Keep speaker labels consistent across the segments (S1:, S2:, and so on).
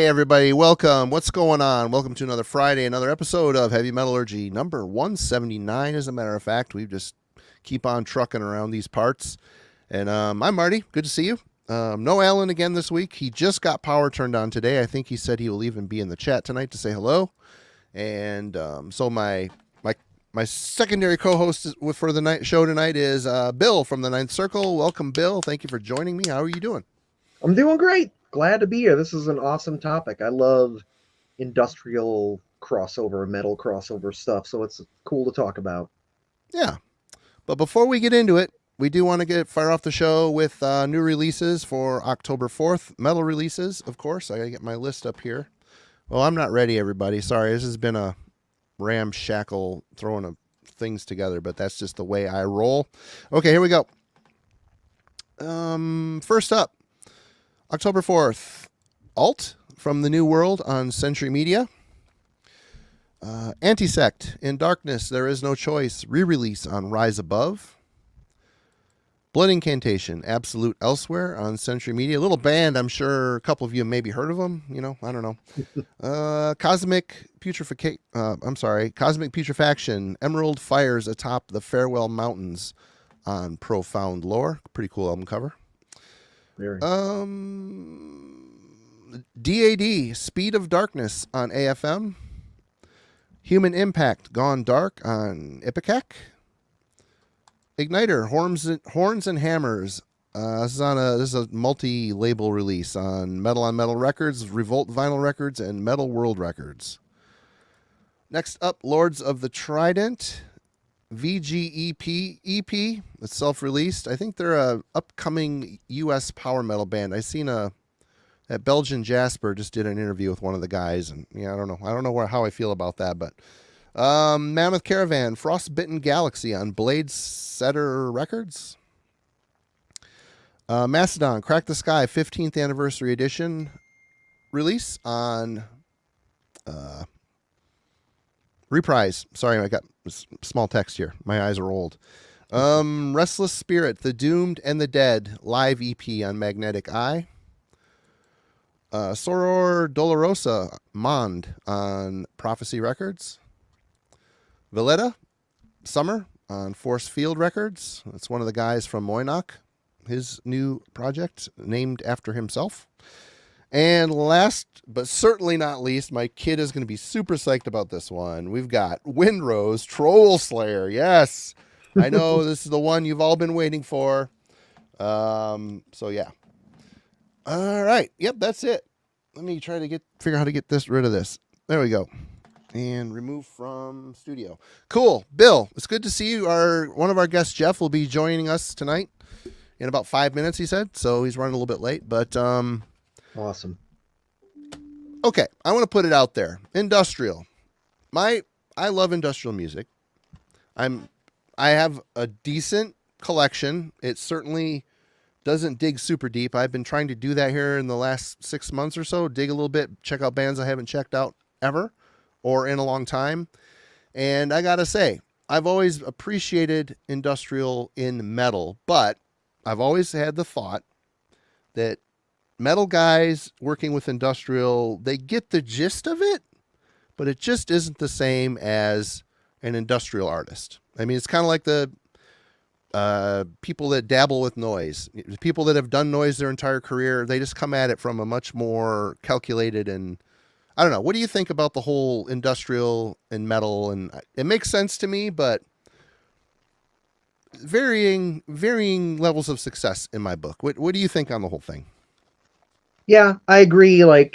S1: Hey everybody, welcome. What's going on? Welcome to another Friday, another episode of Heavy Metallurgy, number 179. As a matter of fact, we just keep on trucking around these parts. And I'm Marty. Good to see you. No Alan again this week. He just got power turned on today. I think he said he will even be in the chat tonight to say hello. And so my secondary co-host for the night show tonight is Bill from the Ninth Circle. Welcome, Bill. Thank you for joining me. How are you doing?
S2: I'm doing great. Glad to be here. This is an awesome topic. I love industrial crossover, metal crossover stuff, so it's cool to talk about.
S1: Yeah. But before we get into it, we do want to fire off the show with new releases for October 4th. Metal releases, of course. I got to get my list up here. Well, I'm not ready, everybody. Sorry, this has been a ramshackle throwing of things together, but that's just the way I roll. Okay, here we go. First up, October 4th, Alt from the New World on Century Media. Antisect, In Darkness, There Is No Choice, re-release on Rise Above. Blood Incantation, Absolute Elsewhere on Century Media. A little band, I'm sure a couple of you maybe heard of them. You know, I don't know. Cosmic Putrefaction, Emerald Fires Atop the Farewell Mountains on Profound Lore. Pretty cool album cover.
S2: Very.
S1: DAD, Speed of Darkness on AFM. Human Impact, Gone Dark on Ipecac. Igniter, Horns and Hammers. This is a multi-label release on Metal Records, Revolt Vinyl Records, and Metal World Records. Next up, Lords of the Trident, VGEP EP. It's self-released. I think they're a upcoming U.S. power metal band. I seen that Belgian Jasper just did an interview with one of the guys, and yeah, I don't know how I feel about that, but Mammoth Caravan, Frostbitten Galaxy on Blade Setter Records. Mastodon, Crack the Sky, 15th Anniversary Edition release on Reprise. Sorry, I got small text here. My eyes are old. Restless Spirit, The Doomed and the Dead, live EP on Magnetic Eye. Soror Dolorosa, Mond on Prophecy Records. Valletta, Summer on Force Field Records. That's one of the guys from Moynach, his new project named after himself. And last, but certainly not least, my kid is going to be super psyched about this one. We've got Windrose, Troll Slayer. Yes, I know this is the one you've all been waiting for. So yeah. All right. Yep, that's it. Let me try to figure out how to get rid of this. There we go. And remove from studio. Cool. Bill, it's good to see you. One of our guests, Jeff, will be joining us tonight in about 5 minutes, he said. So he's running a little bit late, but
S2: awesome.
S1: Okay, I want to put it out there. Industrial. I love industrial music. I have a decent collection. It certainly doesn't dig super deep. I've been trying to do that here in the last 6 months or so. Dig a little bit, check out bands I haven't checked out ever or in a long time. And I gotta say, I've always appreciated industrial in metal, but I've always had the thought that metal guys working with industrial, they get the gist of it, but it just isn't the same as an industrial artist. I mean, it's kind of like the people that dabble with noise. People that have done noise their entire career, they just come at it from a much more calculated and I don't know. What do you think about the whole industrial and metal? And it makes sense to me, but varying levels of success in my book. What do you think on the whole thing?
S2: Yeah, I agree. I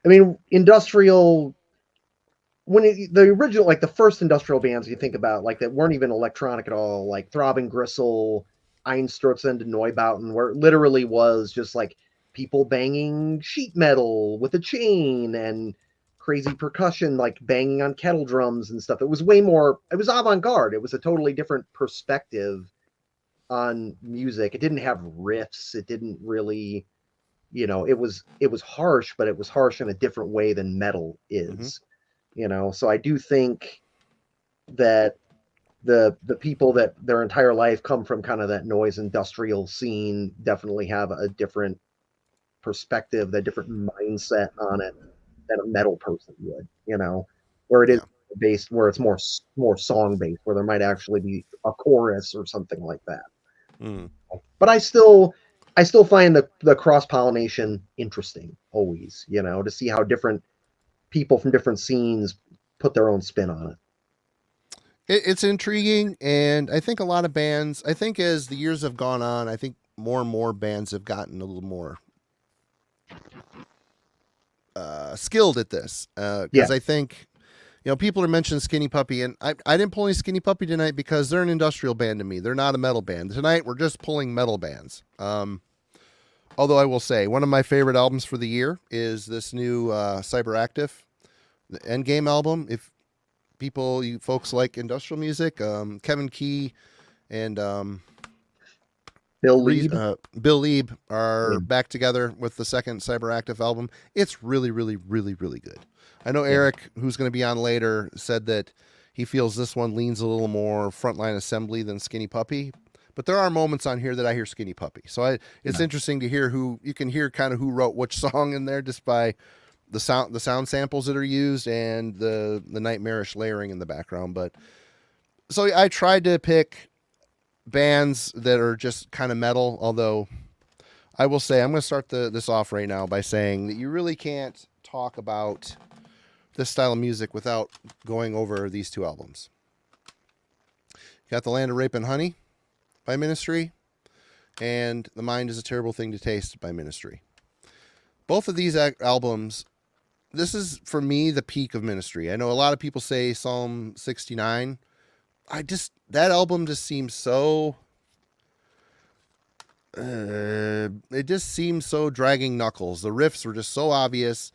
S2: mean, industrial, the original, the first industrial bands you think about, that weren't even electronic at all, like Throbbing Gristle, Einstürzen and Neubauten, where it literally was just people banging sheet metal with a chain and crazy percussion, banging on kettle drums and stuff. It was avant-garde. It was a totally different perspective on music. It didn't have riffs. It didn't really, it was harsh, but it was harsh in a different way than metal is, So I do think that the people that their entire life come from kind of that noise industrial scene definitely have a different perspective, that different mindset on it that a metal person would, where it is
S1: Yeah.
S2: based, where it's more song based, where there might actually be a chorus or something like that.
S1: Mm.
S2: But I still find the cross pollination interesting always, to see how different people from different scenes put their own spin on it.
S1: It's intriguing, and I think a lot of bands. I think as the years have gone on, I think more and more bands have gotten a little more skilled at this.
S2: Yeah,
S1: Because I think people are mentioning Skinny Puppy, and I didn't pull any Skinny Puppy tonight because they're an industrial band to me. They're not a metal band. Tonight we're just pulling metal bands. Although I will say one of my favorite albums for the year is this new Cyberactive, the Endgame album. If you folks like industrial music, Kevin Key and
S2: Bill Lieb.
S1: Bill Lieb are
S2: Yeah,
S1: back together with the second Cyberactive album. It's really, really, really, really good. I know
S2: yeah.
S1: Eric, who's going to be on later, said that he feels this one leans a little more frontline assembly than Skinny Puppy. But there are moments on here that I hear Skinny Puppy. So it's interesting to hear you can hear kind of who wrote which song in there just by the sound samples that are used and the nightmarish layering in the background. But so I tried to pick bands that are just kind of metal, although I will say I'm going to start this off right now by saying that you really can't talk about this style of music without going over these two albums. You got The Land of Rape and Honey by Ministry and The Mind is a Terrible Thing to Taste by Ministry. Both of these albums, this is for me the peak of Ministry. I know a lot of people say Psalm 69. That album just seems so it just seems so dragging knuckles. The riffs were just so obvious.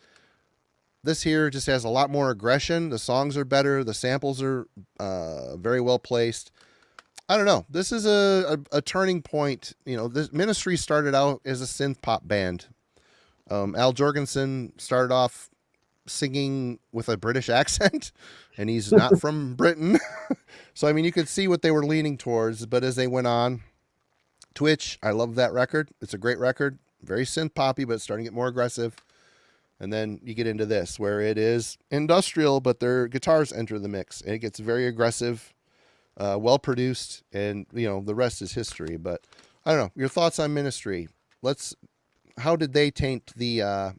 S1: This here just has a lot more aggression. The songs are better. The samples are very well placed. I don't know. This is a turning point. This Ministry started out as a synth pop band. Al Jorgensen started off singing with a British accent, and he's not from Britain. So, I mean, you could see what they were leaning towards, but as they went on, Twitch, I love that record. It's a great record. Very synth poppy, but it's starting to get more aggressive. And then you get into this, where it is industrial, but their guitars enter the mix, and it gets very aggressive, well produced, and the rest is history. But I don't know. Your thoughts on Ministry? How did they taint the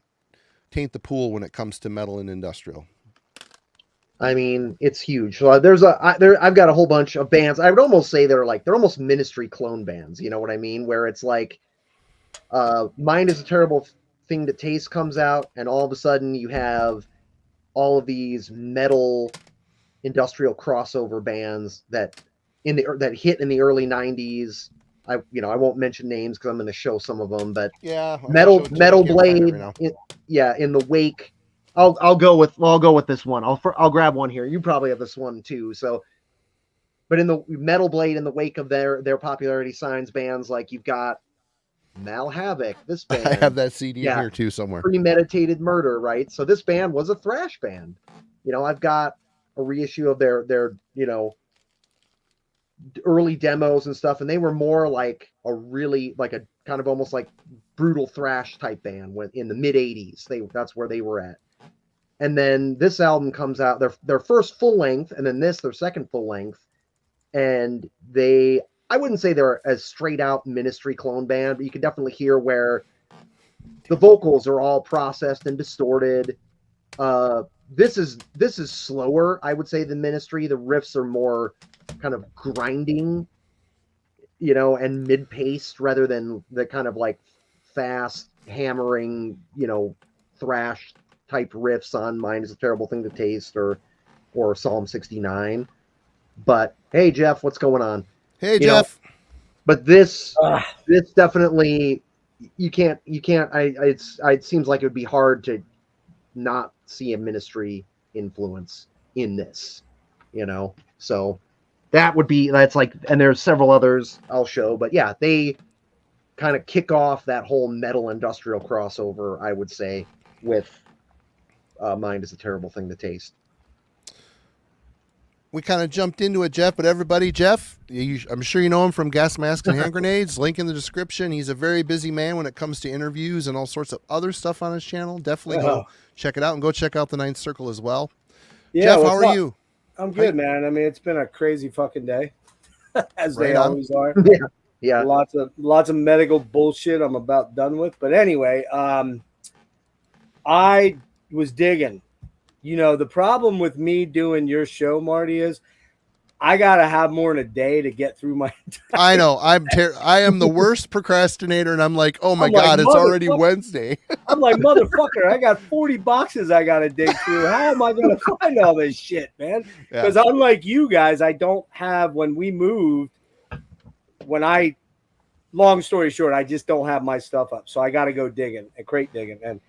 S1: pool when it comes to metal and industrial?
S2: I mean, it's huge. So I've got a whole bunch of bands. I would almost say they're almost Ministry clone bands. You know what I mean? Where it's like, Mind is a Terrible Thing to Taste comes out, and all of a sudden you have all of these metal industrial crossover bands that hit in the early '90s. I won't mention names because I'm going to show some of them, but
S1: Yeah, I'm gonna
S2: Metal
S1: show it to you. I
S2: Metal
S1: can't find it
S2: Blade,
S1: right now.
S2: in the wake. I'll go with this one. I'll grab one here. You probably have this one too. So, but in the Metal Blade, in the wake of their popularity signs bands, like you've got Mal Havoc, this
S1: I have
S2: band,
S1: that CD in
S2: yeah,
S1: here too somewhere.
S2: Premeditated Murder, right? So this band was a thrash band. I've got a reissue of their early demos and stuff, and they were more like a really like a kind of almost like brutal thrash type band in the mid '80s. That's where they were at. And then this album comes out, their first full length, and then their second full length, and I wouldn't say they're a straight out Ministry clone band, but you can definitely hear where the vocals are all processed and distorted. This is slower, I would say, than Ministry. The riffs are more kind of grinding, and mid-paced rather than the kind of like fast hammering, thrash type riffs on Mind is a Terrible Thing to Taste or Psalm 69. But hey, Jeff, what's going on?
S1: Hey, Jeff.
S2: But this definitely you can't. It seems like it would be hard to not see a Ministry influence in this, So that's like, and there's several others I'll show, but yeah, they kind of kick off that whole metal industrial crossover, I would say, with Mind is a Terrible Thing to Taste.
S1: we kind of jumped into it, Jeff. But everybody, Jeff, I'm sure you know him from Gas Mask and Hand Grenades. Link in the description. He's a very busy man when it comes to interviews and all sorts of other stuff on his channel. Definitely go check it out, and go check out the Ninth Circle as well.
S3: Yeah,
S1: Jeff, how are you?
S3: I'm good, man. I mean, it's been a crazy fucking day, as they always are.
S2: Yeah.
S3: Lots of medical bullshit I'm about done with. But anyway, I was digging. You know, the problem with me doing your show, Marty, is I gotta have more than a day to get through my.
S1: I know. I am the worst procrastinator, and I'm like, oh my God, it's already Wednesday.
S3: I'm like, motherfucker, I got 40 boxes I gotta dig through. How am I gonna find all this shit, man? Because unlike you guys, I don't have, when we moved, long story short, I just don't have my stuff up. So I gotta go digging and crate digging. And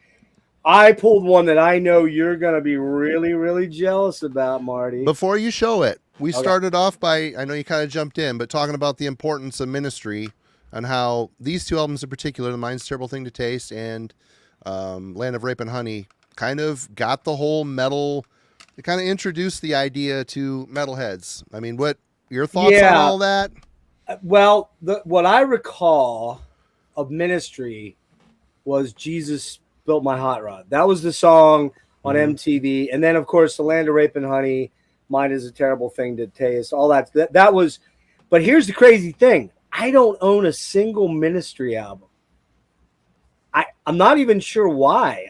S3: I pulled one that I know you're going to be really, really jealous about, Marty.
S1: Before you show it, we started off by, I know you kind of jumped in, but talking about the importance of ministry and how these two albums in particular, The Mind's Terrible Thing to Taste and Land of Rape and Honey, kind of got the whole metal, it kind of introduced the idea to metalheads. I mean, what your thoughts on all that?
S3: Well, what I recall of ministry was Jesus Built My Hot Rod. That was the song on MTV. And then, of course, The Land of Rape and Honey, Mine is a Terrible Thing to Taste, all that was. But here's the crazy thing. I don't own a single ministry album. I'm not even sure why.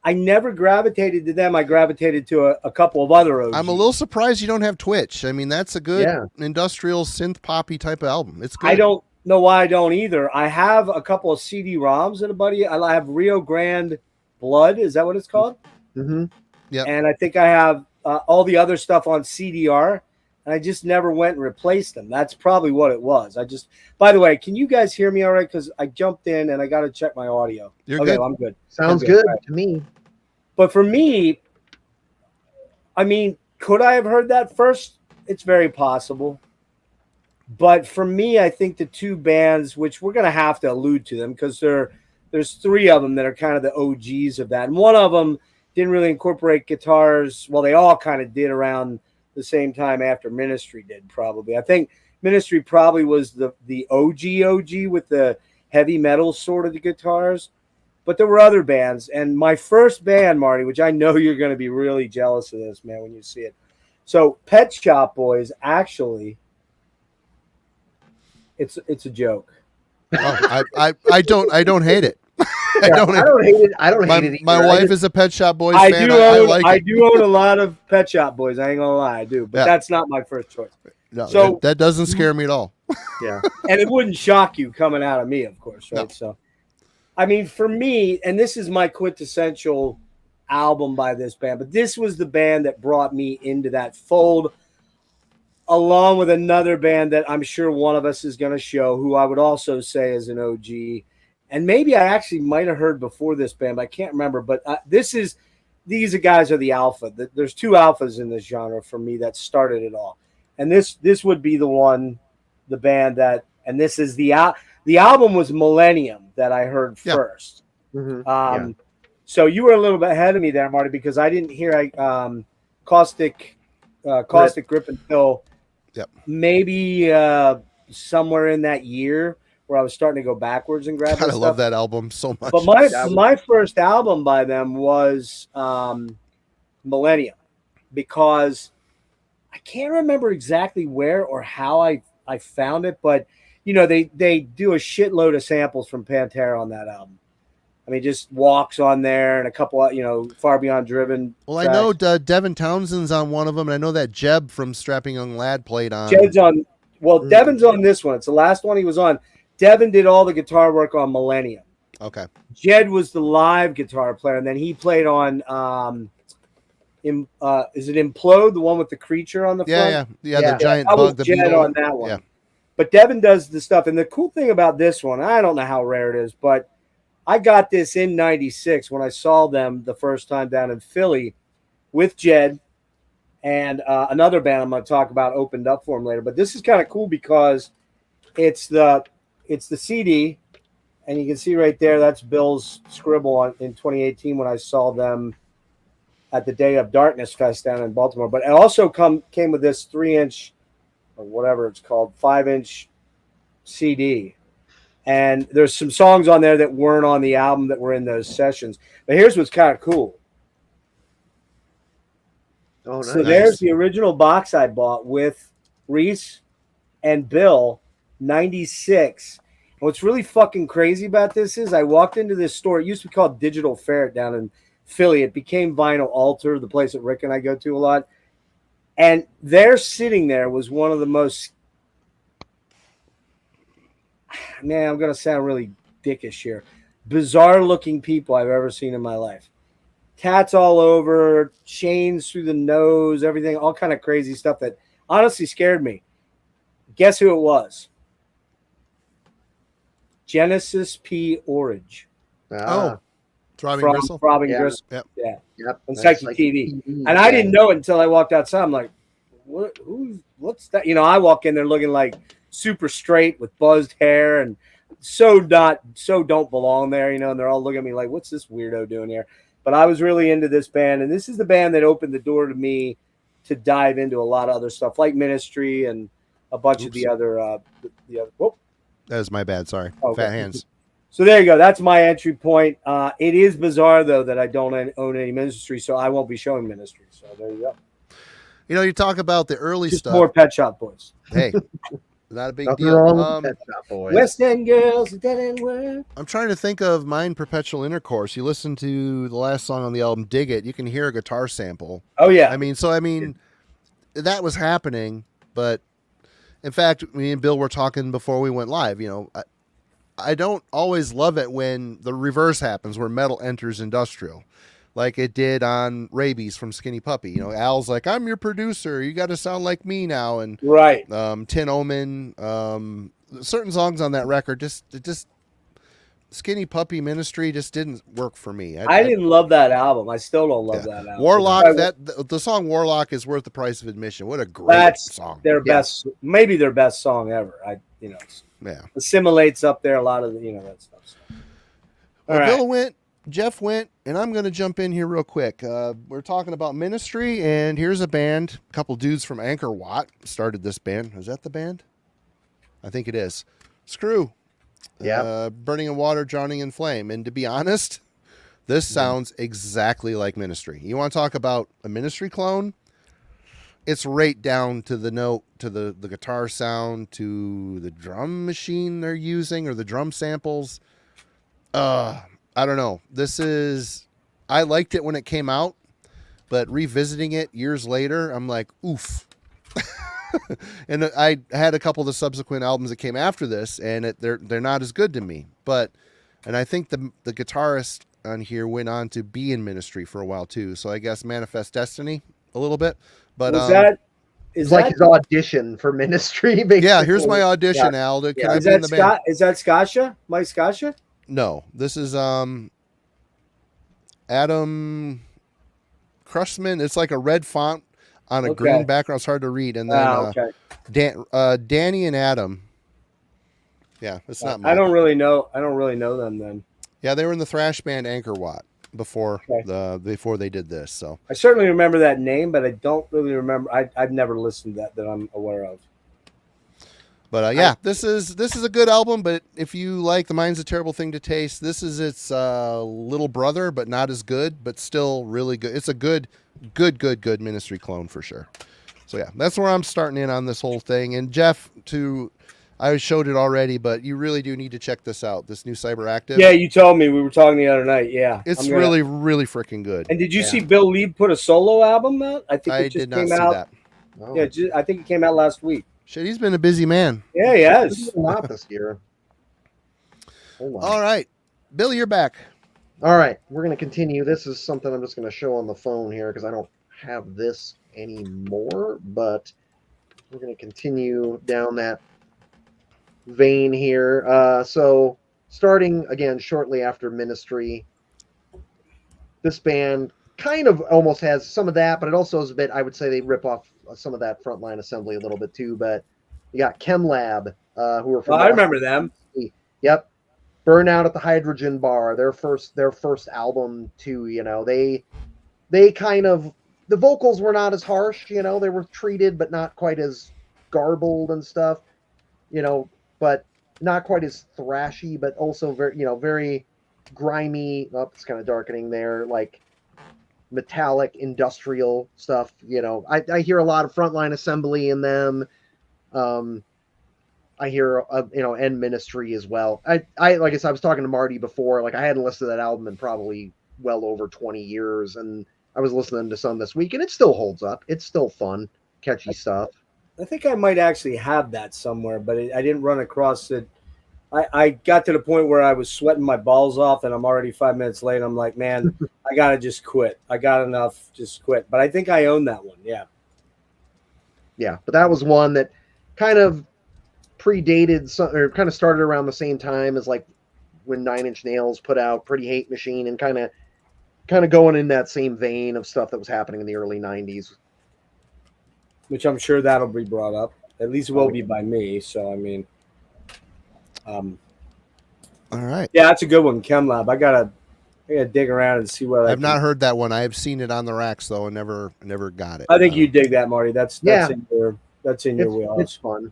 S3: I never gravitated to them. I gravitated to a couple of other OGs.
S1: I'm a little surprised you don't have Twitch. I mean, that's a good industrial synth poppy type of album. It's good.
S3: I don't know why I don't either. I have a couple of CD-ROMs and a buddy. I have Rio Grande Blood. Is that what it's called?
S2: Mm-hmm.
S1: Yeah.
S3: And I think I have all the other stuff on CDR. And I just never went and replaced them. That's probably what it was. By the way, can you guys hear me all right? Because I jumped in and I got to check my audio.
S1: You're good.
S3: I'm good.
S2: Sounds good to me.
S3: But for me, I mean, could I have heard that first? It's very possible. But for me, I think the two bands, which we're going to have to allude to them because there's three of them that are kind of the OGs of that. And one of them didn't really incorporate guitars. Well, they all kind of did around the same time after Ministry did, probably. I think Ministry probably was the OG with the heavy metal sort of the guitars. But there were other bands. And my first band, Marty, which I know you're going to be really jealous of this, man, when you see it. So Pet Shop Boys, actually, it's a joke.
S1: Oh, I don't hate it.
S2: I don't hate it. I don't hate it either.
S1: My wife is a Pet Shop Boys fan. I
S3: do own a lot of Pet Shop Boys. I ain't gonna lie, I do. But that's not my first choice.
S1: No, so that doesn't scare me at all.
S2: Yeah,
S3: and it wouldn't shock you coming out of me, of course, right? No. So, I mean, for me, and this is my quintessential album by this band, but this was the band that brought me into that fold, along with another band that I'm sure one of us is going to show, who I would also say is an OG. And maybe I actually might have heard before this band, but I can't remember. But these guys are the alpha. There's two alphas in this genre for me that started it all. And this would be the band that, and this is the album was Millennium that I heard first. Mm-hmm. So you were a little bit ahead of me there, Marty, because I didn't hear Caustic Grip until maybe somewhere in that year where I was starting to go backwards and grab.
S1: God, I love that album so much.
S3: But my first album by them was Millennium, because I can't remember exactly where or how I found it, but you know they do a shitload of samples from Pantera on that album. I mean, just Walks on there and a couple of, Far Beyond Driven.
S1: Well, tracks. I know Devin Townsend's on one of them, and I know that Jeb from Strapping Young Lad played on.
S3: Jeb's on. Well, Devin's on this one. It's the last one he was on. Devin did all the guitar work on Millennium.
S1: Okay.
S3: Jed was the live guitar player, and then he played on is it Implode, the one with the creature on the front?
S1: Yeah, the giant bug.
S3: The Jed on that one. Yeah. But Devin does the stuff, and the cool thing about this one, I don't know how rare it is, but I got this in '96 when I saw them the first time down in Philly with Jed, and another band I'm going to talk about opened up for him later. But this is kind of cool because it's the CD, and you can see right there that's Bill's scribble in 2018 when I saw them at the Day of Darkness Fest down in Baltimore. But it also came with this 3-inch or whatever it's called, 5-inch CD. And there's some songs on there that weren't on the album that were in those sessions. But here's what's kind of cool.
S2: Oh, nice.
S3: So there's the original box I bought with Reese and Bill, 96. And what's really fucking crazy about this is I walked into this store. It used to be called Digital Ferret down in Philly. It became Vinyl Altar, the place that Rick and I go to a lot. And there sitting there was one of the most, man, I'm going to sound really dickish here, bizarre looking people I've ever seen in my life. Tats all over, chains through the nose, everything, all kind of crazy stuff that honestly scared me. Guess who it was? Genesis P. Orridge.
S1: Throbbing
S3: from
S1: Gristle.
S3: Throbbing
S2: Yeah.
S3: Gristle.
S1: Yep.
S3: Yeah.
S2: Yep.
S3: On
S2: That's
S3: Psychic
S2: like
S3: TV.
S2: TV.
S3: And I didn't know it until I walked outside. I'm like, what's that? You know, I walk in there looking like super straight with buzzed hair and so don't belong there, you know, and they're all looking at me like, what's this weirdo doing here? But I was really into this band, and this is the band that opened the door to me to dive into a lot of other stuff like Ministry and a bunch of the other whoop.
S1: That was my bad. Sorry.
S3: Okay.
S1: Fat hands.
S3: So there you go. That's my entry point. It is bizarre though that I don't own any Ministry, so I won't be showing Ministry. So there you go.
S1: You know, you talk about the early
S3: Just
S1: stuff.
S3: more Pet Shop Boys.
S1: Hey, not a big
S2: Nothing
S1: deal.
S2: wrong with Pet Shop Boys.
S3: West End Girls, Dead End World.
S1: I'm trying to think of Mine Perpetual Intercourse. You listen to the last song on the album, Dig It. You can hear a guitar sample.
S3: Oh yeah.
S1: I mean, that was happening, but in fact, me and Bill were talking before we went live. You know, I don't always love it when the reverse happens, where metal enters industrial, like it did on Rabies from Skinny Puppy. You know, Al's like, "I'm your producer. You got to sound like me now." And
S3: Right.
S1: Tin Omen, certain songs on that record just Skinny Puppy Ministry just didn't work for me.
S3: I didn't love that album. I still don't love that album.
S1: Warlock, the song Warlock is worth the price of admission. What a great
S3: That's
S1: song.
S3: their best, maybe their best song ever.
S1: Yeah.
S3: Assimilates up there a lot of the, that stuff.
S1: Well,
S3: All right.
S1: Bill went, Jeff went, and I'm going to jump in here real quick. We're talking about Ministry, and here's a band. A couple dudes from Anchor Watt started this band. Is that the band? I think it is. Screw.
S2: Yeah.
S1: Burning in Water, Drowning in Flame. And to be honest, this sounds exactly like Ministry. You want to talk about a Ministry clone? It's right down to the note, to the guitar sound, to the drum machine they're using, or the drum samples. I don't know. I liked it when it came out, but revisiting it years later, I'm like, oof. And I had a couple of the subsequent albums that came after this, and they're not as good to me. And I think the guitarist on here went on to be in Ministry for a while too. So I guess Manifest Destiny a little bit. But
S2: is like his audition for Ministry. Basically.
S1: Yeah, here's my audition, Al. Can I be in the band?
S3: Is that Scotia? Mike Scotia?
S1: No, this is Adam Crushman. It's like a red font on a green background. It's hard to read. And then Danny and Adam. Yeah, it's not Mike.
S3: I don't really know them then.
S1: Yeah, they were in the thrash band Anchor Watt before they did this. So
S3: I certainly remember that name, but I don't really remember. I've never listened to that I'm aware of.
S1: But this is a good album. But if you like The Mind's a Terrible Thing to Taste, this is its little brother, but not as good, but still really good. It's a good Ministry clone for sure. So yeah, that's where I'm starting in on this whole thing. And Jeff, I showed it already, but you really do need to check this out. This new Cyberactive.
S3: Yeah, you told me. We were talking the other night. Yeah,
S1: it's really freaking good.
S3: And did you see Bill Lee put a solo album out? I think it just
S1: did not
S3: came
S1: see
S3: out.
S1: that.
S2: Oh.
S3: Yeah, I think it came out last week.
S1: Shit, he's been a busy man.
S3: Yeah, he has.
S2: A lot this year. Hold on.
S1: All right, Bill, you're back.
S2: All right, we're going to continue. This is something I'm just going to show on the phone here because I don't have this anymore, but we're going to continue down that vein here. So starting again shortly after Ministry, this band kind of almost has some of that, but it also is a bit, I would say they rip off some of that Frontline Assembly a little bit too, but you got ChemLab, who are from
S3: I remember them.
S2: Yep. Burnout at the Hydrogen Bar, their first album too, they they kind of, the vocals were not as harsh, you know, they were treated, but not quite as garbled and stuff, you know, but not quite as thrashy, but also very, you know, very grimy. Oh, it's kind of darkening there, like metallic industrial stuff. You know, I hear a lot of Frontline Assembly in them. I hear, you know, End Ministry as well. I like I said, I was talking to Marty before. Like I hadn't listened to that album in probably well over 20 years, and I was listening to some this week, and it still holds up. It's still fun, catchy stuff.
S3: I think I might actually have that somewhere, but I didn't run across it. I got to the point where I was sweating my balls off, and I'm already 5 minutes late. I'm like, man, I gotta just quit. I got enough, just quit. But I think I own that one. Yeah.
S2: Yeah, but that was one that kind of predated some, or kind of started around the same time as like when Nine Inch Nails put out Pretty Hate Machine, and kind of going in that same vein of stuff that was happening in the early 90s.
S3: Which I'm sure that'll be brought up. At least it will be by me. So I mean,
S1: All right.
S3: yeah, that's a good one, ChemLab. I gotta dig around and see what
S1: I've not heard that one. I have seen it on the racks though, and never got it.
S3: I think you dig that, Marty. That's
S2: Yeah.
S3: in your wheelhouse.
S2: It's fun.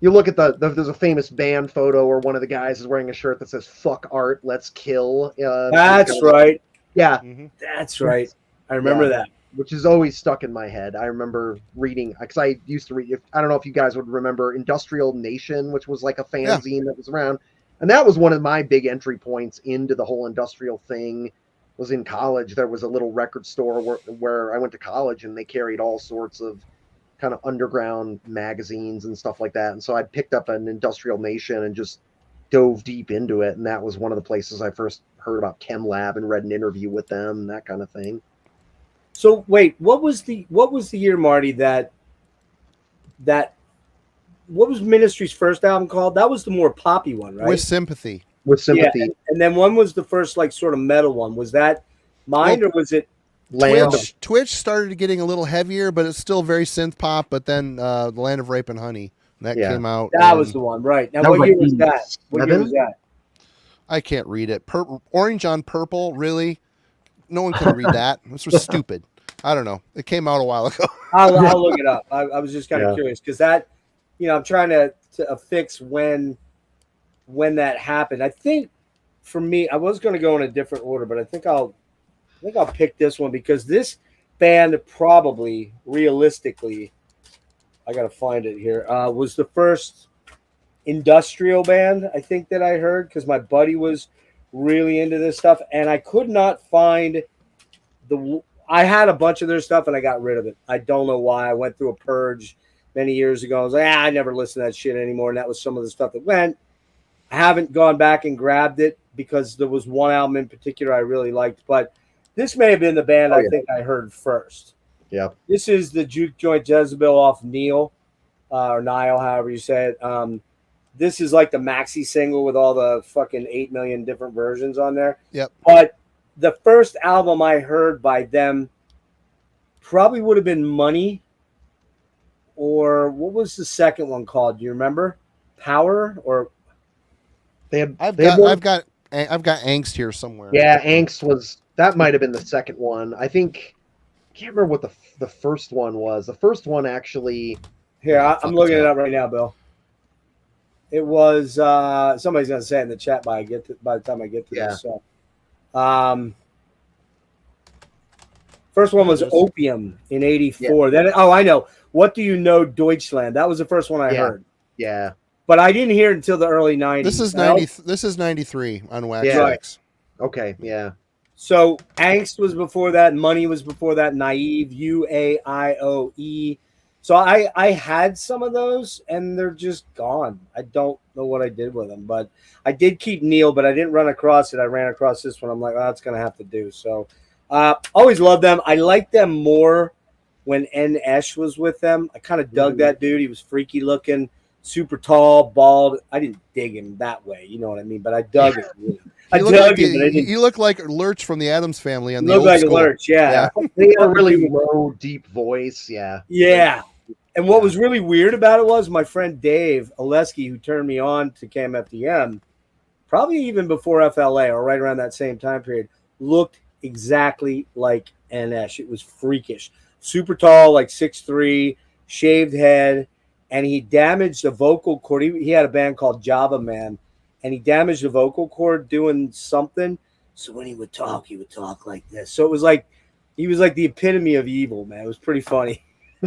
S2: You look at there's a famous band photo where one of the guys is wearing a shirt that says "Fuck art, let's kill."
S3: That's right.
S2: Yeah,
S1: Mm-hmm.
S3: That's right. I remember that.
S2: Which is always stuck in my head. I remember reading, because I used to read, I don't know if you guys would remember Industrial Nation, which was like a fanzine that was around. And that was one of my big entry points into the whole industrial thing. Was in college. There was a little record store where I went to college, and they carried all sorts of kind of underground magazines and stuff like that. And so I picked up an Industrial Nation and just dove deep into it. And that was one of the places I first heard about ChemLab and read an interview with them and that kind of thing.
S3: So wait, what was the year, Marty, that what was Ministry's first album called? That was the more poppy one, right?
S1: With Sympathy.
S2: With Sympathy.
S3: Yeah, and then one was the first like sort of metal one. Was that mine, or was it
S1: Twitch started getting a little heavier, but it's still very synth pop. But then the Land of Rape and Honey, that came out.
S3: That was the one, right? Now, what year was that? What year was that?
S1: I can't read it. Orange on Purple, really? No one can read that. This was stupid. I don't know. It came out a while ago.
S3: I'll look it up. I was just kind of curious because that, I'm trying to fix when that happened. I think for me, I was going to go in a different order, but I think I'll pick this one because this band probably, realistically, I got to find it here, was the first industrial band I think that I heard because my buddy was really into this stuff, and I could not find I had a bunch of their stuff and I got rid of it. I don't know why. I went through a purge many years ago. I was like, I never listen to that shit anymore. And that was some of the stuff that went. I haven't gone back and grabbed it because there was one album in particular I really liked. But this may have been the band I think I heard first.
S2: Yeah.
S3: This is the Juke Joint Jezebel off Neil, or Nile, however you say it. This is like the maxi single with all the fucking 8 million different versions on there.
S1: Yep.
S3: But the first album I heard by them probably would have been Money, or what was the second one called? Do you remember? Power, or
S1: I've got Angst here somewhere.
S2: Yeah, Angst that might have been the second one. I can't remember what the first one was. The first one actually.
S3: Here, I'm looking it up right now, Bill. It was somebody's gonna say it in the chat by the time I get to this. So. First one was Opium in '84. Yeah. Then I know. What Do You Know, Deutschland? That was the first one I heard.
S2: Yeah,
S3: but I didn't hear it until the early '90s.
S1: This is '93 on Wax
S2: Wax. Okay, yeah.
S3: So Angst was before that. Money was before that. Naive, UAIOE. So I had some of those, and they're just gone. I don't know what I did with them, but I did keep Neil, but I didn't run across it. I ran across this one. I'm like, that's going to have to do. So always loved them. I liked them more when N. Esh was with them. I kind of dug that dude. He was freaky looking, super tall, bald. I didn't dig him that way. You know what I mean? But I dug it.
S1: You look like Lurch from the Addams Family on the
S3: old school. Lurch, yeah.
S2: They had a really low, deep voice, yeah.
S3: Yeah. And what was really weird about it was my friend Dave Oleski, who turned me on to KMFDM, probably even before FLA or right around that same time period, looked exactly like and that shit was freakish. Super tall, like 6'3", shaved head, and he damaged the vocal cord. He had a band called Java Man, and he damaged the vocal cord doing something. So when he would talk like this. So it was like he was like the epitome of evil, man. It was pretty funny.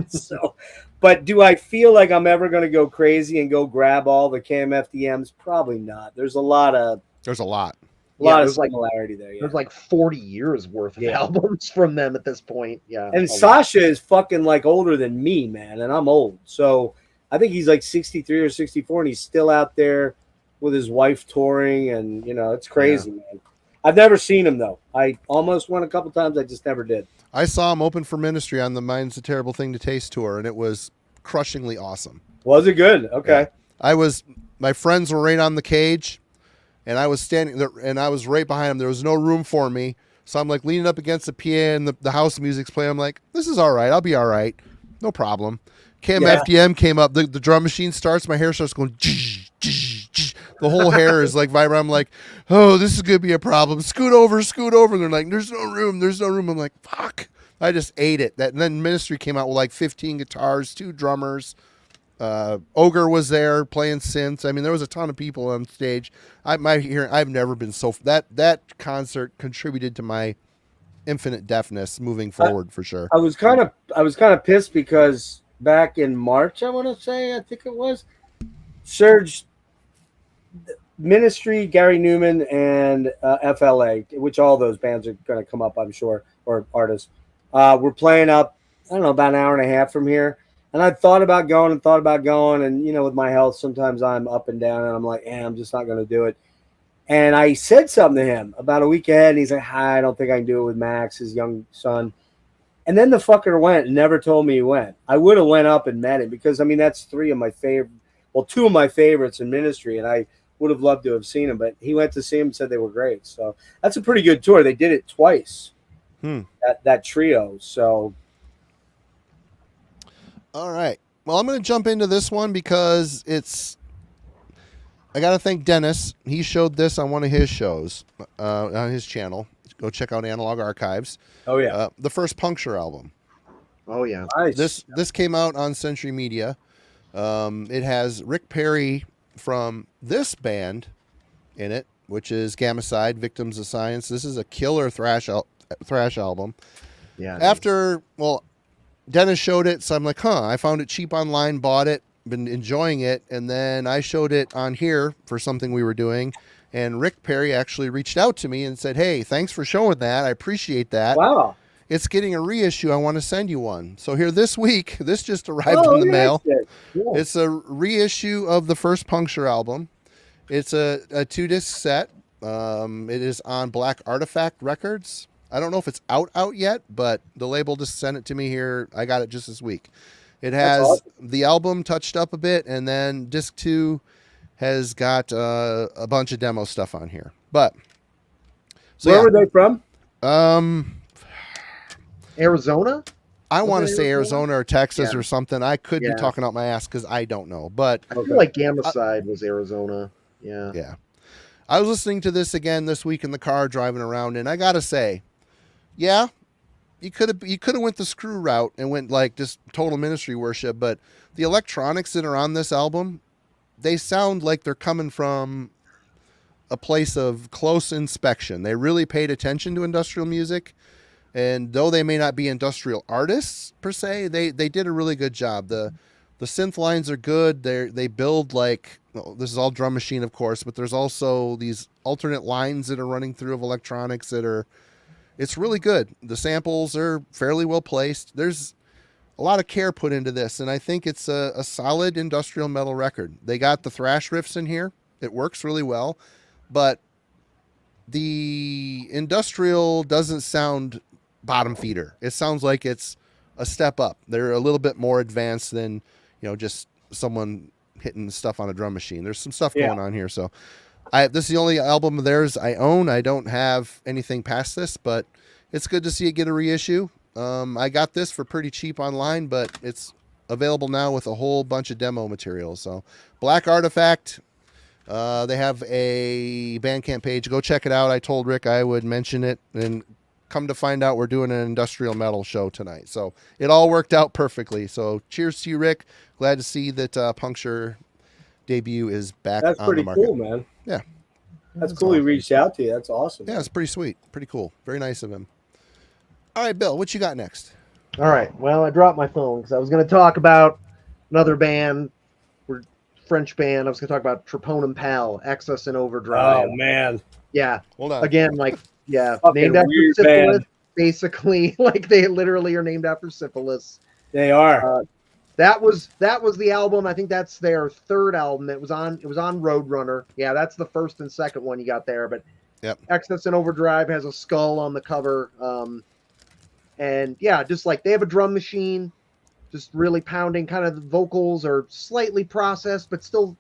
S3: So, but do I feel like I'm ever going to go crazy and go grab all the KMFDMs? Probably not. There's a lot of similarity there. Yeah.
S2: There's like 40 years worth of albums from them at this point. Yeah.
S3: And Sasha is fucking like older than me, man, and I'm old. So I think he's like 63 or 64, and he's still out there with his wife touring, and it's crazy, man. I've never seen him though. I almost went a couple times. I just never did.
S1: I saw him open for Ministry on the Mind's a Terrible Thing to Taste tour, and it was crushingly awesome.
S3: Was it good? Okay.
S1: Yeah. My friends were right on the cage, and I was standing there, and I was right behind him. There was no room for me, so I'm like leaning up against the PA, and the house music's playing. I'm like, this is all right. I'll be all right. No problem. FDM came up. The drum machine starts. My hair starts going. The whole hair is like vibrating. I'm like, oh, this is going to be a problem. Scoot over. And they're like, there's no room. I'm like, fuck. I just ate it. And then Ministry came out with like 15 guitars, 2 drummers. Ogre was there playing synths. I mean, there was a ton of people on stage. I've never been so... That concert contributed to my infinite deafness moving forward for sure.
S3: I was kind of pissed because back in March, I think it was, Serge... Ministry, Gary Newman, and FLA, which all those bands are going to come up, I'm sure, or artists. We're playing up, I don't know, about an hour and a half from here. And I thought about going, and with my health, sometimes I'm up and down, and I'm like, I'm just not going to do it. And I said something to him about a week ahead, and he's like, I don't think I can do it with Max, his young son. And then the fucker went and never told me he went. I would have went up and met him because, that's 2 of my favorites in Ministry, and I would have loved to have seen him, but he went to see him and said they were great. So that's a pretty good tour. They did it twice, that trio. So.
S1: All right. Well, I'm going to jump into this one because I got to thank Dennis. He showed this on one of his shows on his channel. Go check out Analog Archives.
S3: Oh, yeah.
S1: The first Puncture album.
S2: Oh, yeah.
S3: Nice.
S1: This came out on Century Media. It has Rick Perry from this band in it, which is Gamicide, Victims of Science. This is a killer thrash album.
S2: Yeah.
S1: Dennis showed it, so I'm like, I found it cheap online, bought it, been enjoying it, and then I showed it on here for something we were doing, and Rick Perry actually reached out to me and said, hey, thanks for showing that. I appreciate that.
S3: Wow.
S1: It's getting a reissue. I want to send you one. So here this week, this just arrived in the mail.
S3: Cool.
S1: It's a reissue of the first Puncture album. It's a 2-disc set. It is on Black Artifact Records. I don't know if it's out yet, but the label just sent it to me here. I got it just this week. It has the album touched up a bit, and then disc 2 has got a bunch of demo stuff on here. But
S3: where were they from?
S2: Arizona?
S1: I want to say Arizona or Texas or something. I could be talking out my ass because I don't know. But
S2: I feel like Gamicide was Arizona. Yeah.
S1: Yeah. I was listening to this again this week in the car driving around, and I gotta say, you could have went the screw route and went like just total Ministry worship, but the electronics that are on this album, they sound like they're coming from a place of close inspection. They really paid attention to industrial music. And though they may not be industrial artists per se, they did a really good job. The synth lines are good. They build like, this is all drum machine, of course, but there's also these alternate lines that are running through of electronics it's really good. The samples are fairly well placed. There's a lot of care put into this, and I think it's a solid industrial metal record. They got the thrash riffs in here. It works really well, but the industrial doesn't sound bottom feeder. It sounds like it's a step up. They're a little bit more advanced than, just someone hitting stuff on a drum machine. There's some stuff going on here. So this is the only album of theirs I own. I don't have anything past this, but it's good to see it get a reissue. I got this for pretty cheap online, but it's available now with a whole bunch of demo material. So Black Artifact, they have a Bandcamp page. Go check it out. I told Rick I would mention it and come to find out we're doing an industrial metal show tonight. So it all worked out perfectly. So cheers to you, Rick. Glad to see that Puncture debut is back
S3: That's
S1: on the
S3: pretty
S1: market.
S3: cool, man.
S1: Yeah.
S3: That's cool. He reached out to you. That's awesome.
S1: Yeah, it's pretty sweet. Pretty cool. Very nice of him. All right, Bill, what you got next?
S2: All right. Well, I dropped my phone because I was going to talk about another band, French band. I was going to talk about Troponin Pal, Excess and Overdrive.
S3: Oh man.
S2: Yeah.
S1: Hold on.
S2: Again, like, yeah,
S3: Fucking
S2: named after
S3: weird
S2: syphilis.
S3: band.
S2: Basically, like they literally are named after syphilis.
S3: They are.
S2: That was the album. I think that's their third album. It was on Roadrunner. Yeah, that's the first and second one you got there. But
S1: Yep.
S2: Excess and Overdrive has a skull on the cover. And yeah, just like they have a drum machine, just really pounding. Kind of the vocals are slightly processed, but still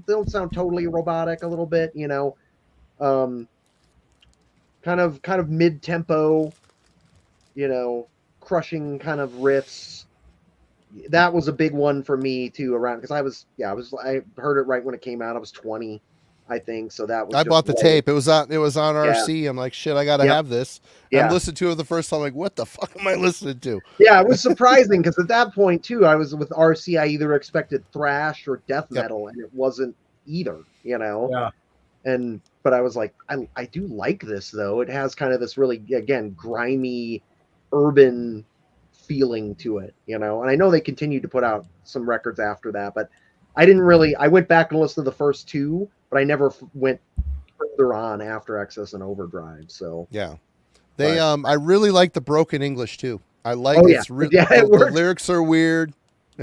S2: don't sound totally robotic. A little bit, you know. Kind of mid tempo, you know, crushing kind of riffs. That was a big one for me too. Around because I heard it right when it came out. I was 20, I think. So that was.
S1: I bought the tape. It was on RC. I'm like, shit, I gotta have this.
S2: Yeah.
S1: I listened to it the first time. Like, what the fuck am I listening to?
S2: Yeah, it was surprising because at that point too, I was with RC. I either expected thrash or death metal, and it wasn't either. You know.
S3: Yeah.
S2: But I was like, I do like this though. It has kind of this really, again, grimy, urban feeling to it, you know. And I know they continued to put out some records after that, but I went back and listened to the first two, but I never went further on after Excess and Overdrive. So
S1: yeah, I really like the broken English too. I like
S2: it
S1: the lyrics are weird.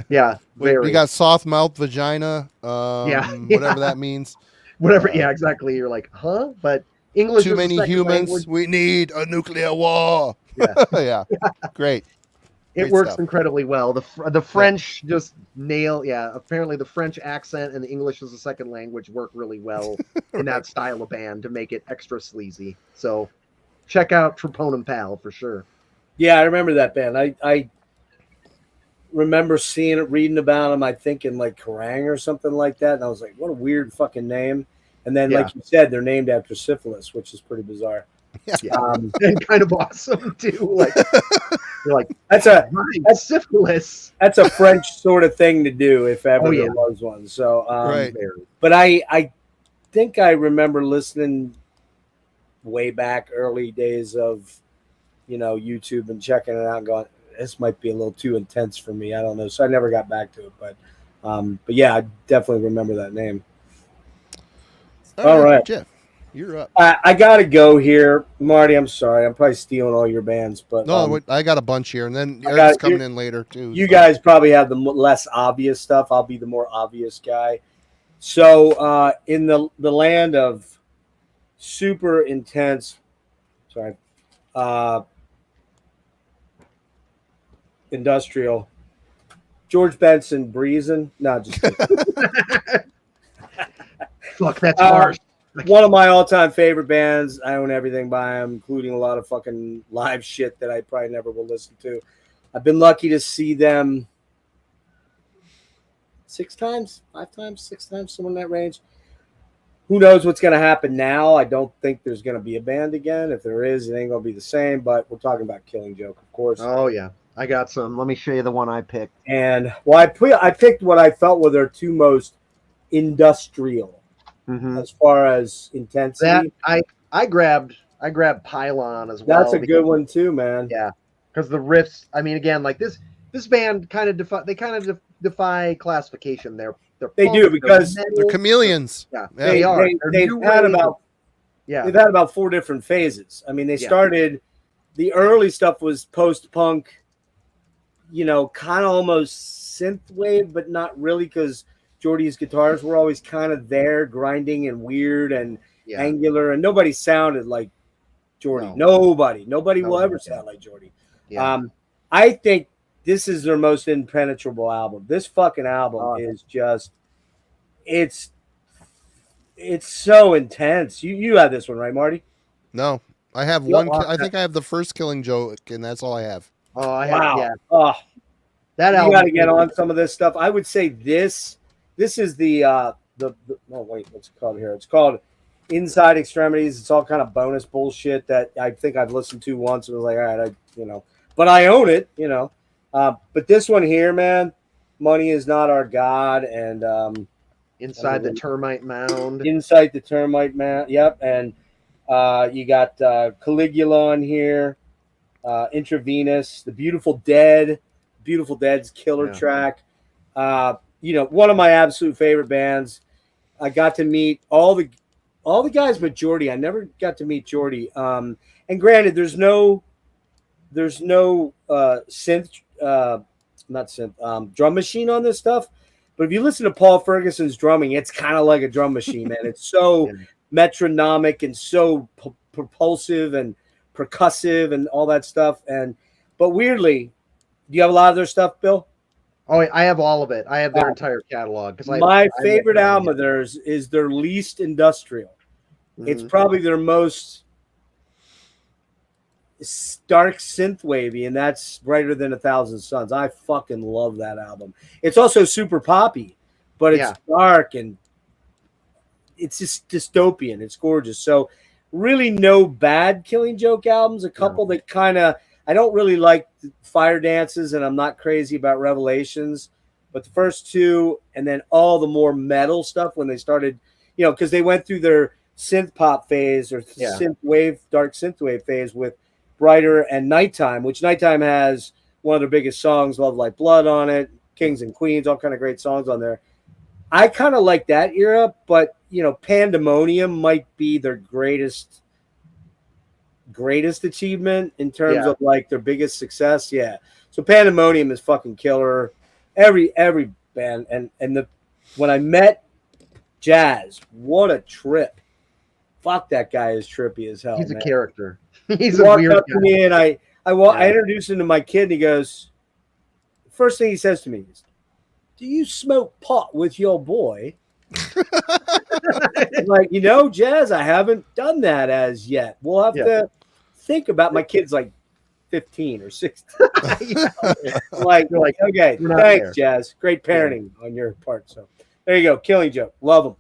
S2: Yeah,
S1: you got soft mouth vagina. Whatever that means.
S2: Whatever, yeah, exactly. You're like, huh? But English.
S1: Too many humans.
S2: Language.
S1: We need a nuclear war.
S2: Yeah,
S1: yeah, great.
S2: It
S1: Great
S2: works
S1: stuff.
S2: incredibly well. The French just nail. Yeah, apparently the French accent and the English as a second language work really well in that style of band to make it extra sleazy. So check out Troponin Pal for sure.
S3: Yeah, I remember that band. I remember seeing it, reading about them. I think in like Kerrang or something like that, and I was like, what a weird fucking name. And then, like you said, they're named after syphilis, which is pretty bizarre.
S2: Yeah, and kind of awesome too. Like you're like,
S3: that's
S2: syphilis.
S3: That's a French sort of thing to do if ever there was one. So,
S1: right.
S3: But I think I remember listening way back early days of, you know, YouTube and checking it out and going, this might be a little too intense for me. I don't know. So I never got back to it, but yeah, I definitely remember that name. All right.
S1: Jeff, you're up.
S3: I got to go here. Marty, I'm sorry. I'm probably stealing all your bands, but
S1: no, I got a bunch here, and then Eric's coming in later too.
S3: You guys probably have the less obvious stuff. I'll be the more obvious guy. So in the land of super intense, industrial, George Benson, Breezin'. No, just kidding.
S2: Fuck, that's harsh.
S3: One of my all-time favorite bands. I own everything by them, including a lot of fucking live shit that I probably never will listen to. I've been lucky to see them 6 times, 5 times, 6 times, somewhere in that range. Who knows what's going to happen now? I don't think there's going to be a band again. If there is, it ain't going to be the same, but we're talking about Killing Joke, of course.
S2: Oh, yeah. I got some. Let me show you the one I picked.
S3: And, well, I picked what I felt were their two most industrial.
S2: Mm-hmm.
S3: As far as intensity,
S2: that I grabbed Pylon as well.
S3: That's a good one too, man.
S2: Yeah, because the riffs. I mean, again, like this band kind of defy classification. They
S3: do because
S1: they're chameleons.
S2: Yeah, they are.
S3: They've had about 4 different phases. I mean, they started. The early stuff was post-punk, you know, kind of almost synth wave, but not really because Geordie's guitars were always kind of there, grinding and weird and angular, and nobody sounded like Geordie. No. Nobody will ever sound like Geordie. Yeah. I think this is their most impenetrable album. This fucking album is just, it's so intense. You have this one, right, Marty?
S1: No, I have one. I think I have the first Killing Joke, and that's all I have.
S2: Oh, I have. Yeah.
S3: Oh,
S2: that
S3: you got to get on some of this stuff. I would say this is the oh wait, what's it called here? It's called Inside Extremities. It's all kind of bonus bullshit that I think I've listened to once and was like, all right, but I own it, But this one here, man, Money Is Not Our God, and
S2: Inside the Termite Mound.
S3: Inside the Termite Mound. Yep, and you got Caligula on here, Intravenous, The Beautiful Dead. Beautiful Dead's killer track. One of my absolute favorite bands. I got to meet all the guys but Jordy. I never got to meet Jordy. And granted, there's no synth, not synth, drum machine on this stuff. But if you listen to Paul Ferguson's drumming, it's kind of like a drum machine, man. It's so metronomic and so propulsive and percussive and all that stuff. But weirdly, do you have a lot of their stuff, Bill?
S2: Oh, I have all of it. I have their entire catalog.
S3: My favorite album of theirs is their least industrial. Mm-hmm. It's probably their most dark synth wavy, and that's Brighter Than 1,000 Suns. I fucking love that album. It's also super poppy, but it's dark and it's just dystopian. It's gorgeous. So really no bad Killing Joke albums. A couple that kind of, I don't really like Fire Dances, and I'm not crazy about Revelations, but the first two, and then all the more metal stuff when they started, because they went through their synth pop phase or synth wave, dark synth wave phase with Brighter and Nighttime, which Nighttime has one of their biggest songs, Love Like Blood, on it, Kings and Queens, all kind of great songs on there. I kind of like that era, but Pandemonium might be their greatest achievement in terms of like their biggest success. Yeah. So Pandemonium is fucking killer. Every band and when I met Jazz, what a trip. Fuck, that guy is trippy as hell.
S2: He's
S3: man.
S2: A character. He's
S3: he
S2: a
S3: walked
S2: weird
S3: up
S2: guy.
S3: to me and I introduced him to my kid, and he goes, first thing he says to me is, "Do you smoke pot with your boy?" I'm like, Jazz, I haven't done that as yet. We'll have to think about. My kid's like 15 or 16. Like, okay, thanks, Jazz. Great parenting on your part. So there you go. Killing Joke. Love them.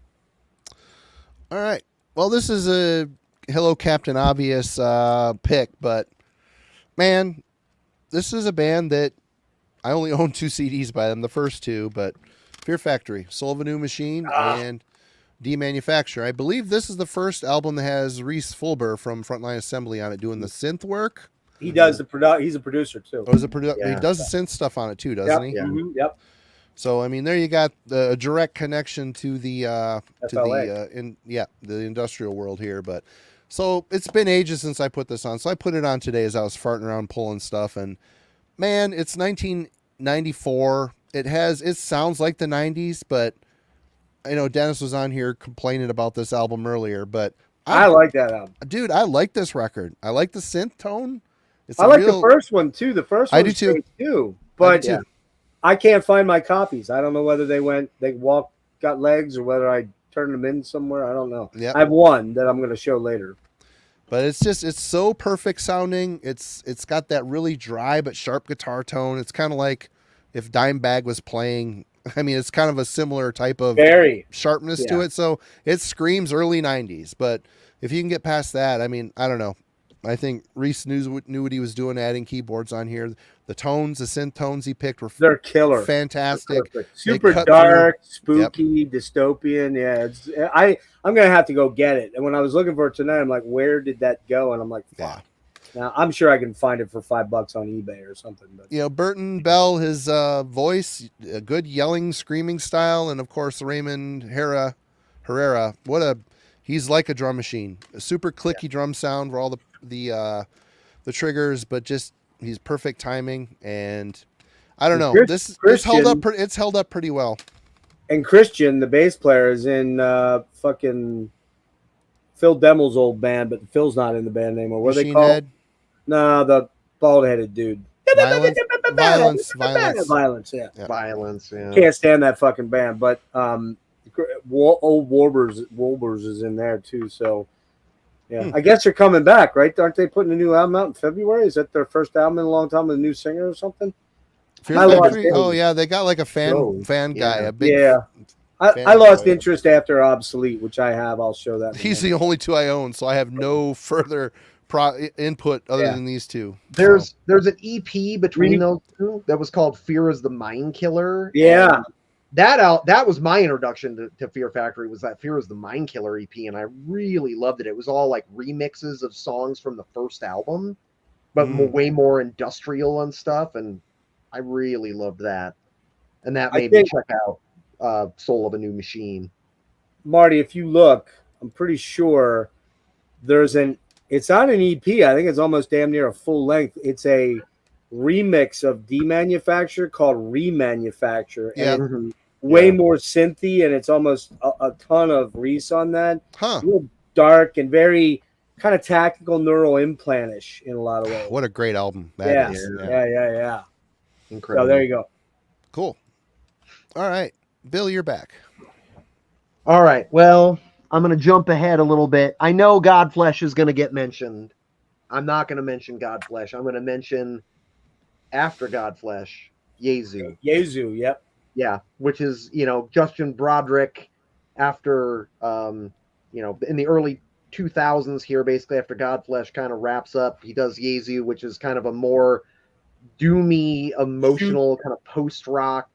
S1: All right. Well, this is a Hello Captain Obvious pick, but man, this is a band that I only own 2 CDs by them, the first 2, but Fear Factory, Soul of a New Machine, and Demanufacture. I believe this is the first album that has Reese Fulber from Frontline Assembly on it doing the synth work.
S3: He does he's a producer too.
S1: Oh, he does the synth stuff on it too, doesn't he?
S2: Yeah.
S3: Mm-hmm. Yep.
S1: So I mean, there you got a direct connection to the the industrial world here. But so it's been ages since I put this on. So I put it on today as I was farting around pulling stuff, and man, it's 1994. It sounds like the 90s, but I know Dennis was on here complaining about this album earlier, but
S3: I like that album.
S1: Dude, I like this record. I like the synth tone.
S3: I like the first one too. The first one
S1: I do
S3: too. But I can't find my copies. I don't know whether they got legs, or whether I turned them in somewhere. I don't know.
S1: Yep.
S3: I have one that I'm going to show later.
S1: But it's so perfect sounding. It's got that really dry but sharp guitar tone. It's kind of like if Dimebag was playing. I mean, it's kind of a similar type of sharpness to it. So it screams early 90s. But if you can get past that, I mean, I don't know. I think Reese knew what he was doing, adding keyboards on here. The tones, the synth tones he picked
S3: they're killer,
S1: fantastic,
S3: super dark, spooky, dystopian. Yeah, I'm gonna have to go get it. And when I was looking for it tonight, I'm like, where did that go? And I'm like, fuck. Now I'm sure I can find it for $5 on eBay or something. But
S1: Burton Bell, his voice, a good yelling, screaming style, and of course Raymond Herrera. He's like a drum machine, a super clicky drum sound for all the triggers, but just he's perfect timing, and I don't know. This held up. It's held up pretty well.
S3: And Christian, the bass player, is in fucking Phil Demel's old band, but Phil's not in the band anymore. What are they called?
S1: Head?
S3: No, the bald-headed dude.
S1: Violence.
S3: Yeah.
S2: Violence. Yeah.
S3: Can't stand that fucking band, but old Wolbers is in there too. So. Yeah, I guess they're coming back, right? Aren't they putting a new album out in February? Is that their first album in a long time with a new singer or something?
S1: Oh yeah, they got like a fan guy.
S3: I lost interest after Obsolete, which I have. I'll show that.
S1: He's the only two I own, so I have no further input other than these two.
S2: There's an EP between those two that was called Fear is the Mind Killer.
S3: Yeah.
S2: That was my introduction to Fear Factory, was that Fear is the Mind Killer EP, and I really loved it. It was all like remixes of songs from the first album, but way more industrial and stuff, and I really loved that. And that made me check out Soul of a New Machine.
S3: Marty, if you look, I'm pretty sure it's not an EP. I think it's almost damn near a full length. It's a remix of Demanufacture called Remanufacture.
S1: Yeah.
S3: And way more synthy, and it's almost a ton of Reese on that. Real dark and very kind of tactical neural implantish in a lot of ways.
S1: What a great album that is.
S3: Yeah.
S2: Incredible.
S3: So there you go.
S1: Cool. All right. Bill, you're back.
S2: All right. Well, I'm going to jump ahead a little bit. I know Godflesh is going to get mentioned. I'm not going to mention Godflesh. I'm going to mention after Godflesh, Yezu.
S3: Yezu, yep.
S2: Yeah, which is, Justin Broderick after, in the early 2000s here, basically after Godflesh kind of wraps up, he does Yezu, which is kind of a more doomy, emotional, kind of post-rock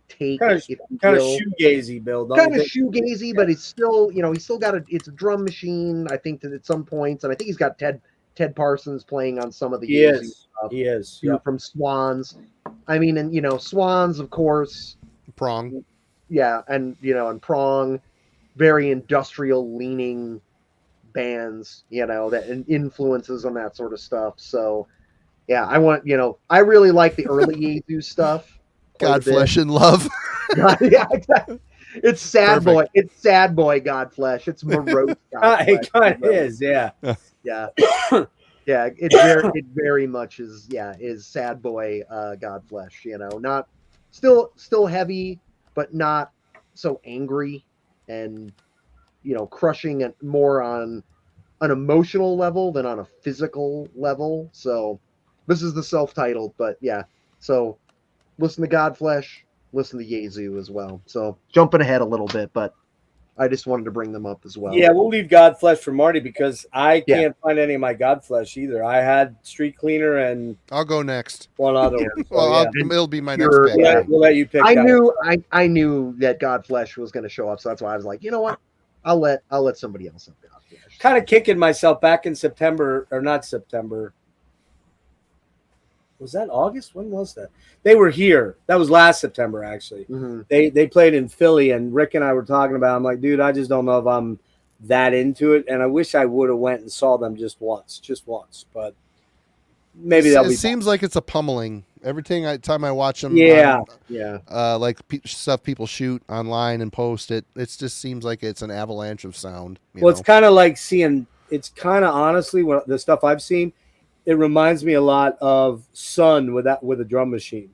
S2: take.
S3: Kind of shoegazy build.
S2: Kind of shoegazy, but it's still, he's still got it's a drum machine, I think, at some points, and I think he's got Ted Parsons playing on some of the Yezu stuff.
S3: He is.
S2: From Swans. I mean, and Swans, of course.
S1: Prong.
S2: Yeah, and and Prong, very industrial leaning bands, that and influences on that sort of stuff. So yeah, I really like the early Yezu stuff.
S1: Godflesh in Love.
S2: Yeah, exactly. It's sad boy. It's sad boy Godflesh. It's morose.
S3: It kind of is, yeah.
S2: Yeah. Yeah, it very much is sad boy Godflesh, not still heavy, but not so angry and crushing it more on an emotional level than on a physical level. So this is the self-titled, but yeah. So listen to Godflesh, listen to Yezu as well. So jumping ahead a little bit, but I just wanted to bring them up as well.
S3: Yeah, we'll leave Godflesh for Marty because I can't find any of my Godflesh either. I had Street Cleaner and
S1: I'll go next.
S3: One other one. So,
S1: well, it'll be my next pick.
S3: We'll let you pick.
S2: I knew that Godflesh was going to show up, so that's why I was like, you know what? I'll let somebody else have Godflesh.
S3: Kind of kicking myself back in September, or not September. Was that August? When was that? They were here. That was last September, actually.
S2: Mm-hmm.
S3: They played in Philly, and Rick and I were talking about it. I'm like, dude, I just don't know if I'm that into it, and I wish I would have went and saw them just once, but maybe that'll be.
S1: It seems like it's a pummeling. Every time I watch them, like stuff people shoot online and post it, it just seems like it's an avalanche of sound.
S3: It's kind of like seeing. It's kind of honestly the stuff I've seen. It reminds me a lot of Sun with a drum machine.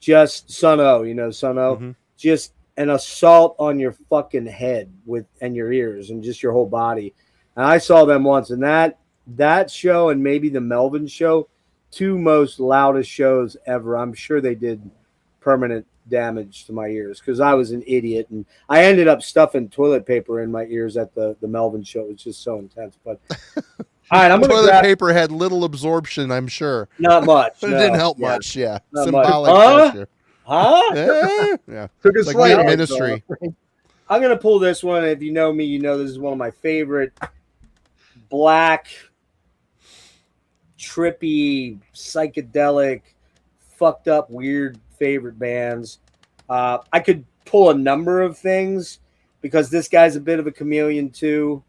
S3: Just Sun-O, Sun-O.
S1: Mm-hmm.
S3: Just an assault on your fucking head and your ears and just your whole body. And I saw them once, and that show and maybe the Melvin show, two most loudest shows ever. I'm sure they did permanent damage to my ears because I was an idiot, and I ended up stuffing toilet paper in my ears at the Melvin show. It was just so intense, but. All right,
S1: toilet paper had little absorption, I'm sure.
S3: Not much.
S1: It didn't help much, yeah.
S3: Not
S1: symbolic
S3: much.
S1: pressure.
S3: Huh?
S1: Yeah.
S2: Took a
S1: like
S2: slight
S1: ministry.
S3: I'm going to pull this one. If you know me, you know this is one of my favorite black, trippy, psychedelic, fucked up, weird favorite bands. I could pull a number of things because this guy's a bit of a chameleon too.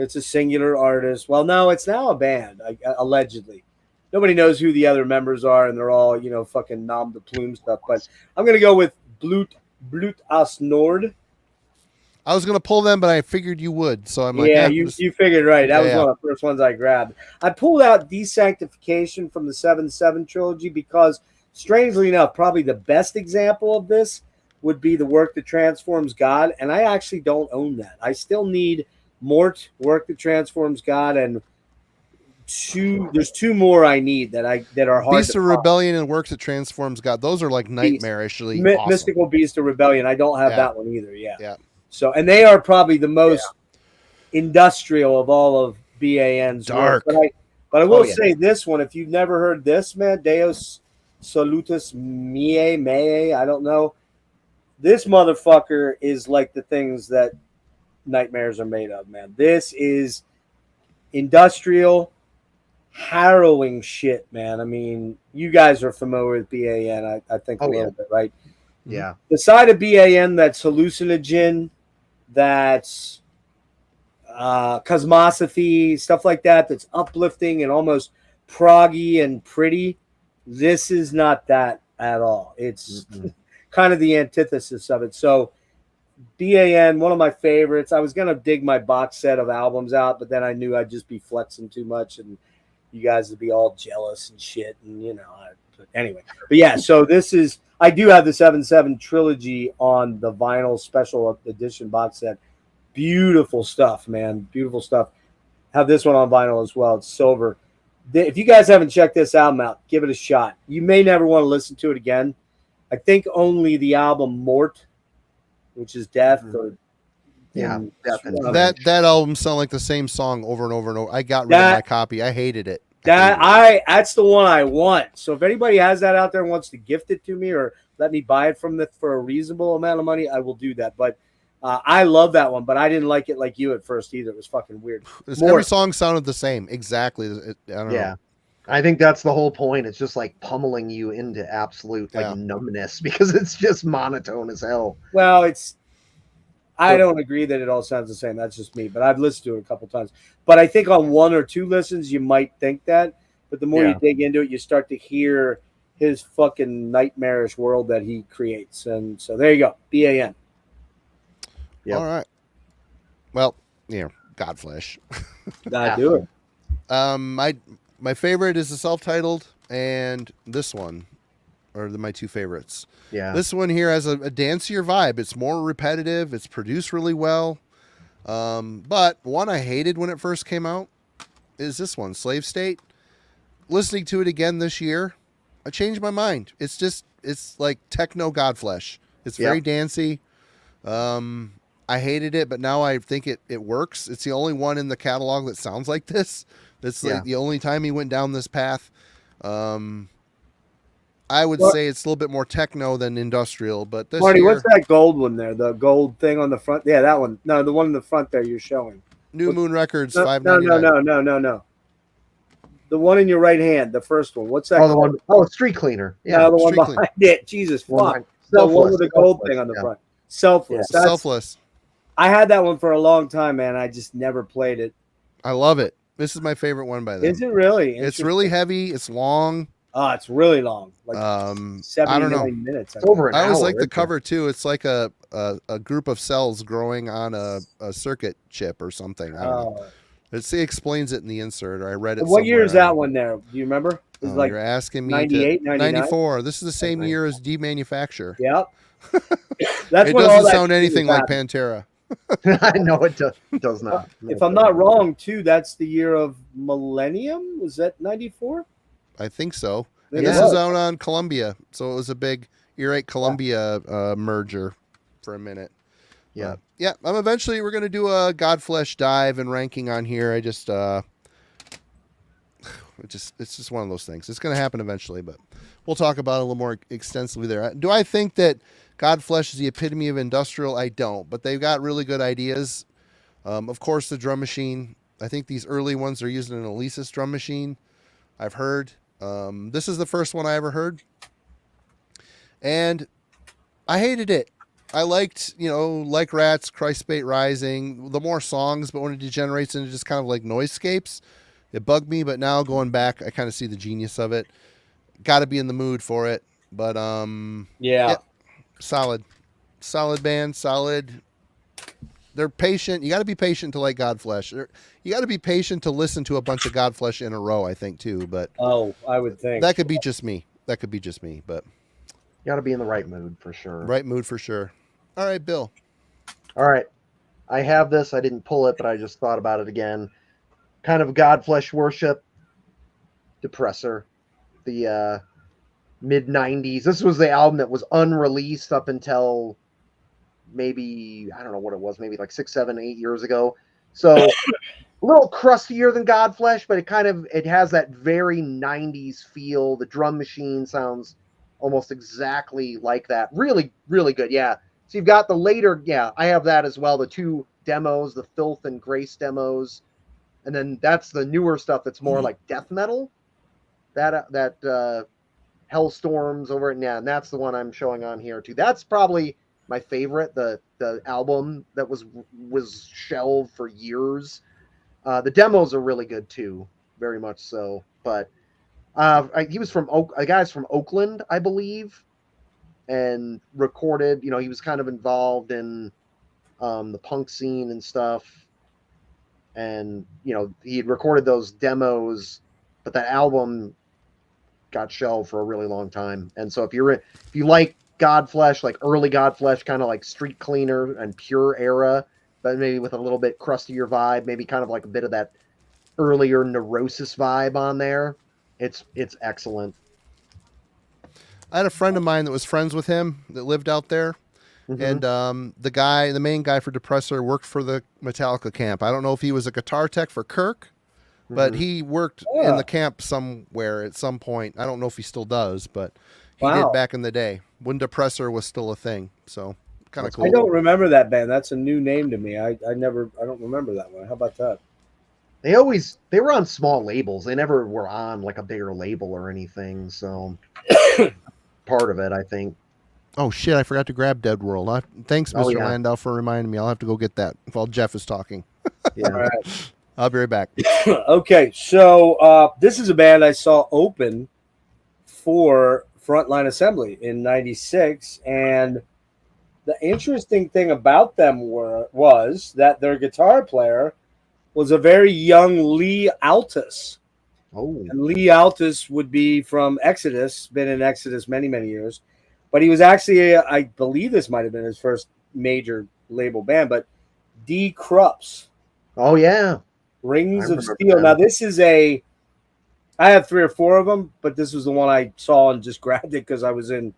S3: It's a singular artist. Well, no, it's now a band, allegedly. Nobody knows who the other members are, and they're all, fucking nom de plume stuff. But I'm going to go with Blut as Nord.
S1: I was going to pull them, but I figured you would. So I'm like,
S3: you figured right. That was one of the first ones I grabbed. I pulled out Desanctification from the 7/7 trilogy because, strangely enough, probably the best example of this would be the work that transforms God. And I actually don't own that. I still need Mort, Work That Transforms God, and There's two more I need that are hard
S1: Beast
S3: to
S1: of
S3: find.
S1: Rebellion and Works That Transforms God. Those are like nightmarishly awesome.
S3: Mystical Beast of Rebellion. I don't have
S1: Yeah.
S3: that one either. Yeah.
S1: Yeah.
S3: So, and they are probably the most industrial of all of BAN's
S1: Dark.
S3: work. But I will
S2: yeah.
S3: say this one, if you've never heard this, man, Deus Salutus Mea, I don't know. This motherfucker is like the things that nightmares are made of, man. This is industrial, harrowing shit, man. I mean, you guys are familiar with BAN, I think, a little bit, right?
S2: Yeah.
S3: The side of BAN that's hallucinogen, that's cosmosophy, stuff like that, that's uplifting and almost proggy and pretty. This is not that at all. It's kind of the antithesis of it. So BAN, one of my favorites. I was gonna dig my box set of albums out, but then I knew I'd just be flexing too much and you guys would be all jealous and shit, and anyway. But yeah, so this is, I do have the 7/7 trilogy on the vinyl special edition box set. Beautiful stuff, man. Beautiful stuff. Have this one on vinyl as well. It's silver. If you guys haven't checked this album out, give it a shot. You may never want to listen to it again. I think only the album Mort, which is death, or
S2: Death.
S1: That album sounded like the same song over and over and over. I got rid of my copy. I hated it.
S3: That's the one I want. So if anybody has that out there and wants to gift it to me or let me buy it for a reasonable amount of money, I will do that. But I love that one, but I didn't like it like you at first either. It was fucking weird.
S1: Every song sounded the same. Exactly. I don't know.
S2: I think that's the whole point. It's just like pummeling you into absolute numbness because it's just monotone as hell.
S3: Well, I don't agree that it all sounds the same. That's just me, but I've listened to it a couple times. But I think on one or two listens, you might think that. But the more you dig into it, you start to hear his fucking nightmarish world that he creates. And so there you go. BAN.
S2: Yep.
S1: All right. Well, Godflesh.
S3: Gotta do it.
S1: My favorite is the self-titled and this one are my two favorites.
S2: Yeah.
S1: This one here has a dancier vibe. It's more repetitive. It's produced really well. But one I hated when it first came out is this one, Slave State. Listening to it again this year, I changed my mind. It's like techno Godflesh. It's very dancey. I hated it, but now I think it works. It's the only one in the catalog that sounds like this. It's like the only time he went down this path. I would say it's a little bit more techno than industrial, but this
S3: Marty,
S1: year,
S3: what's that gold one there? The gold thing on the front? Yeah, that one. No, the one in the front there you're showing.
S1: New Moon Records,
S3: No,
S1: $5.99.
S3: no. The one in your right hand, the first one. What's that?
S2: Oh, the one. Oh, Street Cleaner. Yeah,
S3: no, the one
S1: Street
S3: behind it. Jesus fuck. The
S2: Selfless.
S3: one with the gold thing on the front. Selfless.
S2: Yeah.
S1: Selfless.
S3: I had that one for a long time, man. I just never played it.
S1: I love it. This is my favorite one by them.
S3: Is it really?
S1: It's really heavy. It's long.
S3: Oh, it's really long. Like
S1: I
S3: 79
S1: don't know.
S3: minutes.
S2: It's over an
S1: I always
S2: hour,
S1: like the
S2: isn't it?
S1: cover too. It's like a group of cells growing on a circuit chip or something. I don't know. It explains it in the insert, or I read it.
S3: What year is
S1: somewhere.
S3: that one there? Do you remember? It's
S1: You're asking me
S3: 98, 99?
S1: 94. This is the same year as Demanufacture.
S3: Yep. That's
S1: It
S3: when all
S1: doesn't
S3: that
S1: sound
S3: shit
S1: anything
S3: was
S1: like
S3: happening.
S1: Pantera.
S2: I know it does not.
S3: If I'm not wrong, too, that's the year of Millennium. Was that 94?
S1: I think so.
S3: Maybe
S1: And this
S3: it was.
S1: is out on Columbia, so it was a big Earache Columbia merger for a minute.
S2: Yeah.
S1: Yeah. We're gonna do a Godflesh dive and ranking on here. I just it's just one of those things. It's gonna happen eventually, but we'll talk about it a little more extensively there. Do I think that Godflesh is the epitome of industrial? I don't, but they've got really good ideas. Of course, the drum machine. I think these early ones are using an Alesis drum machine. I've heard. This is the first one I ever heard, and I hated it. I liked, like Rats, Christbait Rising, the more songs, but when it degenerates into just kind of like noiseescapes, it bugged me. But now going back, I kind of see the genius of it. Got to be in the mood for it, but
S3: Yeah.
S1: solid band, solid. They're patient. You got to be patient to like Godflesh. You got to be patient to listen to a bunch of Godflesh in a row, I think, too. But
S3: I would think.
S1: that could be just me. But
S2: Got to be in the right mood for sure.
S1: right mood for sure. All right, Bill.
S2: All right. I have this. I didn't pull it, but I just thought about it again. Kind of Godflesh worship. Depressor, the mid '90s. This was the album that was unreleased up until maybe, I don't know what it was, maybe like 6, 7, 8 years ago. So a little crustier than Godflesh, but it has that very '90s feel. The drum machine sounds almost exactly like that. Really, really good. Yeah. So you've got the later, yeah, I have that as well. The two demos, the Filth and Grace demos, and then that's the newer stuff that's more like death metal. That Hellstorms over it, yeah, and that's the one I'm showing on here too. That's probably my favorite. The album that was shelved for years. The demos are really good too, very much so. But he was from a guy's from Oakland, I believe, and recorded. You know, he was kind of involved in the punk scene and stuff. And you know, he had recorded those demos, but that album got shelved for a really long time. And so if you like Godflesh, like early Godflesh, kind of like Street Cleaner and Pure era, but maybe with a little bit crustier vibe, maybe kind of like a bit of that earlier Neurosis vibe on there, it's excellent.
S1: I had a friend of mine that was friends with him that lived out there.
S2: Mm-hmm.
S1: And the main guy for Depressor worked for the Metallica camp. I don't know if he was a guitar tech for Kirk, but he worked in the camp somewhere at some point. I don't know if he still does, but he did back in the day when Depressor was still a thing. So kind of cool.
S3: I don't remember that band. That's a new name to me. I don't remember that one. How about that?
S2: They were on small labels. They never were on like a bigger label or anything. So part of it, I think.
S1: Oh shit! I forgot to grab Dead World. Thanks, Mr.
S2: Yeah.
S1: Landau, for reminding me. I'll have to go get that while Jeff is talking.
S2: Yeah.
S3: All right.
S1: I'll be right back.
S3: Okay, so this is a band I saw open for Frontline Assembly in '96, and the interesting thing about them was that their guitar player was a very young Lee Altus.
S2: Oh.
S3: And Lee Altus would be from Exodus, been in Exodus many, many years. But he was actually, I believe this might have been his first major label band, but D. Krups.
S2: Oh, yeah.
S3: Rings of Steel. Now, this is I have 3 or 4 of them, but this was the one I saw and just grabbed it because I was in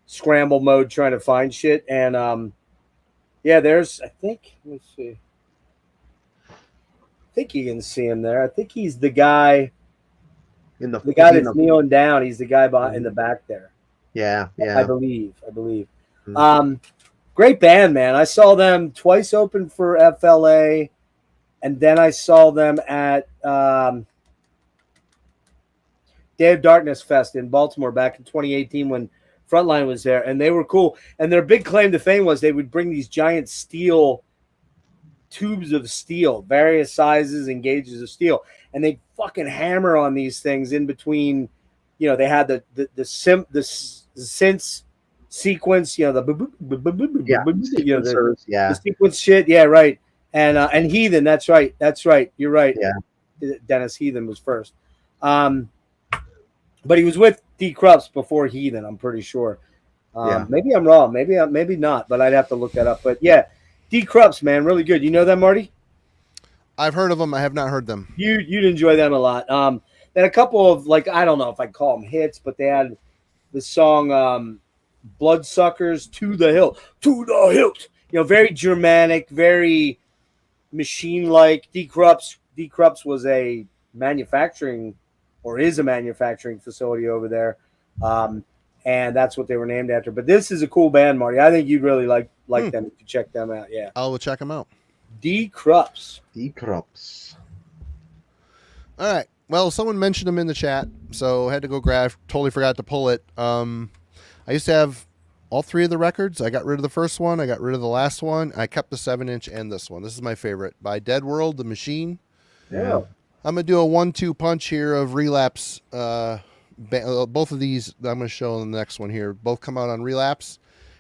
S3: scramble mode trying to find shit. And, yeah, there's, I think, let's see. I think you can see him there. I think he's the guy, the guy that's kneeling down. He's the guy in the back there.
S2: Yeah.
S3: I believe.
S2: Mm-hmm.
S3: Great band, man. I saw them twice open for FLA. And then I saw them at Day of Darkness Fest in Baltimore back in 2018 when Frontline was there. And they were cool. And their big claim to fame was they would bring these giant tubes of steel, various sizes and gauges of steel. And they'd fucking hammer on these things in between. You know, they had the synth sequence, you know, the sequence shit. Yeah, right. And Heathen, that's right. You're right.
S2: Yeah.
S3: Dennis Heathen was first. But he was with D. Krups before Heathen, I'm pretty sure. Maybe I'm wrong. Maybe not, but I'd have to look that up. But yeah, D. Krups, man, really good. You know them, Marty?
S1: I've heard of them. I have not heard them.
S3: You'd enjoy them a lot. They had a couple of, like, I don't know if I'd call them hits, but they had the song Bloodsuckers, To the Hilt. To the Hilt. You know, very Germanic, very machine-like. D. Krups was a manufacturing, or is a manufacturing facility over there. And that's what they were named after. But this is a cool band, Marty. I think you'd really like them if you check them out. Yeah.
S1: I'll check them out.
S3: D. Krups.
S1: All right. Well, someone mentioned them in the chat, so I had to go grab. Totally forgot to pull it. I used to have all 3 of the records. I got rid of the first one. I got rid of the last one. I kept the 7-inch and this one. This is my favorite, by Dead World, The Machine.
S2: Yeah.
S1: I'm going to do a 1-2 punch here of Relapse. Both of these I'm going to show in the next one here. Both come out on Relapse.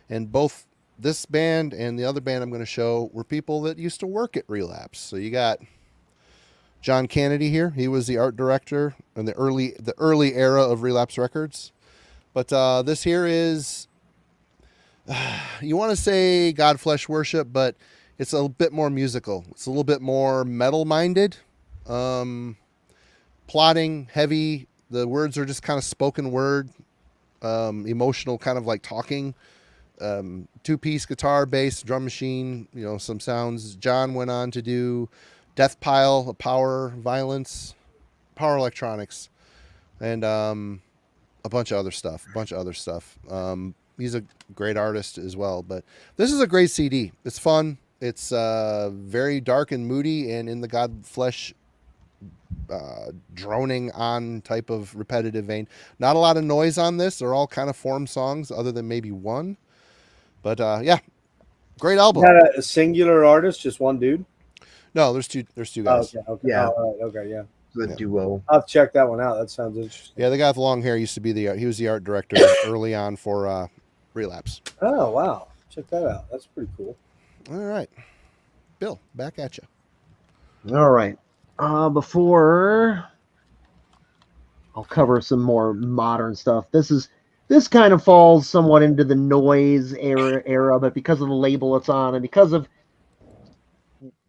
S1: And both this band and the other band I'm going to show were people that used to work at Relapse. So you got John Kennedy here. He was the art director in the early era of Relapse Records. But this here is, you want to say Godflesh Worship, but it's a bit more musical. It's a little bit more metal-minded. Plotting, heavy. The words are just kind of spoken word, emotional, kind of like talking. 2-piece guitar, bass, drum machine, some sounds. John went on to do Death Pile, power violence, power electronics, and a bunch of other stuff. He's a great artist as well. But this is a great CD. It's fun. It's very dark and moody, and in the God Flesh droning on type of repetitive vein. Not a lot of noise on this. They're all kind of form songs, other than maybe one. But yeah, great album.
S3: Is that a singular artist, just one dude?
S1: No, there's two guys.
S3: Okay.
S2: Yeah.
S3: All right. Okay. Yeah.
S2: The duo.
S3: I'll have to check that one out. That sounds interesting.
S1: Yeah, the guy with long hair used to be he was the art director early on for Relapse.
S3: Oh wow, check that out. That's pretty cool.
S1: All right, Bill, back at you.
S2: All right. Before I'll cover some more modern stuff. This kind of falls somewhat into the noise era, but because of the label it's on and because of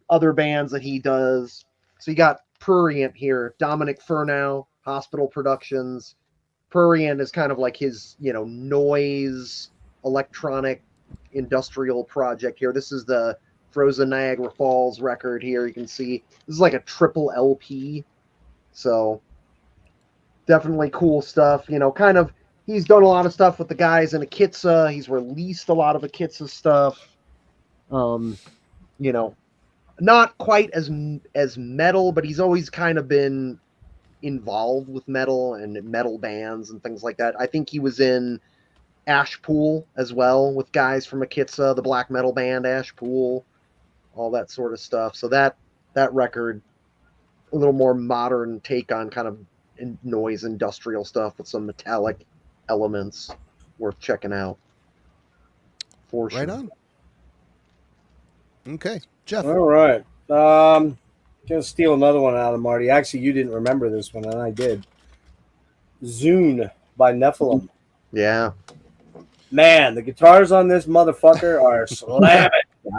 S2: other bands that he does. So you got Prurient here, Dominic Furnow, Hospital Productions. Prurient is kind of like his, noise electronic industrial project here. This is the Frozen Niagara Falls record here. You can see this is like a triple LP. So definitely cool stuff. Kind of he's done a lot of stuff with the guys in Akitsa. He's released a lot of Akitsa stuff. Not quite as metal, but he's always kind of been involved with metal and metal bands and things like that. I think he was in Ashpool as well with guys from Akitsa, the black metal band Ashpool, all that sort of stuff. So that record, a little more modern take on kind of noise industrial stuff with some metallic elements, worth checking out. For sure.
S1: Right on. Okay, Jeff.
S3: All right. Gonna steal another one out of Marty. Actually, you didn't remember this one, and I did. Zune by Nephilim.
S2: Yeah.
S3: Man, the guitars on this motherfucker are slamming.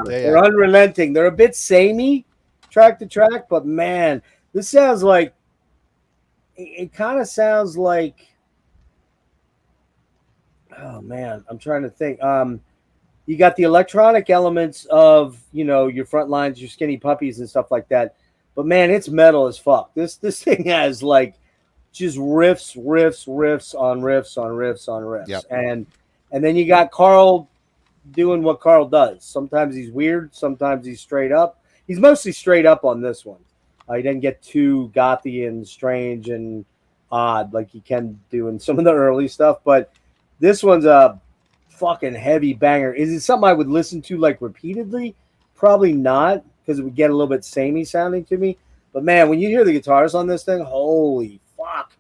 S3: They're unrelenting. They're a bit samey track to track, but man, this sounds like it kind of sounds like, oh man, I'm trying to think. You got the electronic elements of, your front lines, your Skinny Puppies and stuff like that. But man, it's metal as fuck. This thing has like just riffs on riffs.
S1: Yep.
S3: And then you got Carl doing what Carl does. Sometimes he's weird, sometimes he's straight up. He's mostly straight up on this one. He doesn't get too gothy and strange and odd like he can do in some of the early stuff. But this one's a fucking heavy banger. Is it something I would listen to like repeatedly? Probably not, because it would get a little bit samey sounding to me. But man, when you hear the guitars on this thing, holy fuck,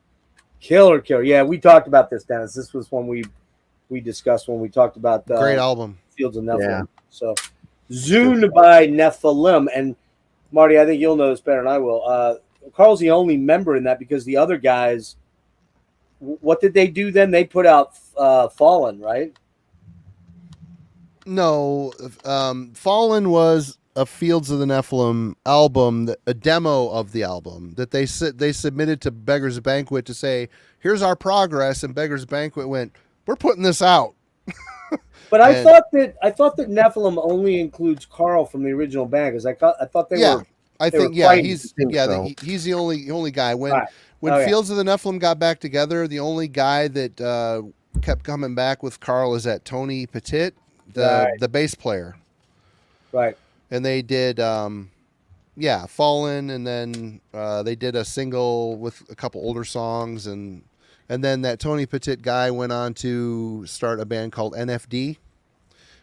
S3: killer. Yeah, we talked about this, Dennis. This was one we discussed when we talked about the
S1: great album,
S3: Fields of Nephilim.
S2: Yeah.
S3: So Zune by Nephilim. And Marty, I think you'll know this better than I will. Carl's the only member in that, because the other guys, what did they do then? They put out Fallen, right?
S1: No, Fallen was a Fields of the Nephilim album, a demo of the album that they submitted to Beggar's Banquet to say, here's our progress, and Beggar's Banquet went, we're putting this out.
S3: But I thought that Nephilim only includes Carl from the original band, because I thought they were.
S1: I think he's the only guy. When Fields of the Nephilim got back together, the only guy that kept coming back with Carl is that Tony Petit, the bass player. Right. And they did Fallen, and then they did a single with a couple older songs, and then that Tony Petit guy went on to start a band called NFD,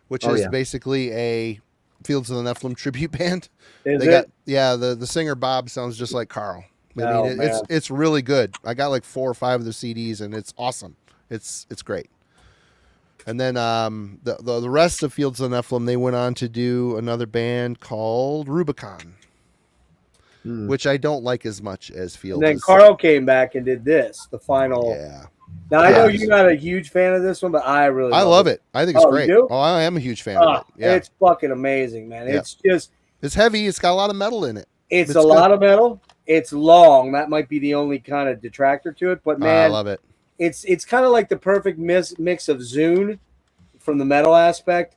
S1: which is basically a Fields of the Nephilim tribute band. The singer Bob sounds just like Carl. It's really good. I got like 4 or 5 of the CDs, and it's awesome. It's great. And then the rest of Fields of the Nephilim, they went on to do another band called Rubicon, which I don't like as much as Fields.
S3: And then Carl came back and did this, the final. Yeah. Now, I know you're not a huge fan of this one, but I really
S1: love it. I think it's great.
S3: You do?
S1: Oh, I am a huge fan of it. Yeah.
S3: It's fucking amazing, man. Yeah. It's heavy.
S1: It's got a lot of metal in it.
S3: It's a lot of metal, It's long. That might be the only kind of detractor to it. But
S1: I
S3: man,
S1: love it.
S3: it's kind of like the perfect mix of Zune from the metal aspect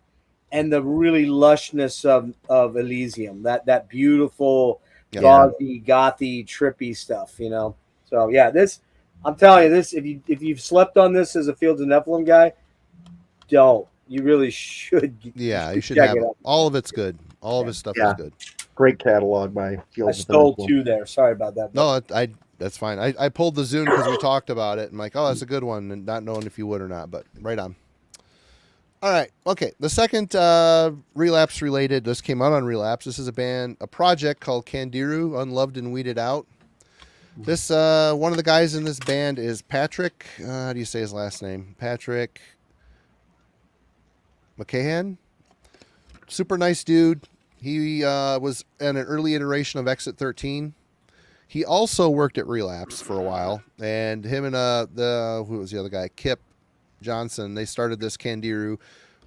S3: and the really lushness of Elysium. That beautiful
S1: Yeah.
S3: gothy, trippy stuff, you know. So yeah, this I'm telling you, this if you've slept on this as a Fields of Nephilim guy, don't. You really should.
S1: Yeah, you should
S3: check
S1: have
S3: it out.
S1: all of it's good. All of his stuff
S2: Yeah.
S1: is good.
S2: Great catalog by
S3: I
S2: Fields of
S3: stole
S2: Nephilim.
S3: 2 there. Sorry about that.
S1: No, I that's fine. I pulled the Zune because we talked about it. I'm like, oh, that's a good one, and not knowing if you would or not, but right on. All right, okay. The second Relapse related, this came out on Relapse. This is a project called Candiru, Unloved and Weeded Out. This one of the guys in this band is Patrick. How do you say his last name? Patrick McCahan. Super nice dude. He was in an early iteration of Exit 13. He also worked at Relapse for a while, and him and who was the other guy? Kip Johnson. They started this Candiru,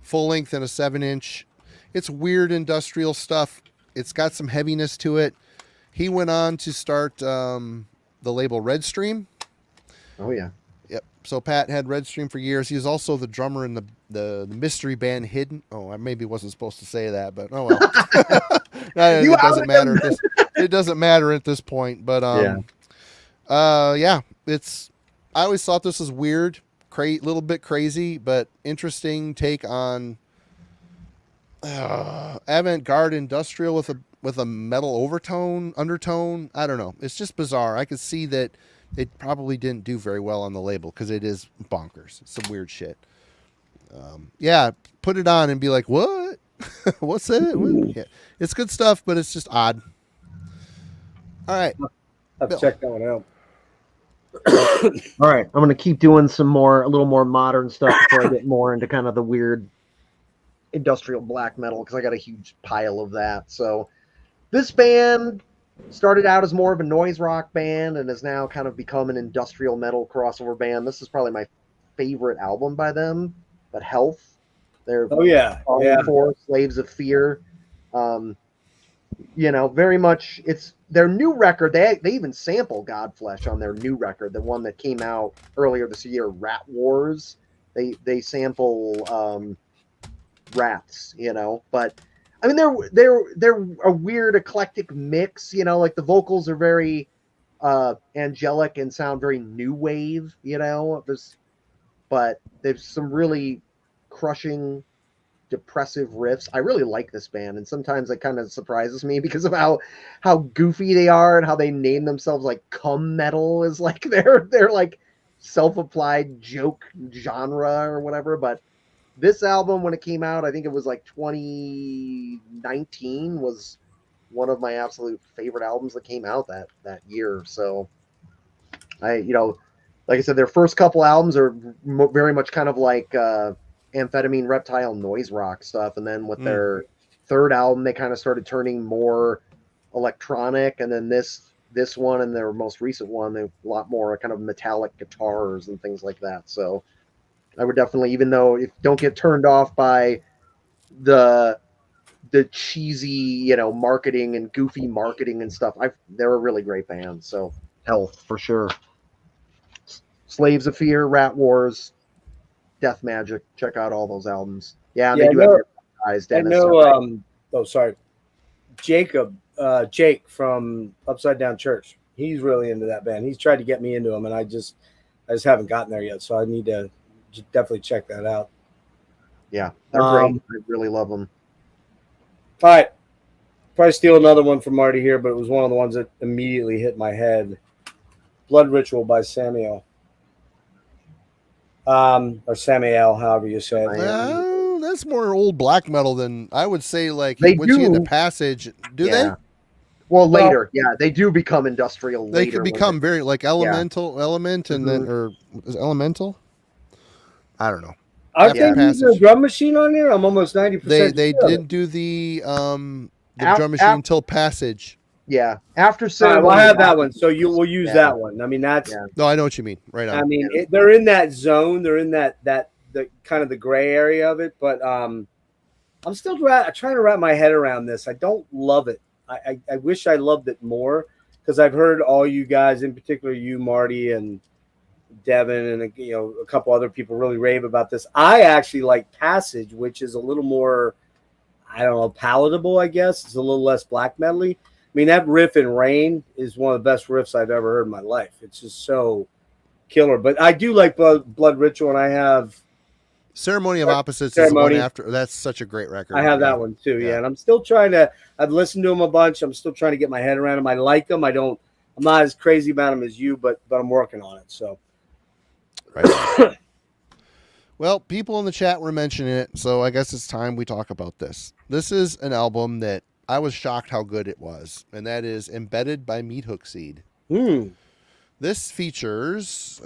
S1: full length and a 7-inch. It's weird industrial stuff. It's got some heaviness to it. He went on to start the label Redstream.
S2: Oh yeah.
S1: Yep. So Pat had Redstream for years. He was also the drummer in the mystery band Hidden. Oh, I maybe wasn't supposed to say that, but oh well. It doesn't matter. It doesn't matter at this point. But yeah. It's. I always thought this was weird, little bit crazy, but interesting take on avant-garde industrial with a metal undertone. I don't know. It's just bizarre. I could see that it probably didn't do very well on the label because it is bonkers. It's some weird shit. Yeah, put it on and be like, what? What's that? What? Yeah. It's good stuff, but it's just odd. All right.
S3: I've checked that one out.
S2: All right, I'm gonna keep doing a little more modern stuff before I get more into kind of the weird industrial black metal because I got a huge pile of that. So this band started out as more of a noise rock band and has now kind of become an industrial metal crossover band. This is probably my favorite album by them, but Health. They're for Slaves of Fear. Very much it's their new record. They even sample Godflesh on their new record, the one that came out earlier this year, Rat Wars. They sample rats, but I mean they're a weird eclectic mix, like the vocals are very angelic and sound very new wave, but there's some really crushing depressive riffs. I really like this band, and sometimes it kind of surprises me because of how goofy they are and how they name themselves like cum metal is like their like self-applied joke genre or whatever. But this album, when it came out, I think it was like 2019, was one of my absolute favorite albums that came out that year. So like I said, their first couple albums are very much kind of like Amphetamine Reptile noise rock stuff, and then with their third album they kind of started turning more electronic, and then this one and their most recent one, a lot more kind of metallic guitars and things like that. So I would definitely, even though if don't get turned off by the cheesy marketing and goofy marketing and stuff, they're a really great band. So Health for sure. Slaves of Fear, Rat Wars, Death Magic. Check out all those albums. Yeah, they do have guys. Dennis. Jake from Upside Down Church. He's really into that band. He's tried to get me into them, and I just haven't gotten there yet. So I need to definitely check that out. Yeah, they're great. I really love them.
S3: All right, probably steal another one from Marty here, but it was one of the ones that immediately hit my head. Blood Ritual by Samuel. Or Samael, however you say it.
S1: That's more old black metal than I would say. Like
S2: they
S1: once you get the Passage, they?
S2: Well, later, they do become industrial.
S1: They could become very like element, and then or is elemental. I don't know.
S3: I think there's a drum machine on there. I'm almost 90%.
S1: They didn't do the drum machine until Passage.
S2: Yeah, after
S3: we'll have that one. So we'll use that one. I mean, that's
S1: no, I know what you mean. Right on.
S3: I mean, they're in that zone. They're in that the kind of the gray area of it. But I'm still trying to wrap my head around this. I don't love it. I wish I loved it more. because I've heard all you guys, in particular you, Marty, and Devin, and a couple other people really rave about this. I actually like Passage, which is a little more, I don't know, palatable, I guess. It's a little less black metal-y. I mean, that riff in Rain is one of the best riffs I've ever heard in my life. It's just so killer. But I do like Blood Ritual, and I have
S1: Ceremony of Opposites is the one
S3: Ceremony.
S1: after. That's such a great record.
S3: I have that one too, yeah. And I'm still trying to. I've listened to them a bunch. I'm still trying to get my head around them. I like them. I'm not as crazy about them as you, but I'm working on it. So,
S1: right. Well, people in the chat were mentioning it, so I guess it's time we talk about this. This is an album that I was shocked how good it was, and that is Embedded by Meat Hook Seed. This features,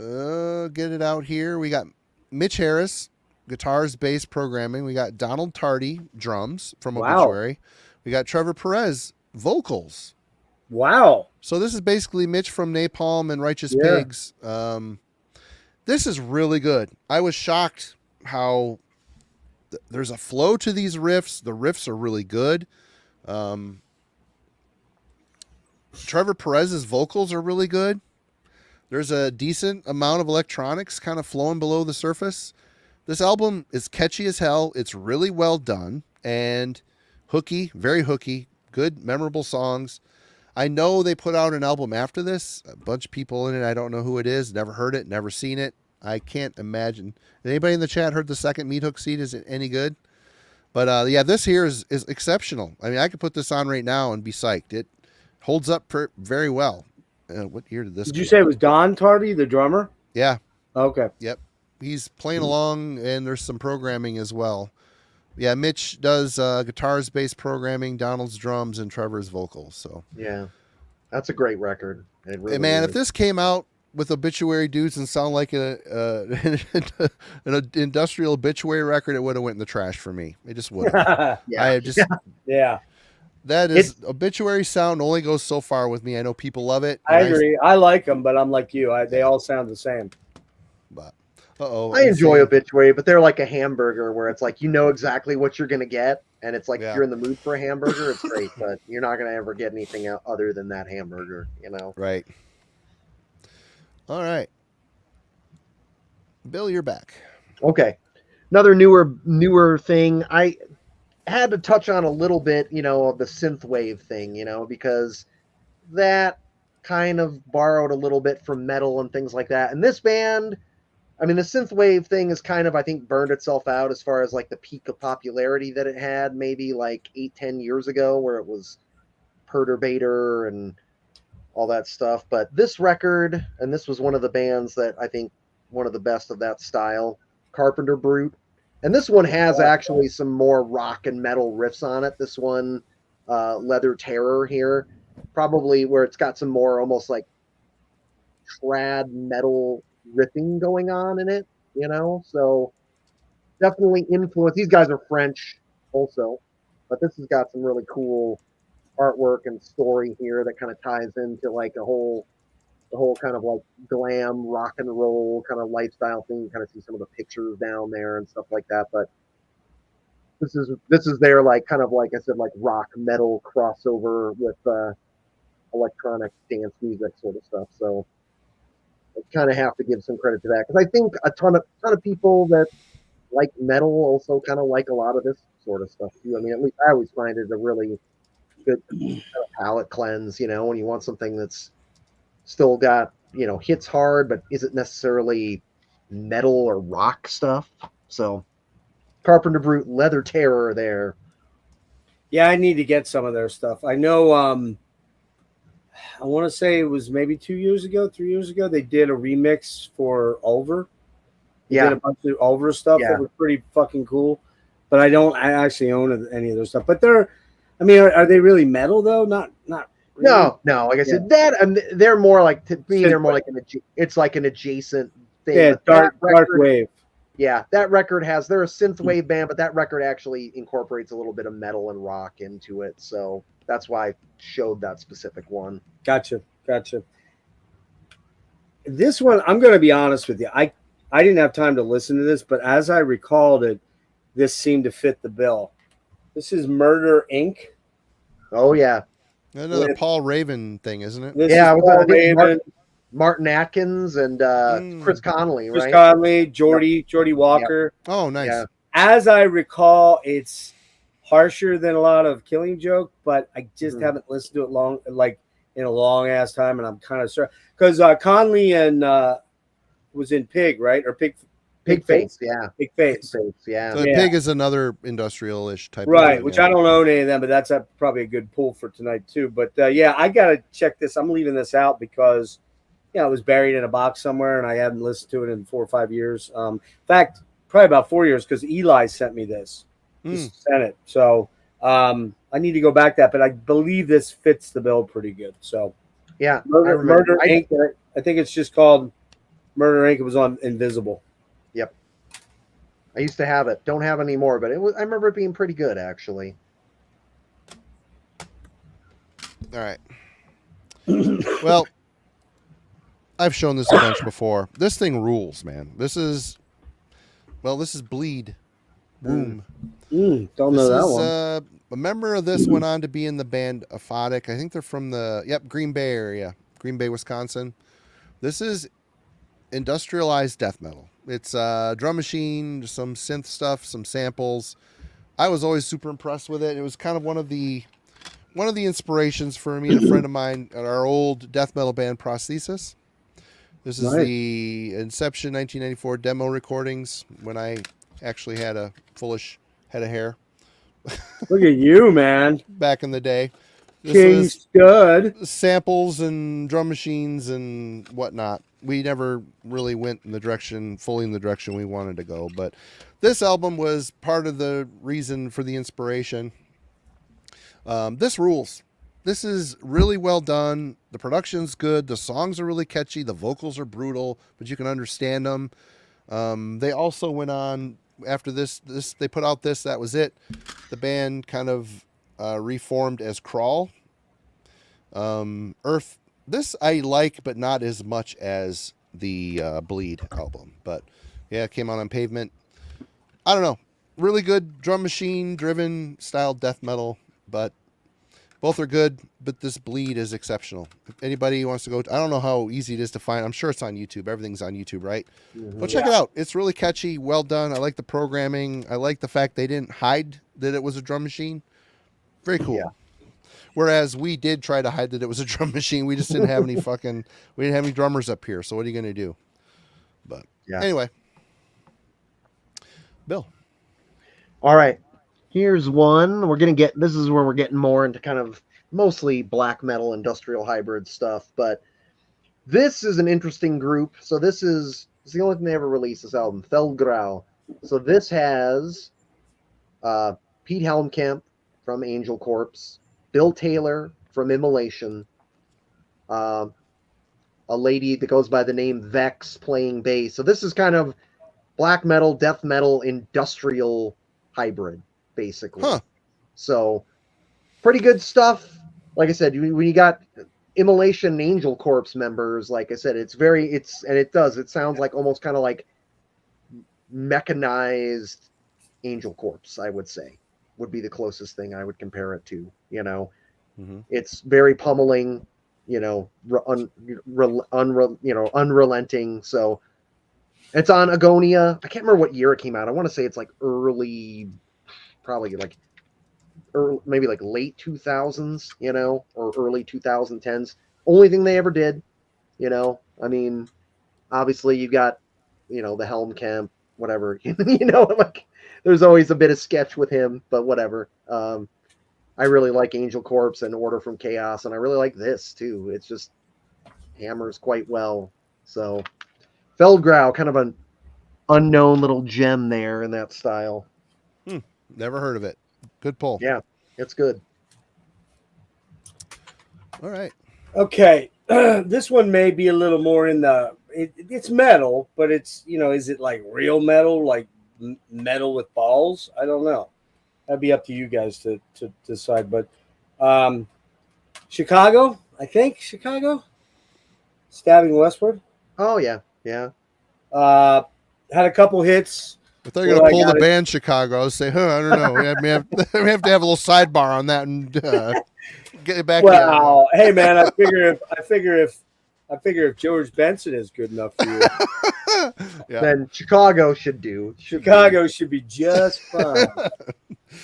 S1: get it out here. We got Mitch Harris, guitars, bass, programming. We got Donald Tardy, drums from Obituary. We got Trevor Perez, vocals.
S3: Wow.
S1: So this is basically Mitch from Napalm and Righteous Pigs. This is really good. I was shocked how there's a flow to these riffs. The riffs are really good. Trevor Perez's vocals are really good. There's a decent amount of electronics kind of flowing below the surface. This album is catchy as hell. It's really well done and hooky, very hooky, good, memorable songs. I know they put out an album after this. A bunch of people in it. I don't know who it is. Never heard it. Never seen it. I can't imagine. Anybody in the chat heard the second Meat Hook Seed? Is it any good? But yeah, this here is exceptional. I mean, I could put this on right now and be psyched. It holds up very well. What year did this?
S3: Did you say it was Don Tardy, the drummer?
S1: Yeah.
S3: Okay.
S1: Yep. He's playing along, and there's some programming as well. Yeah, Mitch does guitars, bass programming, Donald's drums, and Trevor's vocals. So
S2: yeah, that's a great record. It really
S1: man,
S2: is.
S1: if this came out with Obituary dudes and sound like an industrial Obituary record, it would have went in the trash for me. It just would have.
S3: Yeah.
S1: That is Obituary sound only goes so far with me. I know people love it.
S3: I agree. I like them, but I'm like you. They all sound the same.
S1: But
S2: I enjoy Obituary, but they're like a hamburger where it's like you know exactly what you're gonna get, and it's like if you're in the mood for a hamburger, it's great, but you're not gonna ever get anything other than that hamburger, you know?
S1: Right. All right, Bill, you're back.
S2: Okay, another newer thing. I had to touch on a little bit, of the synth wave thing, because that kind of borrowed a little bit from metal and things like that. And this band, I mean, the synth wave thing is kind of, I think, burned itself out as far as like the peak of popularity that it had maybe like 8-10 years ago, where it was Perturbator and all that stuff. But this record, and this was one of the bands that I think one of the best of that style, Carpenter Brute. And this one has actually some more rock and metal riffs on it. This one, Leather Terror here, probably where it's got some more almost like trad metal riffing going on in it, So definitely influence. These guys are French also, but this has got some really cool artwork and story here that kind of ties into like the whole kind of like glam rock and roll kind of lifestyle thing. You kind of see some of the pictures down there and stuff like that. But this is their like kind of like I said, like rock metal crossover with electronic dance music sort of stuff. So I kind of have to give some credit to that because I think a ton of people that like metal also kind of like a lot of this sort of stuff too. I mean, at least I always find it a really good kind of palate cleanse. When you want something that's still got, hits hard, but isn't necessarily metal or rock stuff. So Carpenter Brute, Leather Terror there.
S3: Yeah, I need to get some of their stuff. I know, I want to say it was maybe 3 years ago, they did a remix for Ulver. They did a bunch of Ulver stuff that was pretty fucking cool. But I actually own any of their stuff. But are they really metal though? Not really.
S2: No. Like I said, they're more like, to me, they're more like it's like an adjacent thing.
S3: Yeah, dark wave.
S2: Yeah, that record they're a synth wave band, but that record actually incorporates a little bit of metal and rock into it. So that's why I showed that specific one.
S3: Gotcha. This one, I'm going to be honest with you. I didn't have time to listen to this, but as I recalled it, this seemed to fit the bill. This is Murder Inc.
S2: Oh, yeah.
S1: Another
S3: with-
S1: Paul Raven thing, isn't it?
S3: This
S2: Yeah,
S3: is
S2: with,
S3: Paul
S2: I think,
S3: Raven,
S2: Martin Atkins and Chris Connolly,
S3: Chris
S2: right?
S3: Conley, Jordy Walker.
S1: Oh, nice.
S2: Yeah.
S3: As I recall, it's harsher than a lot of Killing Joke, but I just
S2: Mhm.
S3: haven't listened to it in a long ass time, and I'm kind of sorry because Conley and was in Pig, right? Or Pig
S2: Face, yeah.
S3: Pig Face.
S2: Face, yeah.
S1: So
S3: Yeah.
S1: Pig is another industrial-ish type of
S3: Right,
S1: thing,
S3: which
S1: yeah.
S3: I don't own any of them, but that's probably a good pull for tonight too. But yeah, I gotta check this. I'm leaving this out because it was buried in a box somewhere, and I haven't listened to it in 4 or 5 years. In fact, probably about 4 years because Eli sent me this. Just sent it, so I need to go back that. But I believe this fits the bill pretty good. So
S2: Yeah.
S3: Murder Inc. I think it's just called Murder Inc. It was on Invisible.
S2: Yep. I used to have it. Don't have it anymore, but I remember it being pretty good, actually.
S1: All right. Well, I've shown this a bunch before. This thing rules, man. This is Bleed. Womb.
S3: Don't know that one.
S1: A member of this went on to be in the band Aphotic. I think they're from the Green Bay area, Green Bay, Wisconsin. This is industrialized death metal. It's a drum machine, some synth stuff, some samples. I was always super impressed with it. It was kind of one of the inspirations for me and a friend of mine at our old death metal band Prosthesis. This is the Inception 1994 demo recordings when I actually had a fullish head of hair.
S3: Look at you, man.
S1: Back in the day. This
S3: King
S1: was
S3: Stud.
S1: samples and drum machines and whatnot. We never really went fully in the direction we wanted to go. But this album was part of the reason for the inspiration. This rules. This is really well done. The production's good. The songs are really catchy. The vocals are brutal, but you can understand them. They also went on after this. They put out this. That was it. The band kind of reformed as Crawl. Earth. This I like, but not as much as the Bleed album. But yeah, it came out on Pavement. I don't know. Really good drum machine driven style death metal, but both are good. But this Bleed is exceptional. If anybody wants to go, I don't know how easy it is to find. I'm sure it's on YouTube. Everything's on YouTube, right? Go check it out. It's really catchy, well done. I like the programming. I like the fact they didn't hide that it was a drum machine. Very cool.
S2: Yeah.
S1: Whereas we did try to hide that it was a drum machine. We just didn't have any we didn't have any drummers up here. So what are you going to do? But anyway, Bill.
S2: All right. Here's one. This is where we're getting more into kind of mostly black metal industrial hybrid stuff. But this is an interesting group. So it's the only thing they ever released, this album, Feldgrau. So this has Pete Helmkamp from Angel Corpse, Bill Taylor from Immolation, a lady that goes by the name Vex playing bass. So this is kind of black metal, death metal, industrial hybrid, basically.
S1: Huh.
S2: So pretty good stuff. Like I said, when you got Immolation and Angel Corpse members, like I said, it sounds like almost kind of like mechanized Angel Corpse, I would say. Would be the closest thing I would compare it to. It's very pummeling, unrelenting. So it's on Agonia. I can't remember what year it came out. I want to say it's like maybe like late 2000s, or early 2010s. Only thing they ever did, I mean, obviously you got, the Helmkamp, whatever, like there's always a bit of sketch with him, but whatever. I really like Angel Corpse and Order from Chaos, and I really like this too. It's just hammers quite well. So Feldgrau, kind of an unknown little gem there in that style.
S1: Never heard of it. Good pull.
S2: Yeah, it's good.
S1: All right.
S3: Okay. This one may be a little more in it's metal, but it's, is it like real metal, like metal with balls? I don't know. That'd be up to you guys to decide. But Chicago, I think Chicago, Stabbing Westward.
S2: Oh yeah.
S3: Had a couple hits.
S1: If they're going to pull the band Chicago, I would say, I don't know. We have to have a little sidebar on that and get it back.
S3: Well, hey man, I figure if George Benson is good enough for you,
S2: then Chicago should do.
S3: Chicago should be just fine.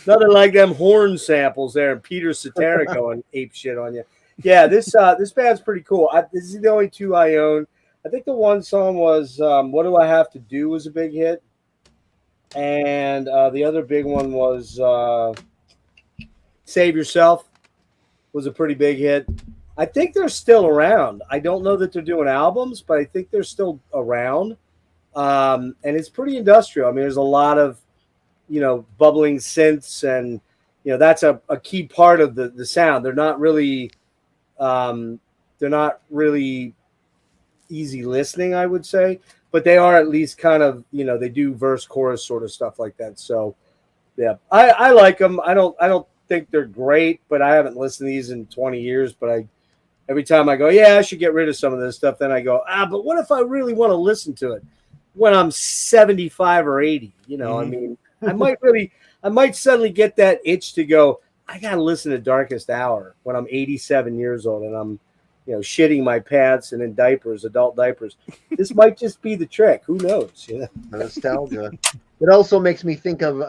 S3: Nothing like them horn samples there and Peter Cetera going ape shit on you. Yeah, this band's pretty cool. This is the only two I own. I think the one song was "What Do I Have to Do" was a big hit, and the other big one was "Save Yourself" was a pretty big hit. I think they're still around. I don't know that they're doing albums, but I think they're still around. And it's pretty industrial. I mean, there's a lot of, bubbling synths, and, that's a key part of the sound. They're not really easy listening, I would say, but they are at least kind of, they do verse chorus sort of stuff like that. So yeah, I like them. I don't think they're great, but I haven't listened to these in 20 years, but every time I go, yeah, I should get rid of some of this stuff. Then I go, but what if I really want to listen to it when I'm 75 or 80? I mean, I might suddenly get that itch to go, I got to listen to Darkest Hour when I'm 87 years old and I'm, shitting my pants and in diapers, adult diapers. This might just be the trick. Who knows?
S2: Nostalgia. It also makes me think of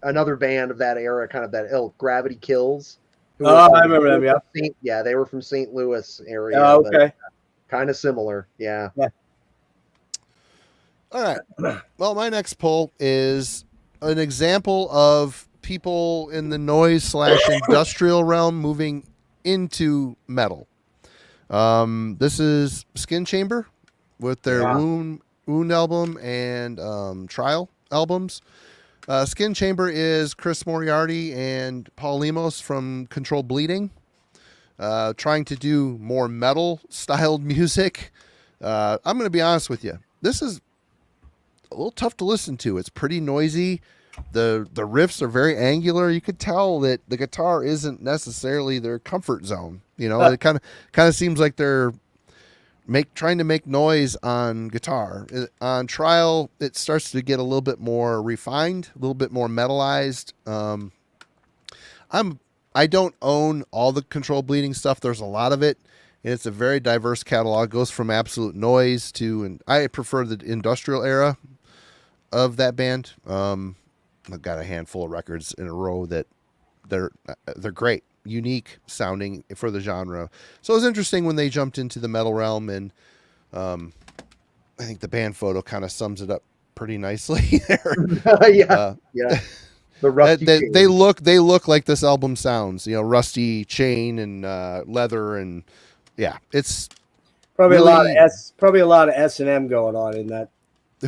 S2: another band of that era, kind of that ilk, Gravity Kills.
S3: I remember them.
S2: Yeah. They were from St. Louis area.
S3: Oh, okay.
S2: Kind of similar. Yeah.
S1: All right. Well, my next poll is an example of people in the noise / industrial realm moving into metal. This is Skin Chamber with their Wound album and Trial albums. Skin Chamber is Chris Moriarty and Paul Lemos from Control Bleeding, trying to do more metal styled music. I'm going to be honest with you. This is a little tough to listen to. It's pretty noisy. The riffs are very angular. You could tell that the guitar isn't necessarily their comfort zone. It kind of seems like they're trying to make noise on guitar. On Trial, it starts to get a little bit more refined, a little bit more metalized. I don't own all the Control Bleeding stuff. There's a lot of it, and it's a very diverse catalog. It goes from absolute noise to, and I prefer the industrial era of that band. I've got a handful of records in a row that they're great, unique sounding for the genre. So it was interesting when they jumped into the metal realm, and I think the band photo kind of sums it up pretty nicely there.
S2: Yeah. The rusty
S1: they look like this album sounds, rusty chain and leather, and it's
S3: probably
S1: really,
S3: a lot of S&M going on in that.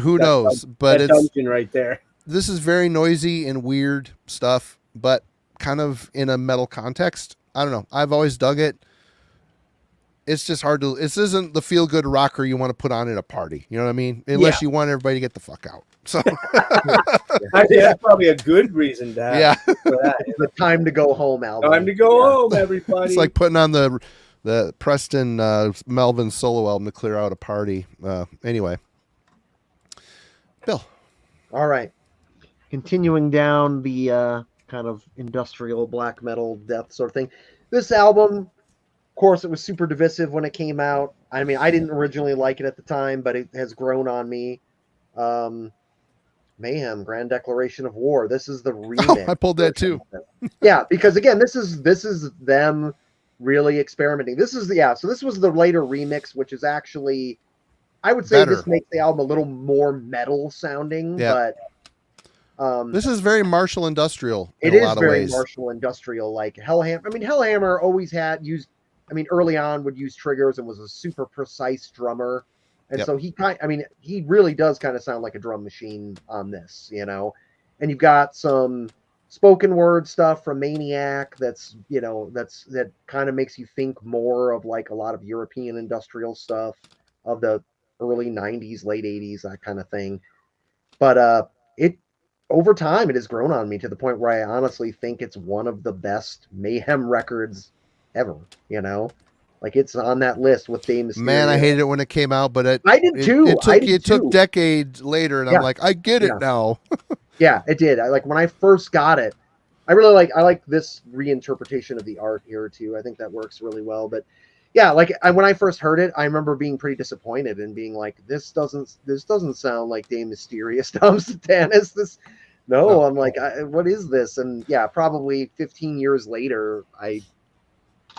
S1: Who knows? But
S3: that
S1: it's
S3: dungeon right there.
S1: This is very noisy and weird stuff, but kind of in a metal context. I don't know. I've always dug it. It's just hard to. This isn't the feel good rocker you want to put on at a party. You know what I mean? Unless you want everybody to get the fuck out. So
S3: I think that's probably a good reason to have. For that.
S2: It's the Time to Go Home album.
S3: Time to go home, everybody.
S1: It's like putting on the Preston Melvin solo album to clear out a party. Anyway, Bill.
S2: All right. Continuing down the kind of industrial black metal death sort of thing. This album, of course, it was super divisive when it came out. I mean, I didn't originally like it at the time, but it has grown on me. Mayhem, Grand Declaration of War. This is the remix.
S1: I pulled that too.
S2: Yeah, because again, this is them really experimenting. This was the later remix, which is actually, I would say, better. This makes the album a little more metal sounding, but
S1: this is very Marshall Industrial.
S2: It is very Marshall Industrial, like Hellhammer. I mean, Hellhammer always early on would use triggers and was a super precise drummer. And so he really does kind of sound like a drum machine on this, and you've got some spoken word stuff from Maniac that kind of makes you think more of like a lot of European industrial stuff of the early 90s, late 80s, that kind of thing. But over time, it has grown on me to the point where I honestly think it's one of the best Mayhem records ever, Like it's on that list with Dave Mysterio.
S1: Man, I hated it when it came out, but
S2: I did too.
S1: It took decades later, and I'm like, I get it now.
S2: Yeah, it did. When I first got it, I like this reinterpretation of the art here too. I think that works really well. But yeah, like when I first heard it, I remember being pretty disappointed and being like, this doesn't sound like Dame Mysterious, Tom Satanis. No, I'm like, what is this? And yeah, probably 15 years later, I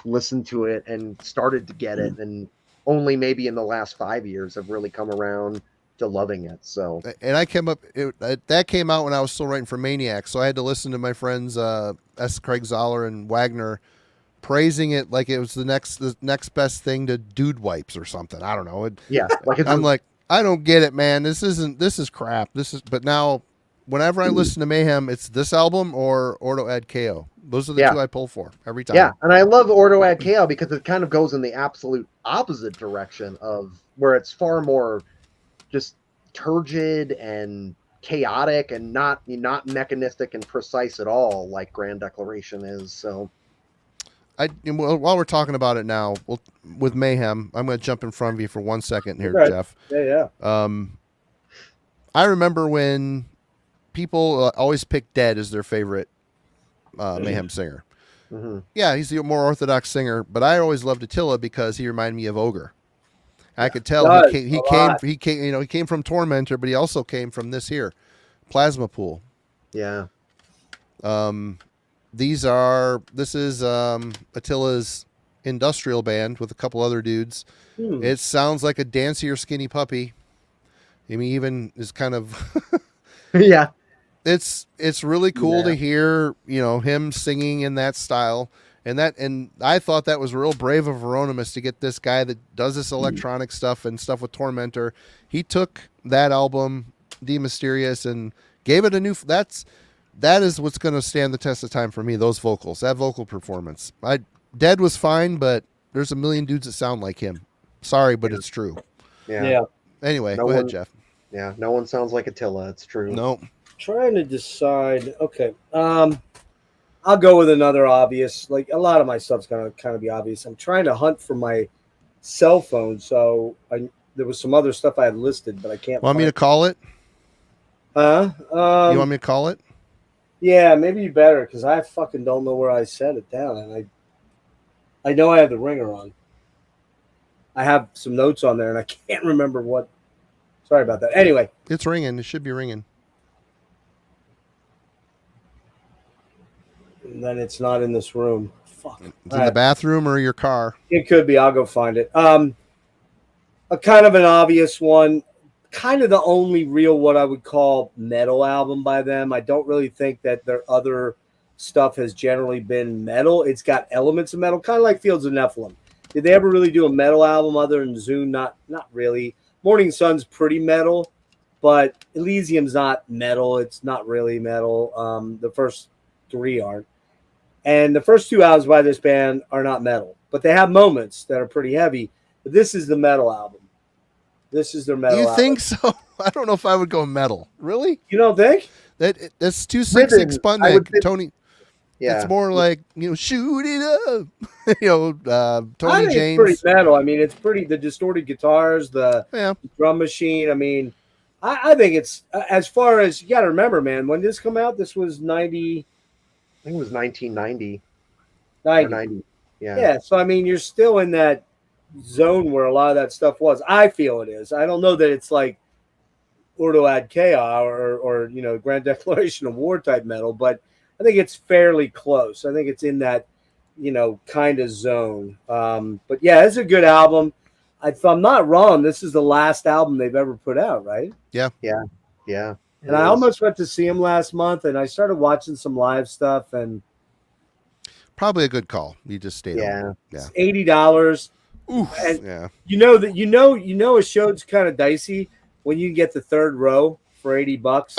S2: listened to it and started to get it, and only maybe in the last 5 years have really come around to loving it. So,
S1: and I came up that came out when I was still writing for Maniac, so I had to listen to my friends S. Craig Zoller and Wagner praising it like it was the next best thing to Dude Wipes or something. I don't know.
S2: Yeah, like
S1: I'm like, I don't get it, man. This is crap. But now whenever I listen to Mayhem, it's this album or Ordo Ad Chaos. Those are the two I pull for every time.
S2: Yeah, and I love Ordo Ad Chaos because it kind of goes in the absolute opposite direction of where it's far more just turgid and chaotic and not mechanistic and precise at all, like Grand Declaration is. So,
S1: while we're talking about it now, with Mayhem, I'm going to jump in front of you for 1 second here,
S3: Right.
S1: Jeff.
S3: Yeah.
S1: I remember when people always pick Dead as their favorite Mayhem singer.
S2: Mm-hmm.
S1: Yeah, he's the more orthodox singer, but I always loved Attila because he reminded me of Ogre. I could tell he came from Tormentor, but he also came from this here, Plasma Pool.
S2: Yeah.
S1: This is Attila's industrial band with a couple other dudes. It sounds like a dancier Skinny Puppy. I mean, even is kind of
S2: Yeah.
S1: It's really cool to hear, him singing in that style. And I thought that was real brave of Euronymous to get this guy that does this electronic stuff and stuff with Tormentor. He took that album, De Mysterious, and gave it a new. That is what's going to stand the test of time for me. Those vocals, that vocal performance. Dead was fine, but there's a million dudes that sound like him. Sorry, but it's true.
S2: Yeah.
S1: Anyway, go ahead, Jeff.
S2: Yeah, no one sounds like Attila. It's true.
S1: No.
S3: Trying to decide. Okay. I'll go with another obvious. Like a lot of my stuff's gonna kind of be obvious. I'm trying to hunt for my cell phone, so there was some other stuff I had listed, but I can't.
S1: Want me to call it?
S3: You
S1: want me to call it?
S3: Yeah, maybe you better, because I fucking don't know where I set it down, and I know I have the ringer on. I have some notes on there, and I can't remember what. Sorry about that. Anyway,
S1: it's ringing. It should be ringing.
S3: And then it's not in this room. Fuck.
S1: It's in the bathroom or your car.
S3: It could be. I'll go find it. A kind of an obvious one. Kind of the only real what I would call metal album by them. I don't really think that their other stuff has generally been metal. It's got elements of metal, kind of like Fields of Nephilim. Did they ever really do a metal album other than Zune? Not really. Morning Sun's pretty metal, but Elysium's not metal. It's not really metal. The first three aren't. And the first two albums by this band are not metal, but they have moments that are pretty heavy. But this is the metal album. This is their metal album.
S1: You think so? I don't know if I would go metal. Really?
S3: You don't think?
S1: That's 266 Sputnik, Tony.
S2: Yeah.
S1: It's more like, shoot it up. Tony
S3: I think
S1: James.
S3: It's pretty metal. I mean, it's pretty, the distorted guitars, the drum machine. I mean, I think it's, as far as, you got to remember, man, when this come out, this was 90.
S2: I think it was 1990.
S3: 90.
S2: Yeah.
S3: Yeah. So, I mean, you're still in that zone where a lot of that stuff was. I feel it is. I don't know that it's like Ordo Ad Chaos or Grand Declaration of War type metal, but I think it's fairly close. I think it's in that, kind of zone. But yeah, it's a good album. If I'm not wrong, this is the last album they've ever put out, right?
S2: Yeah.
S3: And I almost went to see him last month, and I started watching some live stuff, and
S1: probably a good call. You just stayed.
S2: Yeah.
S3: It's $80.
S1: Oof.
S3: And
S1: yeah.
S3: A show's kind of dicey when you get the third row for $80.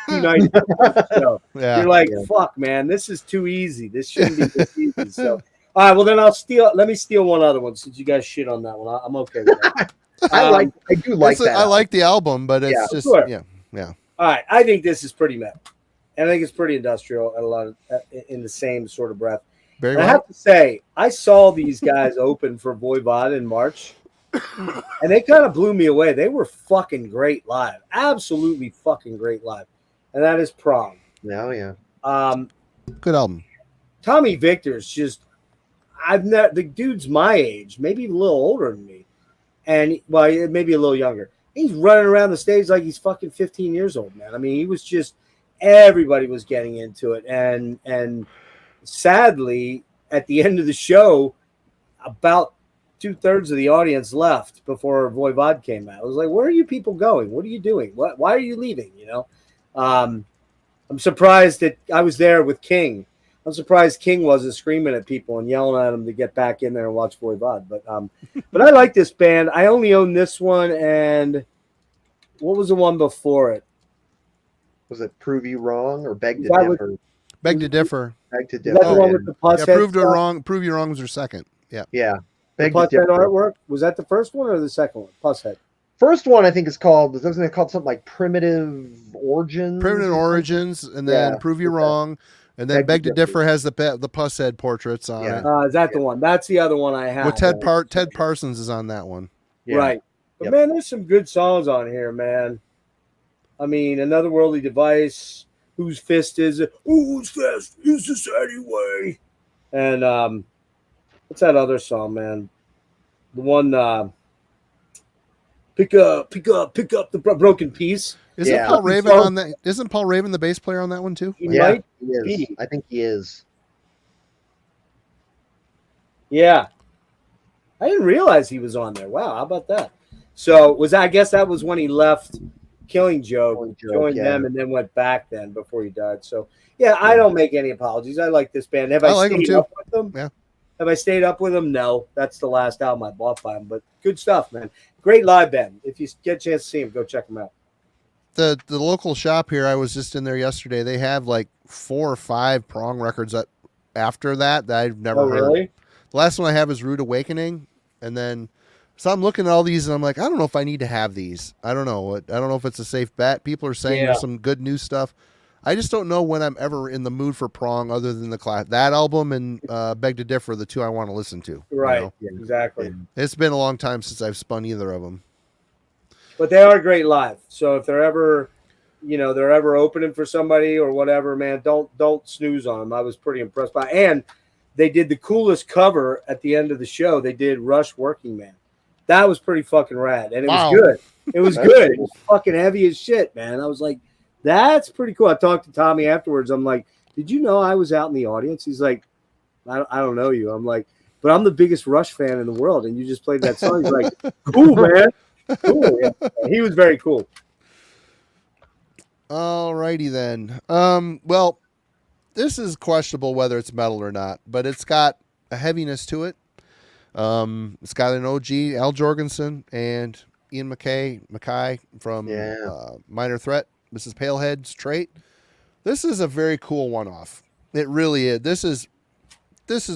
S3: So
S1: Yeah.
S3: you're like, fuck, man, this is too easy. This shouldn't be this easy. So, all right, well then let me steal one other one since you guys shit on that one. I'm okay with that.
S2: I do like that.
S1: I like the album, but it's just
S3: sure.
S1: yeah.
S3: All right, I think this is pretty metal. And I think it's pretty industrial at a lot of, in the same sort of breath.
S1: Very
S3: I
S1: well.
S3: have to say, I saw these guys open for Voivod in March, and they kind of blew me away. They were fucking great live. Absolutely fucking great live. And that is Prague.
S2: Oh, yeah.
S1: Good album.
S3: Tommy Victor's just, I've never, the dude's my age, maybe a little older than me. And, well, maybe a little younger. He's running around the stage like he's fucking 15 years old, man. I mean, he was just, everybody was getting into it. And sadly, at the end of the show, about 2/3 of the audience left before Voivod came out. I was like, where are you people going? What are you doing? Why are you leaving? You know? I'm surprised that I was there with King. I'm surprised King wasn't screaming at people and yelling at them to get back in there and watch Voivod. But I like this band. I only own this one, and what was the one before it?
S2: Was it Prove You Wrong or Beg to
S3: That
S2: Differ?
S1: Beg to differ.
S2: Beg to
S3: Is
S2: Differ.
S3: that the one with the plus
S1: Yeah,
S3: head
S1: prove you
S3: stuff?
S1: wrong. Prove you wrong was her second. Yeah.
S2: Yeah.
S3: The
S2: Beg to
S3: plus head
S2: Differ.
S3: artwork? Was that the first one or the second one? Plus head.
S2: First one I think is called, wasn't it called something like Primitive Origins?
S1: Primitive Origins, and then
S2: Yeah.
S1: Prove You Wrong, and then Beg to Differ has the plus head portraits on
S2: Yeah.
S1: it.
S3: Is that the one? That's the other one I have.
S1: Well, Ted Parsons is on that one.
S2: Yeah.
S3: Right. But
S2: Yep.
S3: man, there's some good songs on here, man. I mean, Another Worldly Device, Whose Fist Is It? Whose Fist Is This Anyway? And what's that other song, man? The one pick up the broken piece.
S1: Isn't
S2: Yeah.
S1: Paul Raven on that? Isn't Paul Raven the bass player on that one too?
S3: He
S2: Yeah,
S3: might
S2: he is.
S3: be.
S2: I think he is.
S3: Yeah. I didn't realize he was on there. Wow, how about that? So I guess that was when he left Killing Joke,
S2: Killing Joke,
S3: joined
S2: yeah.
S3: them, and then went back then before he died. So yeah, I don't make any apologies. I like this band. Have I
S1: like 'em
S3: stayed
S1: too.
S3: up with them?
S1: Yeah.
S3: Have I stayed up with them? No. That's the last album I bought by them. But good stuff, man. Great live band. If you get a chance to see them, go check them out.
S1: The local shop here, I was just in there yesterday. They have like 4 or 5 prong records after that I've never heard.
S3: Really?
S1: The last one I have is Rude Awakening, and then so I'm looking at all these and I'm like, I don't know if I need to have these. I don't know. I don't know if it's a safe bet. People are saying there's some good new stuff. I just don't know when I'm ever in the mood for prong other than the class. That album and Beg to Differ, the two I want to listen to.
S3: Right.
S1: You know?
S3: Exactly.
S1: It's been a long time since I've spun either of them.
S3: But they are great live. So if they're ever, they're ever opening for somebody or whatever, man, don't snooze on them. I was pretty impressed by it. And they did the coolest cover at the end of the show. They did Rush Working Man. That was pretty fucking rad. And it was good. It was good. It was fucking heavy as shit, man. I was like, that's pretty cool. I talked to Tommy afterwards. I'm like, did you know I was out in the audience? He's like, I don't know you. I'm like, but I'm the biggest Rush fan in the world. And you just played that song. He's like, cool, man. Cool. Yeah. He was very cool.
S1: All righty then. Well, this is questionable whether it's metal or not, but it's got a heaviness to it. It's got an OG, Al Jorgensen and Ian Mackay from Minor Threat. This is Palehead's Trait. This is a very cool one-off. It really is. This is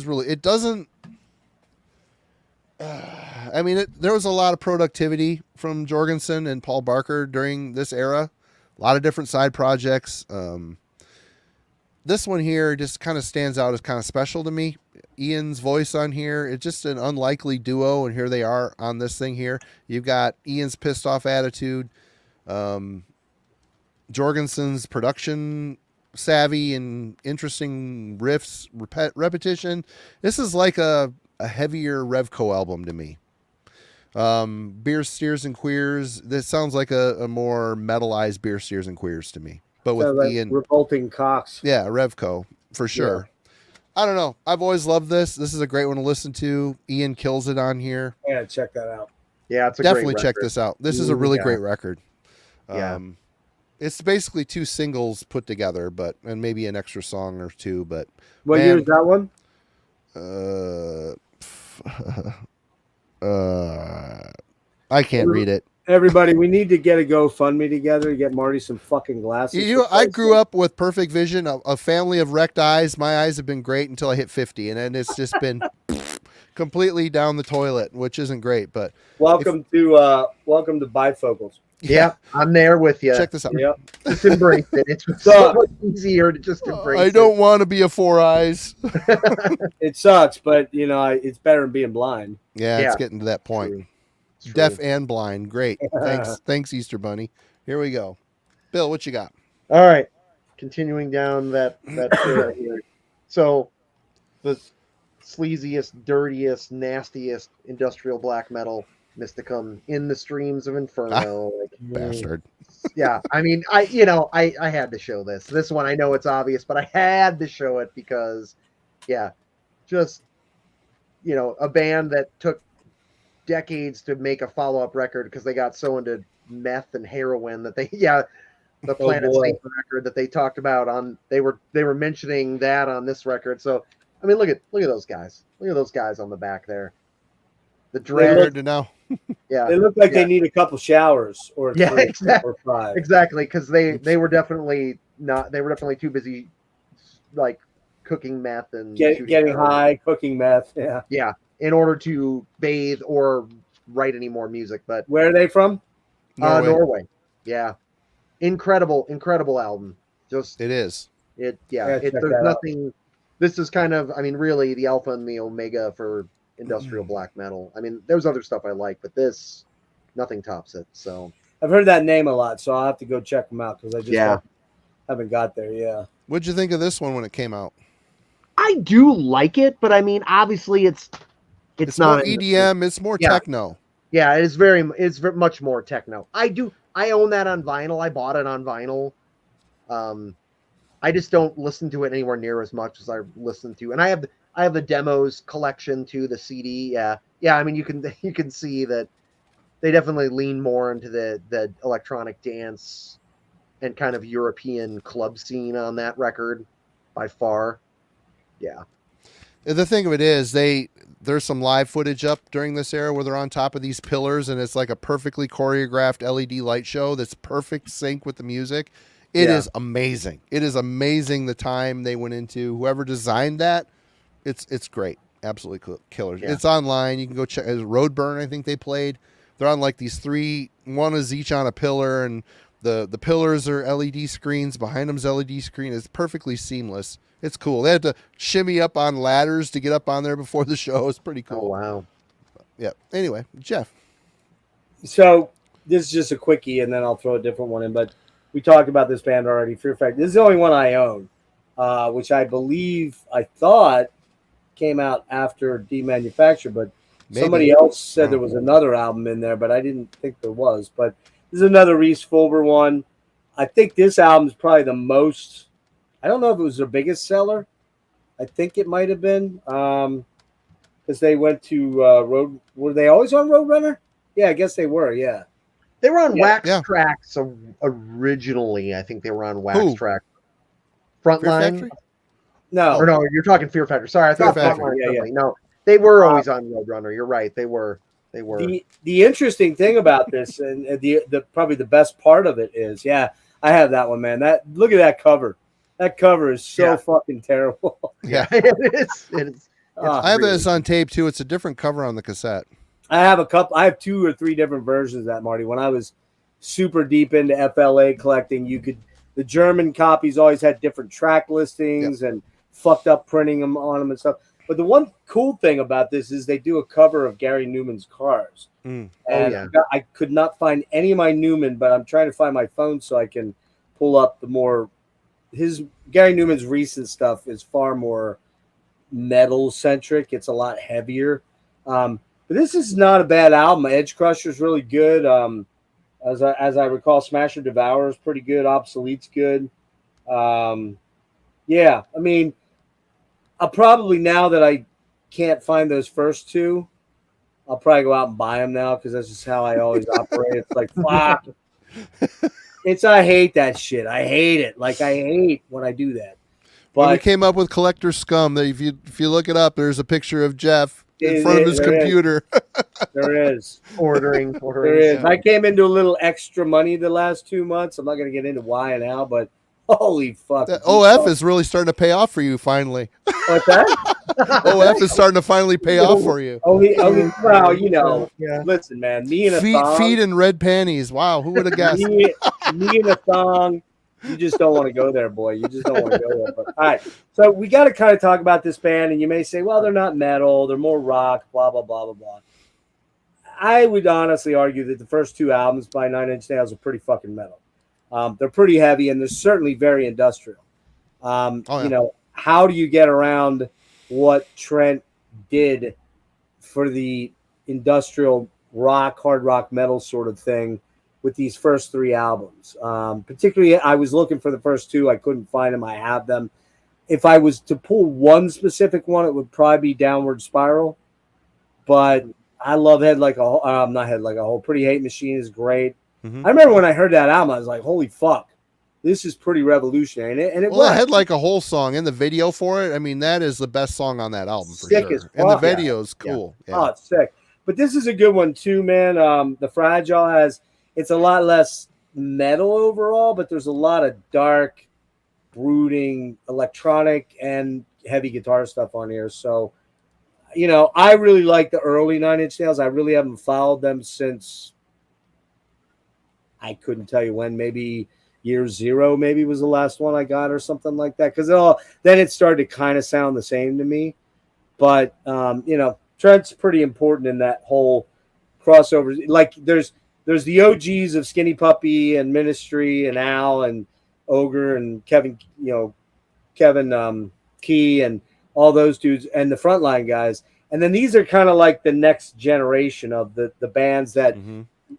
S1: really. It doesn't. I mean, there was a lot of productivity from Jorgensen and Paul Barker during this era. A lot of different side projects. This one here just kind of stands out as kind of special to me. Ian's voice on here, it's just an unlikely duo, and here they are on this thing here. You've got Ian's pissed off attitude, Jorgensen's production savvy and interesting riffs, repetition. This is like a heavier Revco album to me. Beer Steers and Queers. This sounds like a more metalized Beer Steers and Queers to me, but with
S3: like
S1: Ian.
S3: Revolting Cox.
S1: Yeah, Revco for sure. Yeah. I don't know. I've always loved this. This is a great one to listen to. Ian kills it on here.
S3: Yeah, check that out.
S2: Yeah, it's a
S1: Definitely
S2: great
S1: check
S2: record.
S1: this out. This is a really
S2: Yeah.
S1: great record.
S2: Yeah.
S1: It's basically 2 singles put together, and maybe an extra song or 2. But
S3: What year is that one?
S1: I can't read it.
S3: Everybody, we need to get a GoFundMe together to get Marty some fucking glasses.
S1: I grew up with perfect vision, a family of wrecked eyes. My eyes have been great until I hit 50, and then it's just been completely down the toilet, which isn't great. But
S3: welcome to bifocals.
S2: Yeah, I'm there with you.
S1: Check this out.
S3: Yep.
S2: Just embrace it. It's so much easier to just embrace it.
S1: I don't want to be a 4 eyes.
S3: It sucks, but it's better than being blind.
S1: Yeah, it's getting to that point.
S2: True. It's
S1: Deaf
S2: true.
S1: and blind. Great. Thanks, Easter Bunny. Here we go. Bill, what you got?
S2: All right. continuing down that trail here. So the sleaziest, dirtiest, nastiest industrial black metal, Mysticum, in the streams of Inferno.
S1: Bastard.
S2: Yeah, I mean, I had to show this. This one, I know it's obvious, but I had to show it because, yeah, just a band that took decades to make a follow-up record because they got so into meth and heroin that the Planet Saint record that they talked about they were mentioning that on this record. So I mean, look at those guys. Look at those guys on the back there. The dread.
S1: To know.
S2: Yeah,
S3: they look like they need a couple showers or three or five.
S2: Exactly, because they were definitely not. They were definitely too busy, like cooking meth and
S3: getting high, cooking meth. Yeah,
S2: yeah. In order to bathe or write any more music. But
S3: where are they from?
S2: Norway. Yeah, incredible album. Just
S1: it is.
S2: There's nothing. This is kind of, I mean, really the alpha and the omega for industrial black metal. I mean, there's other stuff I like, but this, nothing tops it. So
S3: I've heard that name a lot, so I'll have to go check them out because I just haven't got there. Yeah.
S1: What'd you think of this one when it came out?
S2: I do like it, but I mean, obviously it's not
S1: more EDM. It's more techno.
S2: Yeah, it's much more techno. I own that on vinyl. I bought it on vinyl. I just don't listen to it anywhere near as much as I listen to, and I have the demos collection too, the CD. Yeah. I mean, you can see that they definitely lean more into the electronic dance and kind of European club scene on that record by far. Yeah.
S1: The thing of it is, there's some live footage up during this era where they're on top of these pillars, and it's like a perfectly choreographed LED light show that's perfect sync with the music. It is amazing. It is amazing the time they went into. Whoever designed that, it's great. Absolutely killer. Yeah. It's online. You can go check. Roadburn, I think they played. They're on like these one is each on a pillar, and the pillars are LED screens. Behind them's LED screen. It's perfectly seamless. It's cool. They had to shimmy up on ladders to get up on there before the show. It's pretty cool.
S2: Oh, wow.
S1: Yeah. Anyway, Jeff.
S3: So this is just a quickie, and then I'll throw a different one in. But we talked about this band already, Fear Factory. This is the only one I own, which I thought came out after Demanufactured, but somebody else said there was another album in there, but I didn't think there was. But this is another Reese Fulber one. I think this album is probably the most. I don't know if it was their biggest seller. I think it might have been because they went to Road. Were they always on Roadrunner? Yeah, I guess they were. Yeah,
S2: they were on Wax Tracks originally. I think they were on Wax Tracks. Frontline. No, you're talking Fear Factory. Sorry, I thought Frontline. Yeah. No, they were always on Roadrunner. You're right. They were.
S3: The interesting thing about this, and the probably the best part of it is, I have that one, man. Look at that cover. That cover is so fucking terrible.
S1: Yeah,
S2: it is.
S1: I have this on tape too. It's a different cover on the cassette.
S3: I have 2 or 3 different versions of that, Marty. When I was super deep into FLA collecting, the German copies always had different track listings and fucked up printing them on them and stuff. But the one cool thing about this is they do a cover of Gary Newman's Cars. And I could not find any of my Newman, but I'm trying to find my phone so I can pull up Gary Newman's recent stuff is far more metal centric. It's a lot heavier. But this is not a bad album. Edge Crusher is really good. As I recall, Smasher Devour is pretty good. Obsolete's good. I mean, I'll probably, now that I can't find those first 2, I'll probably go out and buy them now because that's just how I always operate. It's like, fuck. I hate that shit. I hate it. Like, I hate when I do that.
S1: But when we came up with Collector Scum, if you look it up, there's a picture of Jeff in front of his computer.
S3: There is.
S2: Ordering.
S3: There is. I came into a little extra money the last 2 months. I'm not going to get into why and how, but holy fuck.
S1: The OF is really starting to pay off for you finally.
S3: What's that?
S1: OF is starting to finally pay off for you.
S3: Well, listen, man, me and a thong.
S1: Feet in red panties. Wow, who would have guessed?
S3: Me and a thong. You just don't want to go there, boy. You just don't want to go there. But, all right, so we got to kind of talk about this band, and you may say, well, they're not metal. They're more rock, blah, blah, blah, blah, blah. I would honestly argue that the first 2 albums by 9 Inch Nails are pretty fucking metal. They're pretty heavy, and they're certainly very industrial.
S1: Oh, yeah.
S3: You know, how do you get around what Trent did for the industrial rock, hard rock, metal sort of thing with these first 3 albums? Particularly, I was looking for the first 2. I couldn't find them. I have them. If I was to pull one specific one, it would probably be Downward Spiral. But I love Head Like a Hole. Not Head Like a Hole. Pretty Hate Machine is great.
S1: Mm-hmm.
S3: I remember when I heard that album, I was like, holy fuck. This is pretty revolutionary. And it
S1: Well,
S3: was.
S1: it had like a whole song in the video for it. I mean, that is the best song on that album for
S3: Sick
S1: sure.
S3: as
S1: And the
S3: fuck.
S1: video's cool. Yeah.
S3: Oh, it's sick. But this is a good one too, man. The Fragile it's a lot less metal overall, but there's a lot of dark, brooding, electronic and heavy guitar stuff on here. So, you know, I really like the early 9 Inch Nails. I really haven't followed them since, I couldn't tell you when, maybe year 0 maybe was the last one I got or something like that. Because then it started to kind of sound the same to me. But, you know, Trent's pretty important in that whole crossover. Like there's the OGs of Skinny Puppy and Ministry and Al and Ogre and Kevin, Kevin Key and all those dudes and the frontline guys. And then these are kind of like the next generation of the bands that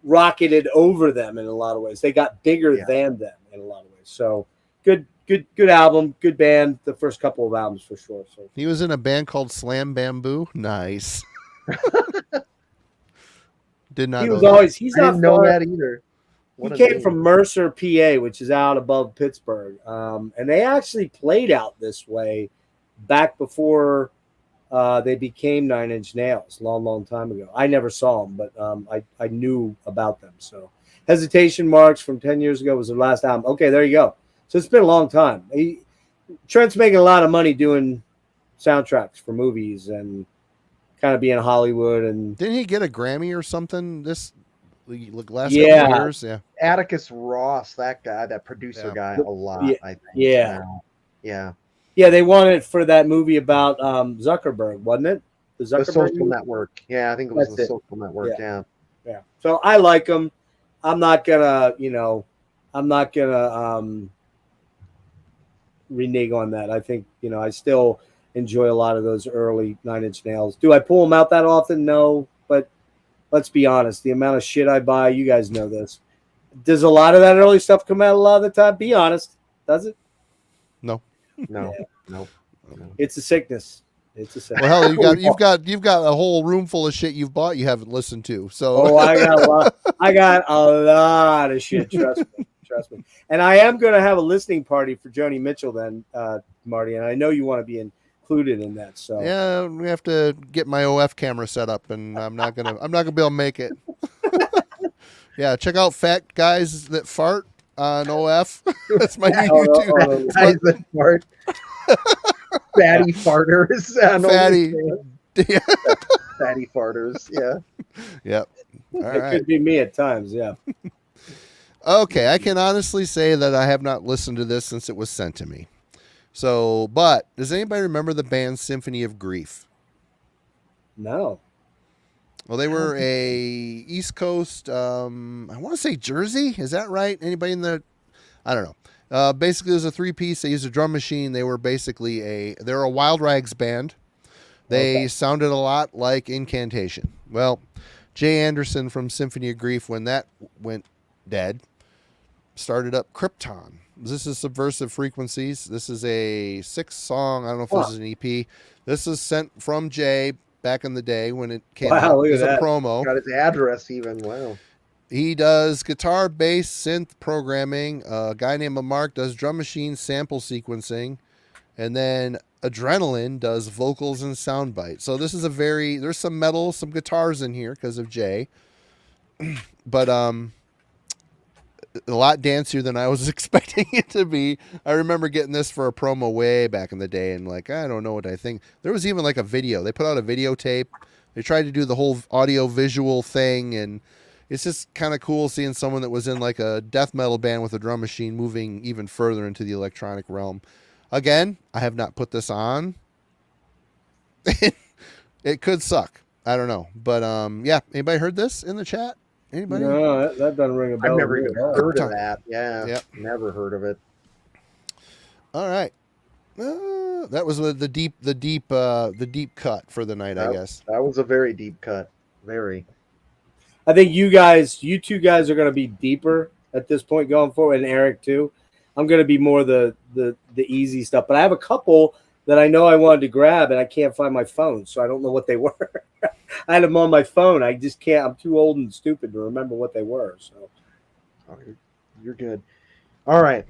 S3: rocketed over them in a lot of ways. They got bigger than them in a lot of ways. So good album, good band. The first couple of albums for sure. So
S1: He was in a band called Slam Bamboo. Nice. Did not
S3: he
S1: know
S3: was
S1: that.
S3: always he's
S2: I
S3: not
S2: didn't know
S3: far.
S2: that either.
S3: He came from Mercer, PA, which is out above Pittsburgh. And they actually played out this way back before they became 9 Inch Nails, long time ago. I never saw them, but I knew about them. So Hesitation Marks from 10 years ago was their last album. Okay, there you go. So it's been a long time. Trent's making a lot of money doing soundtracks for movies and kind of being Hollywood. And
S1: Didn't he get a Grammy or something this last couple
S3: Yeah.
S1: of years? Yeah.
S2: Atticus Ross, that guy, that producer
S1: Yeah.
S2: guy, a lot.
S3: Yeah.
S2: I think.
S3: Yeah.
S2: Yeah.
S3: Yeah, they won it for that movie about Zuckerberg, wasn't it? The
S2: The
S3: Zuckerberg
S2: Social
S3: movie?
S2: Network. Yeah, I think it was
S3: That's
S2: the
S3: it.
S2: Social Network.
S3: Yeah.
S2: Yeah.
S3: Yeah. So I like them. I'm not gonna, renege on that. I think, I still enjoy a lot of those early 9 Inch Nails. Do I pull them out that often? No, but let's be honest. The amount of shit I buy, you guys know this. Does a lot of that early stuff come out a lot of the time? Be honest. Does it?
S1: No.
S2: No.
S3: Yeah.
S2: No.
S3: It's a sickness. It's a sickness.
S1: Well, hell, you've got a whole room full of shit you've bought you haven't listened to. So
S3: Oh, I got a lot. I got a lot of shit. Trust me. And I am going to have a listening party for Joni Mitchell then, Marty. And I know you want to be included in that. So
S1: yeah, we have to get my OF camera set up, and I'm not gonna be able to make it. Yeah, check out Fat Guys That Fart on OF. That's my new YouTube.
S2: Guys that fart. Fatty farters.
S1: Fatty. Yeah.
S2: Fatty farters. Yeah.
S1: Yep. All
S3: it
S1: right.
S3: could be me at times. Yeah.
S1: Okay, I can honestly say that I have not listened to this since it was sent to me. So, but does anybody remember the band Symphony of Grief?
S3: No.
S1: Well, they were a East Coast, I want to say Jersey. Is that right? Anybody in the, I don't know. Basically, it was a 3-piece. They used a drum machine. They were basically they're a Wild Rags band. They sounded a lot like Incantation. Well, Jay Anderson from Symphony of Grief, when that went dead, started up Krypton. This is Subversive Frequencies. This is a 6-song. I don't know if this is an EP. This is sent from Jay back in the day when it came out as a promo.
S2: Got his address even. Wow.
S1: He does guitar, bass, synth programming. A guy named Mark does drum machine sample sequencing. And then Adrenaline does vocals and sound bites. So this is there's some metal, some guitars in here because of Jay. But a lot dancier than I was expecting it to be. I remember getting this for a promo way back in the day and like, I don't know what I think. There was even like a video. They put out a videotape. They tried to do the whole audio visual thing, and it's just kind of cool seeing someone that was in like a death metal band with a drum machine moving even further into the electronic realm. Again, I have not put this on. It could suck. I don't know. But yeah, anybody heard this in the chat? Anybody?
S3: No, that doesn't ring a bell.
S2: I've never
S3: to me
S2: even
S3: at all.
S2: heard of that. Yeah.
S1: Yep.
S2: Never heard of it.
S1: All right. That was the deep cut for the night, I guess.
S2: That was a very deep cut. Very.
S3: I think you two guys are going to be deeper at this point going forward, and Eric too. I'm going to be more the easy stuff, but I have a couple that I know I wanted to grab, and I can't find my phone, so I don't know what they were. I had them on my phone. I just can't. I'm too old and stupid to remember what they were. So,
S2: you're good. All right.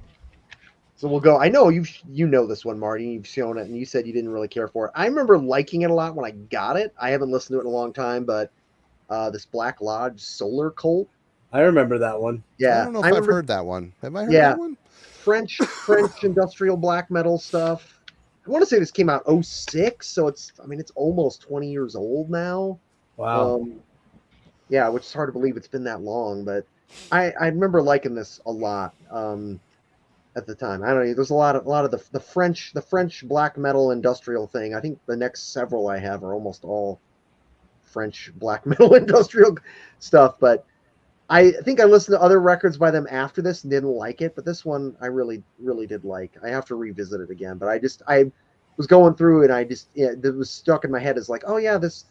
S2: So we'll go. I know you know this one, Marty. You've shown it, and you said you didn't really care for it. I remember liking it a lot when I got it. I haven't listened to it in a long time, but this Black Lodge Solar Cult.
S3: I remember that one.
S2: Yeah,
S1: I don't know if I've heard that one. Have I heard
S2: Yeah.
S1: that one?
S2: French industrial black metal stuff. I want to say this came out 06, so it's almost 20 years old now.
S3: Wow.
S2: Yeah, which is hard to believe it's been that long, but I remember liking this a lot at the time. I don't know. There's a lot of the French black metal industrial thing. I think the next several I have are almost all French black metal industrial stuff, but I think I listened to other records by them after this and didn't like it, but this one I really, really did like. I have to revisit it again, but I was going through and it was stuck in my head as like, oh yeah, the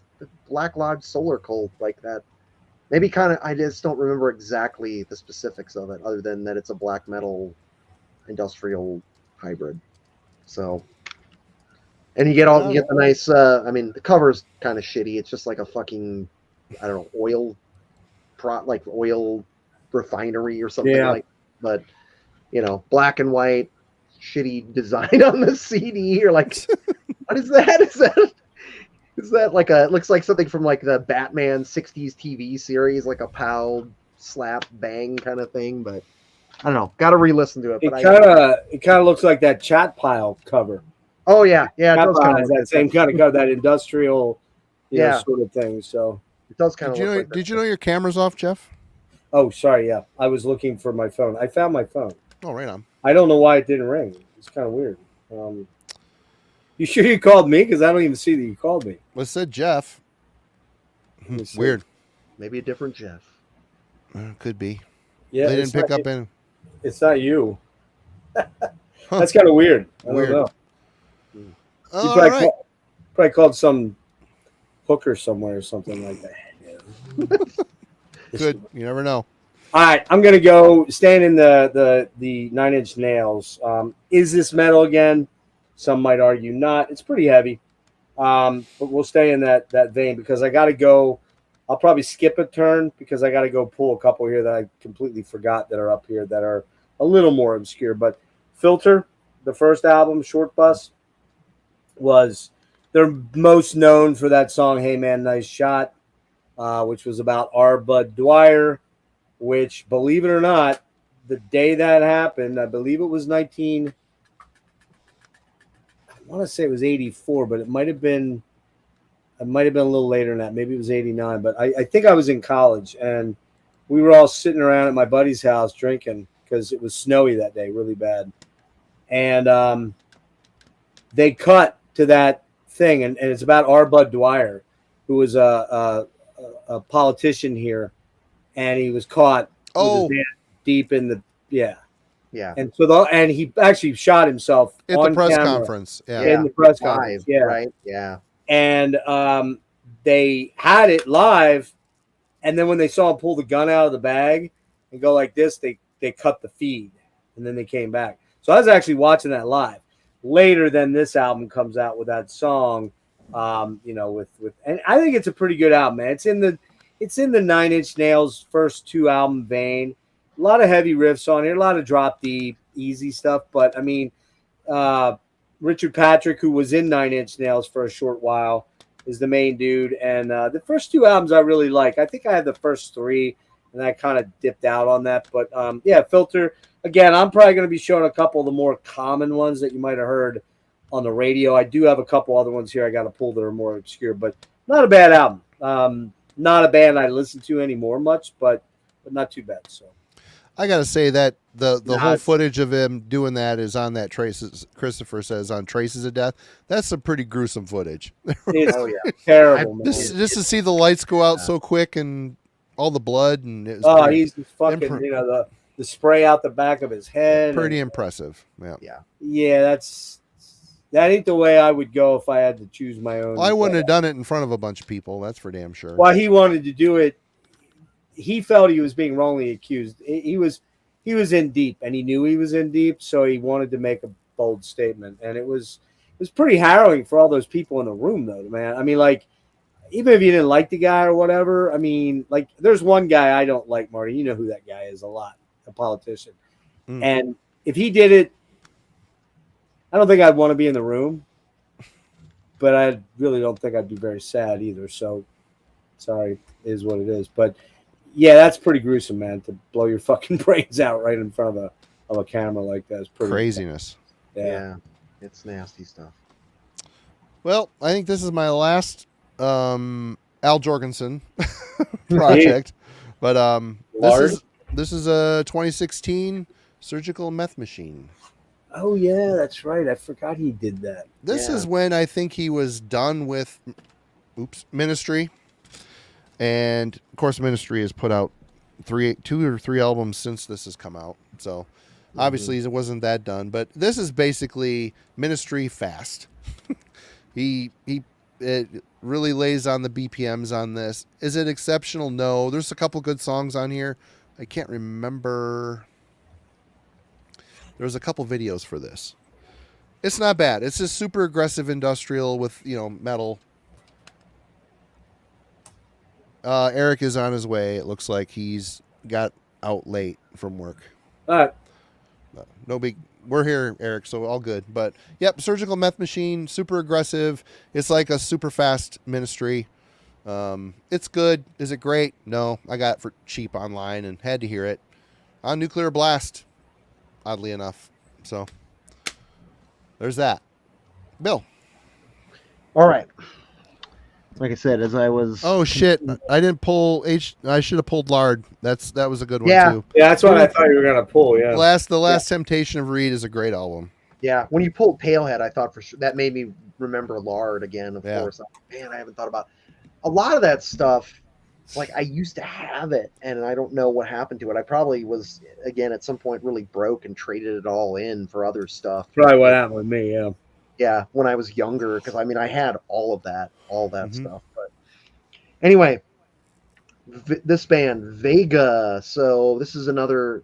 S2: Black Lodge Solar Cult, like that. Maybe I just don't remember exactly the specifics of it, other than that it's a black metal industrial hybrid. So, and you get the nice. The cover's kind of shitty. It's just like a fucking, I don't know, oil refinery or something like. But black and white, shitty design on the CD. You're like, what is that? Is that like it looks like something from like the Batman 60s TV series, like a pow slap bang kind of thing, but I don't know. Got to re-listen to it.
S3: It
S2: But
S3: kind of looks like that Chat Pile cover.
S2: Oh yeah, it
S3: Chat
S2: does
S3: Pile
S2: kind
S3: has
S2: of
S3: that same kind of cover, that industrial, sort of thing. So
S2: it does kind of.
S1: Did you know your camera's off, Jeff?
S3: Oh, sorry. Yeah, I was looking for my phone. I found my phone.
S1: Oh, right on.
S3: I don't know why it didn't ring. It's kind of weird. You sure you called me? Because I don't even see that you called me.
S1: Well, it said Jeff. Weird.
S2: Maybe a different Jeff.
S1: Could be.
S3: Yeah,
S1: they didn't pick up any.
S3: It's not you. That's kind of weird. I don't know. You probably called some hooker somewhere or something like that. Yeah.
S1: Good. You never know.
S3: All right, I'm gonna go staying in the 9 Inch Nails. Is this metal again? Some might argue not. It's pretty heavy, but we'll stay in that vein because I got to go. I'll probably skip a turn because I got to go pull a couple here that I completely forgot that are up here that are a little more obscure. But Filter, the first album, Short Bus, they're most known for that song "Hey Man, Nice Shot," which was about R. Bud Dwyer. Which, believe it or not, the day that happened, I believe it was I want to say it was 84, but it might have been a little later than that. Maybe it was 89, but I think I was in college, and we were all sitting around at my buddy's house drinking because it was snowy that day, really bad. And they cut to that thing, and it's about R. Bud Dwyer, who was a politician here. And he was caught with his hand deep in the yeah. And so and he actually shot himself
S1: at
S3: on
S1: the press
S3: camera.
S1: conference. Yeah.
S3: In the press conference. Yeah.
S2: Right. Yeah.
S3: And they had it live, and then when they saw him pull the gun out of the bag and go like this, they cut the feed, and then they came back. So I was actually watching that live. Later, then this album comes out with that song, with and I think it's a pretty good album, man. It's in the 9 Inch Nails first two album vein. A lot of heavy riffs on here, a lot of drop D, easy stuff. But I mean, Richard Patrick, who was in 9 Inch Nails for a short while, is the main dude. And the first two albums I really like. I think I had the first three, and I kind of dipped out on that. But Filter. Again, I'm probably going to be showing a couple of the more common ones that you might have heard on the radio. I do have a couple other ones here I got to pull that are more obscure, but not a bad album. Not a band I listen to anymore much, but not too bad. So
S1: I got to say that the whole footage of him doing that is on that Traces. Christopher says on Traces of Death. That's some pretty gruesome footage.
S3: It's terrible.
S1: Just to see the lights go out so quick and all the blood, and it was
S3: Oh,
S1: pretty,
S3: he's just fucking, the spray out the back of his head.
S1: pretty impressive. Yeah.
S3: Yeah, that ain't the way I would go if I had to choose my own.
S1: Well, I wouldn't have done it in front of a bunch of people. That's for damn sure.
S3: While he wanted to do it, he felt he was being wrongly accused. He was in deep, and he knew he was in deep, so he wanted to make a bold statement. And it was pretty harrowing for all those people in the room, though, man. I mean, like, even if you didn't like the guy or whatever, I mean, like, there's one guy I don't like, Marty. You know who that guy is a lot, a politician. And if he did it, I don't think I'd want to be in the room, but I really don't think I'd be very sad either. So, sorry, is what it is. But yeah, that's pretty gruesome, man. To blow your fucking brains out right in front of a camera like that is pretty
S1: craziness.
S2: Yeah, it's nasty stuff.
S1: Well, I think this is my last Al Jorgensen project, but this is a 2016 surgical meth machine.
S3: Oh yeah, that's right. I forgot he did that.
S1: This is when I think he was done with Ministry. And of course Ministry has put out 2 or 3 albums since this has come out. So obviously it wasn't that done, but this is basically Ministry fast. It really lays on the BPMs on this. Is it exceptional? No. There's a couple good songs on here. I can't remember. There's a couple videos for this. It's not bad. It's just super aggressive industrial with, metal. Eric is on his way. It looks like he's got out late from work.
S3: All right.
S1: No big. We're here, Eric, so all good. But yep, surgical meth machine, super aggressive. It's like a super fast Ministry. It's good. Is it great? No, I got it for cheap online and had to hear it on Nuclear Blast. Oddly enough, so there's that. Bill.
S2: All right. Like I said, as I was.
S1: Oh shit! I didn't pull I should have pulled Lard. That was a good one too.
S3: Yeah, that's what I thought you were gonna pull. Yeah.
S1: The last Temptation of Reed is a great album.
S2: Yeah, when you pulled Palehead, I thought for sure that made me remember Lard again. Of course, man, I haven't thought about a lot of that stuff. Like I used to have it, and I don't know what happened to it. I probably was again at some point really broke and traded it all in for other stuff.
S3: Probably what happened with me. Yeah.
S2: Yeah, when I was younger, because I mean I had all that stuff. But anyway, this band Vega. So this is another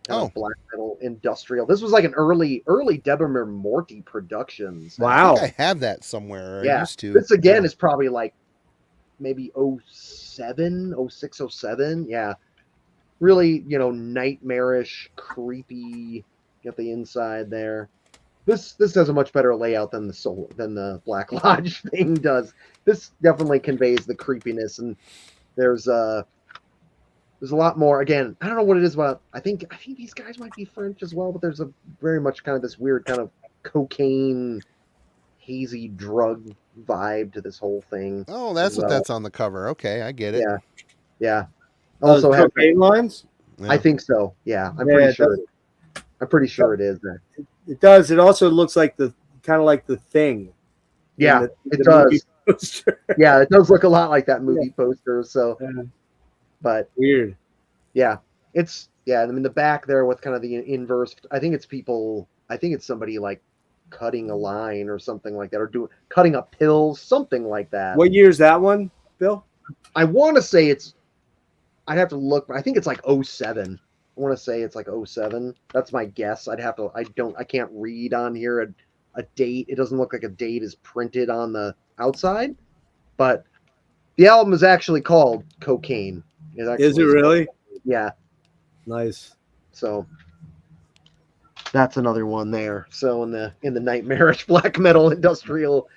S2: kind of black metal industrial. This was like an early Deborah Morty Productions.
S3: Wow,
S1: I think I have that somewhere.
S2: Yeah,
S1: I used to.
S2: This again is probably like maybe 07, 06, 07. Yeah, really, nightmarish, creepy. Get the inside there. This does a much better layout than the Black Lodge thing does. This definitely conveys the creepiness, and there's a lot more. Again, I don't know what it is about. I think these guys might be French as well, but there's a very much kind of this weird kind of cocaine, hazy drug vibe to this whole thing.
S1: Oh, that's what that's on the cover. Okay, I get it.
S2: Yeah. Also,
S3: cocaine lines.
S1: Yeah.
S2: I think so. Yeah, I'm pretty sure. I'm pretty sure it is.
S3: It does. It also looks like the Thing.
S2: Yeah, it does. Yeah, it does look a lot like that movie poster. So, but
S3: weird.
S2: Yeah, it's I mean the back there with kind of the inverse. I think it's somebody like cutting a line or something like that, or cutting up pills, something like that.
S3: What year is that one, Bill?
S2: I want to say I'd have to look, but I think it's like 07. I want to say it's like 07. That's my guess. I can't read on here a date. It doesn't look like a date is printed on the outside, but the album is actually called Cocaine.
S3: Is it really?
S2: Yeah.
S3: Nice.
S2: So that's another one there. So in the nightmarish black metal industrial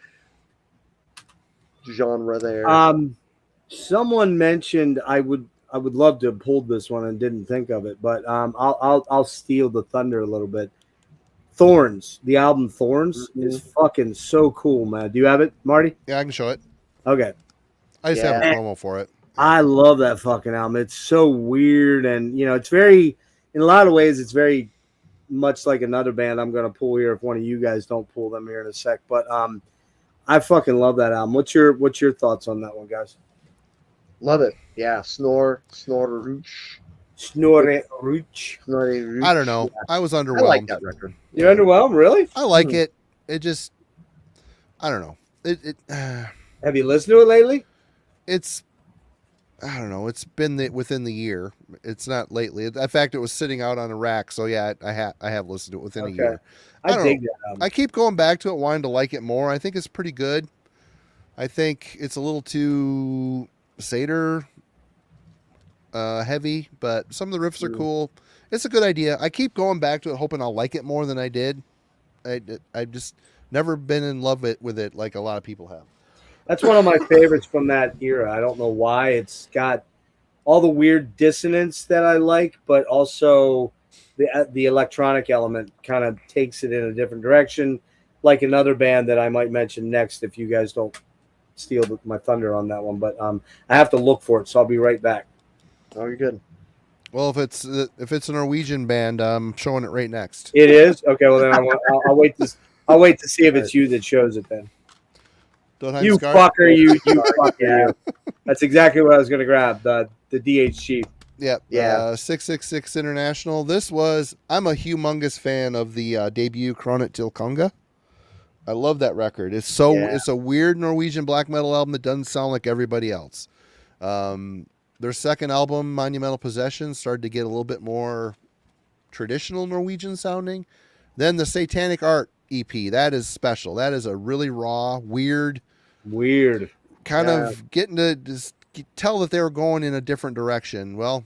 S2: genre there.
S3: Someone mentioned I would love to have pulled this one and didn't think of it, but I'll steal the thunder a little bit. Thorns, the album Thorns is fucking so cool, man. Do you have it, Marty?
S1: Yeah, I can show it.
S3: Okay.
S1: I just have a promo for it.
S3: I love that fucking album. It's so weird, and it's very, in a lot of ways, it's very much like another band I'm gonna pull here if one of you guys don't pull them here in a sec. But I fucking love that album. What's your thoughts on that one, guys?
S2: Love it. Yeah, Snorrooch.
S3: Snore Rooch.
S2: Snorrooch.
S1: I don't know.
S2: Yeah,
S1: I was
S2: I like
S1: underwhelmed.
S2: that record.
S3: You're underwhelmed, really?
S1: I like
S2: Mhm.
S1: it. It just, I don't know.
S3: Have you listened to it lately?
S1: It's, I don't know. It's been within the year. It's not lately. In fact, it was sitting out on a rack. So yeah, I have listened to it within a
S3: Okay.
S1: year.
S3: I
S1: I don't
S3: dig
S1: know.
S3: that.
S1: I keep going back to it, wanting to like it more. I think it's pretty good. I think it's a little too Seder heavy, but some of the riffs are cool. It's a good idea. I keep going back to it, hoping I'll like it more than I did. I just never been in love with it like a lot of people have.
S3: That's one of my favorites from that era. I don't know why. It's got all the weird dissonance that I like, but also the electronic element kind of takes it in a different direction. Like another band that I might mention next, if you guys don't steal my thunder on that one. But I have to look for it, so I'll be right back.
S2: Oh, you're good.
S1: Well, if it's a Norwegian band, I'm showing it right next.
S3: It is okay. Well, then I'll wait to see if it's you that shows it. Then you fucker, you fucker, you. That's exactly what I was going to grab. The DHG.
S1: Yep.
S2: Yeah.
S1: 666 International. I'm a humongous fan of the debut Kronet til Konga. I love that record. It's a weird Norwegian black metal album that doesn't sound like everybody else. Their second album, Monumental Possession, started to get a little bit more traditional Norwegian sounding. Then the Satanic Art EP, that is special. That is a really raw, weird, kind of getting to just tell that they were going in a different direction. Well,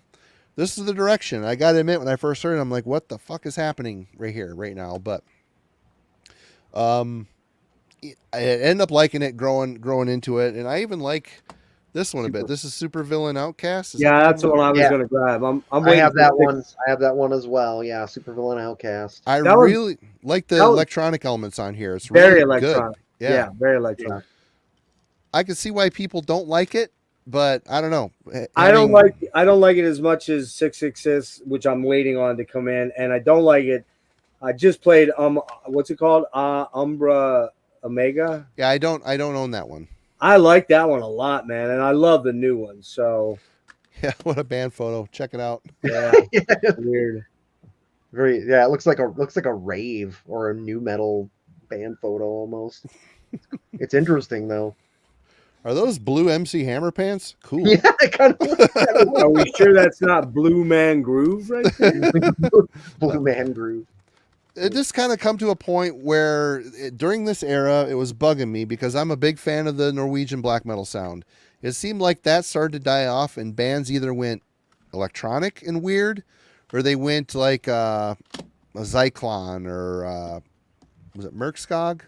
S1: this is the direction. I got to admit, when I first heard it, I'm like, what the fuck is happening right here, right now? But I ended up liking it, growing into it, and I even like this one a bit. This is Super Villain Outcast.
S3: That's the one I was going to grab.
S2: I have that one. I have that one as well. Yeah, Super Villain Outcast.
S1: I really like the electronic elements on here. It's
S3: very
S1: really
S3: electronic.
S1: Good. Yeah,
S3: very electronic.
S1: I can see why people don't like it, but I don't know.
S3: I don't like it as much as 666, which I'm waiting on to come in, and I don't like it. I just played what's it called? Umbra Omega.
S1: Yeah, I don't own that one.
S3: I like that one a lot, man, and I love the new one. So
S1: yeah, what a band photo. Check it out.
S3: Yeah, weird.
S2: Very yeah, it looks like a rave or a new metal band photo almost. It's interesting though.
S1: Are those blue MC Hammer pants? Cool.
S2: Yeah, kind of.
S3: Are we sure that's not Blue Man Groove right there?
S2: Blue Man Groove.
S1: It just kind of come to a point where during this era, it was bugging me because I'm a big fan of the Norwegian black metal sound. It seemed like that started to die off, and bands either went electronic and weird, or they went like a Zyklon or was it Merkskog?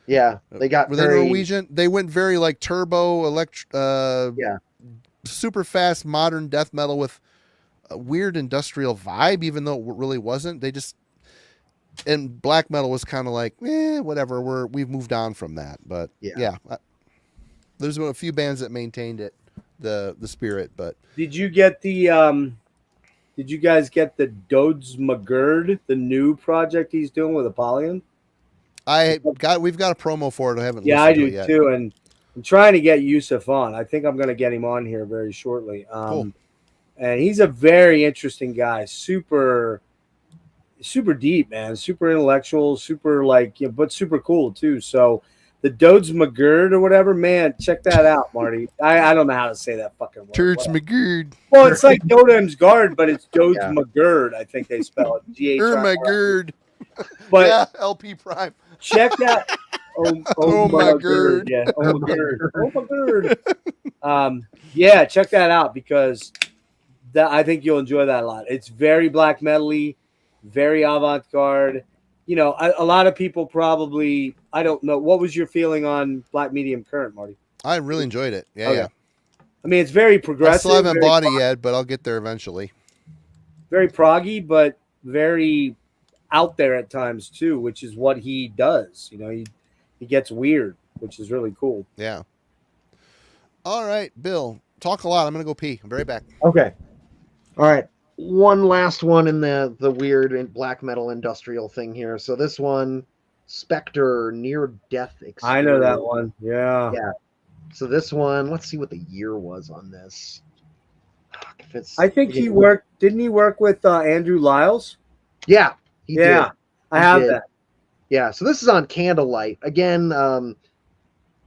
S2: Yeah, they got
S1: were they Norwegian? They went very like turbo super fast modern death metal with a weird industrial vibe, even though it really wasn't. They just and black metal was kind of like, whatever. We've moved on from that, but there's a few bands that maintained it, the spirit. But
S3: did you get the? Did you guys get the Dodes McGurd, the new project he's doing with Apollyon?
S1: we've got a promo for it. I haven't.
S3: Yeah, I do
S1: to it yet.
S3: too, and I'm trying to get Yusuf on. I think I'm going to get him on here very shortly.
S1: Cool.
S3: And he's a very interesting guy. Super deep, man. Super intellectual. Super but super cool too. So the Dodes McGurd or whatever, man, check that out, Marty. I don't know how to say that fucking word.
S1: Church McGurd.
S3: Well, it's like Dodem's Guard, but it's Dodes McGurd. I think they spell it
S1: McGurd.
S3: But
S1: yeah, LP Prime.
S3: Check that.
S1: Oh my god.
S3: Yeah. Oh my god. Yeah, check that out because I think you'll enjoy that a lot. It's very black metal-y, very avant-garde. You know, a lot of people probably, I don't know. What was your feeling on Black Medium Current, Marty?
S1: I really enjoyed it. Yeah,
S3: Okay.
S1: yeah.
S3: I mean, it's very progressive.
S1: I still haven't bought it yet, but I'll get there eventually.
S3: Very proggy, but very out there at times too, which is what he does. You know, he gets weird, which is really cool.
S1: Yeah. All right, Bill. Talk a lot. I'm gonna go pee. I'll be right back.
S2: Okay. All right. One last one in the weird and black metal industrial thing here. So this one, Spectre Near Death Experience.
S3: I know that one. Yeah.
S2: Yeah. So this one, let's see what the year was on this. If it's,
S3: I think he worked. Didn't he work with Andrew Lyles?
S2: Yeah, he did.
S3: I have that.
S2: Yeah, so this is on Candlelight. Again,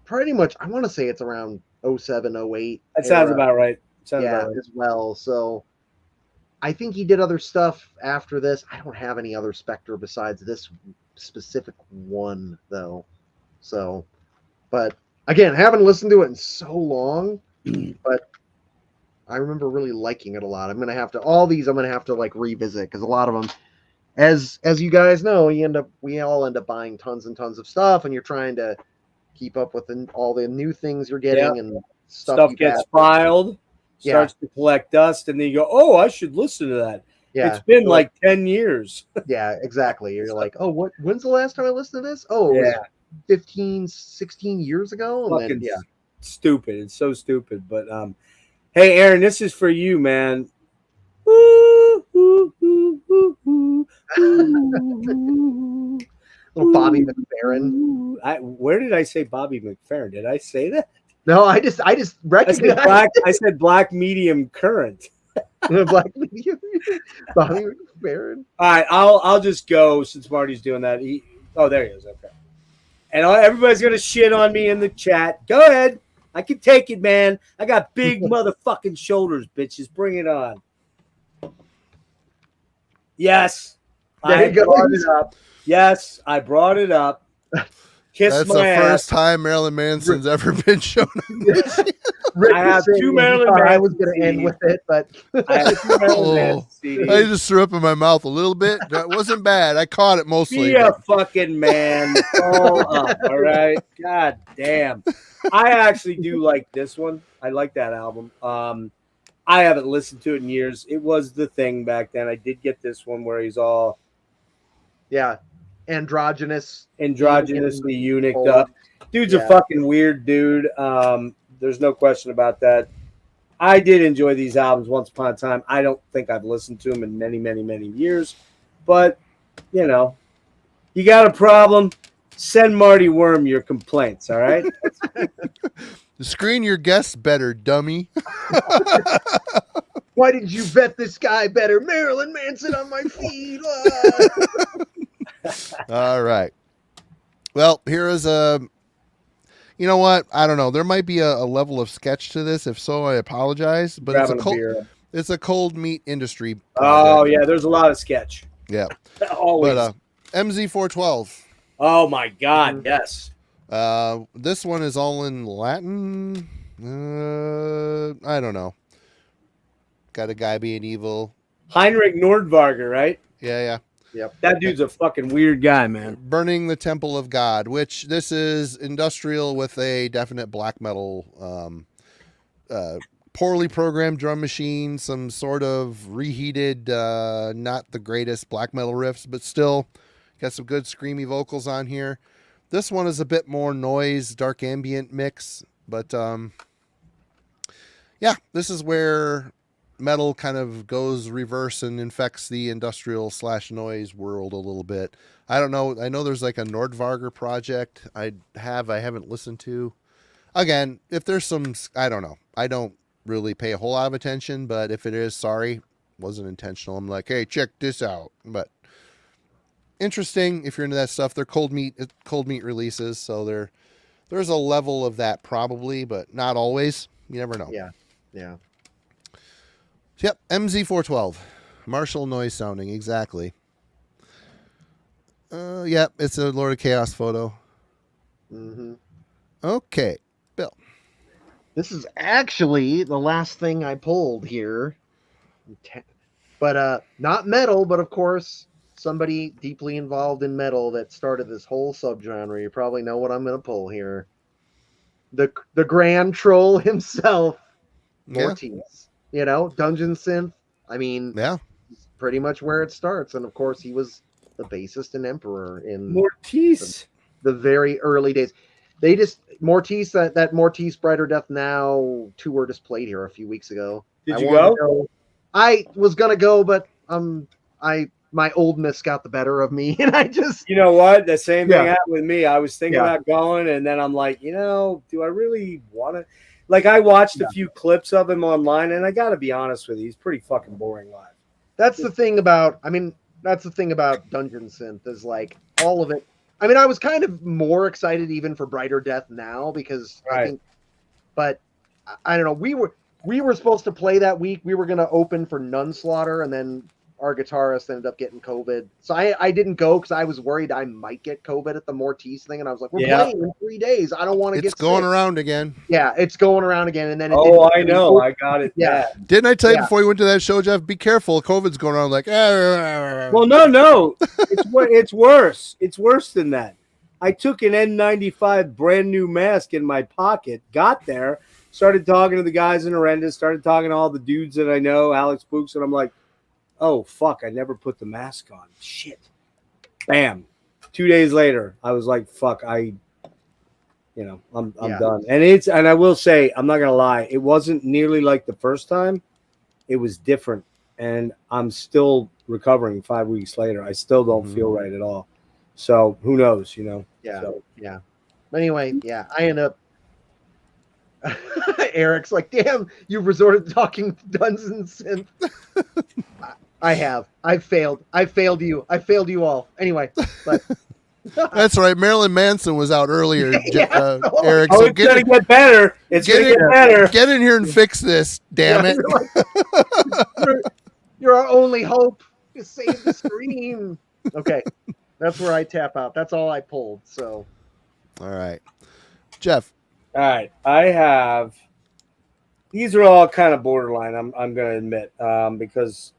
S2: pretty much, I want to say it's around 07, 08.
S3: That sounds about right.
S2: As well. So I think he did other stuff after this. I don't have any other Spectre besides this specific one, though. So, but again, haven't listened to it in so long, but I remember really liking it a lot. I'm going to have to like revisit because a lot of them, as you guys know, we all end up buying tons and tons of stuff, and you're trying to keep up with all the new things you're getting, and stuff
S3: gets filed, starts to collect dust, and then you go, "Oh, I should listen to that."
S2: Yeah,
S3: it's been like 10 years.
S2: Yeah, exactly. You're like, "Oh, when's the last time I listened to this?" Oh, it was 15, 16 years ago. And
S3: fucking stupid. It's so stupid. But hey, Aaron, this is for you, man.
S2: Little Bobby McFerrin.
S3: Where did I say Bobby McFerrin? Did I say that?
S2: No, I just recognized.
S3: I said black medium current.
S2: Black medium. Bobby McFerrin.
S3: All right, I'll just go since Marty's doing that. There he is. Okay. And everybody's gonna shit on me in the chat. Go ahead. I can take it, man. I got big motherfucking shoulders, bitches. Bring it on. Yes. I brought it up. Yes, I brought it up.
S1: That's the first time Marilyn Manson's ever been shown up.
S2: I have two Marilyn Manson. I was going to end with it, but
S3: I have two Marilyn Manson CDs.
S1: I just threw up in my mouth a little bit. That wasn't bad. I caught it mostly.
S3: Be a fucking man. All up, all right? God damn. I actually do like this one. I like that album. I haven't listened to it in years. It was the thing back then. I did get this one where he's all androgynously eunuched up. Dude's a fucking weird dude. There's no question about that. I did enjoy these albums once upon a time. I don't think I've listened to them in many, many, many years. But, you got a problem, send Marty Worm your complaints, all right?
S1: Screen your guests better, dummy.
S2: Why did you vet this guy better? Marilyn Manson on my feed.
S1: All right. Well, here is you know what? I don't know. There might be a level of sketch to this. If so, I apologize. But it's a cold meat industry project.
S3: Oh, yeah. There's a lot of sketch.
S1: Yeah.
S3: Always.
S1: But MZ412.
S3: Oh, my God. Yes.
S1: This one is all in Latin. I don't know. Got a guy being evil.
S3: Heinrich Nordvarger, right?
S1: Yeah.
S2: Yep.
S3: That dude's a fucking weird guy, man.
S1: Burning the Temple of God, which this is industrial with a definite black metal, poorly programmed drum machine, some sort of reheated, not the greatest black metal riffs, but still got some good screamy vocals on here. This one is a bit more noise, dark ambient mix, but yeah, this is where metal kind of goes reverse and infects the industrial / noise world a little bit. I don't know. I know there's like a Nordvarger project I haven't listened to. Again, if there's some, I don't know. I don't really pay a whole lot of attention, but if it is, sorry, wasn't intentional. I'm like, hey, check this out. But interesting if you're into that stuff. They're cold meat releases, so there's a level of that probably, but not always. You never know.
S2: Yeah.
S1: Yep, MZ412. Martial noise sounding, exactly. Yep, it's a Lord of Chaos photo.
S2: Mm-hmm.
S1: Okay, Bill.
S2: This is actually the last thing I pulled here. But not metal, but of course, somebody deeply involved in metal that started this whole subgenre. You probably know what I'm going to pull here. The grand troll himself, Mortis. Dungeon synth. I mean, pretty much where it starts. And of course, he was the bassist and emperor in
S3: Mortis.
S2: The very early days. They just Mortis, that Mortis Brighter Death Now tour just played here a few weeks ago.
S3: Did you go?
S2: I was gonna go, but I my oldness got the better of me, and I just
S3: You know what? The same thing
S2: Yeah.
S3: happened with me. I was thinking
S2: Yeah.
S3: about going, and then I'm like, do I really want to? Like, I watched a few clips of him online, and I got to be honest with you, he's pretty fucking boring live.
S2: that's the thing about. I mean, that's the thing about Dungeon Synth is like all of it. I mean, I was kind of more excited even for Brighter Death now because I
S3: Right.
S2: think, but I don't know. We were supposed to play that week. We were going to open for Nunslaughter, and then our guitarist ended up getting COVID. So I didn't go because I was worried I might get COVID at the Mortiz thing, and I was like, we're playing in 3 days. I don't want to get
S1: It's going
S2: sick.
S1: around again.
S2: Yeah, it's going around again, and then
S3: I know. I got it.
S2: Yeah.
S3: Bad.
S1: Didn't I tell you
S2: Yeah.
S1: before you went to that show, Jeff? Be careful. COVID's going around like.
S3: Well, no. It's worse. It's worse than that. I took an N95 brand new mask in my pocket, got there, started talking to the guys in Horrendous, started talking to all the dudes that I know, Alex Books, and I'm like, oh, fuck, I never put the mask on. Shit. Bam. 2 days later, I was like, fuck, I'm done. And I will say, I'm not going to lie, it wasn't nearly like the first time. It was different. And I'm still recovering 5 weeks later. I still don't feel right at all. So who knows,
S2: Yeah.
S3: So.
S2: Yeah. But anyway, yeah, I end up. Eric's like, damn, you've resorted to talking Dungeon Synth. I have. I've failed. I failed you. I failed you all. Anyway, but
S1: That's right. Marilyn Manson was out earlier,
S2: Yeah.
S1: Eric.
S3: Oh,
S1: So
S3: it's going to get better. It's going to get better.
S1: Get in here and fix this, damn it.
S2: You're our only hope to save the stream. Okay. That's where I tap out. That's all I pulled. So,
S1: all right. Jeff.
S3: All right. I have. These are all kind of borderline, I'm going to admit, because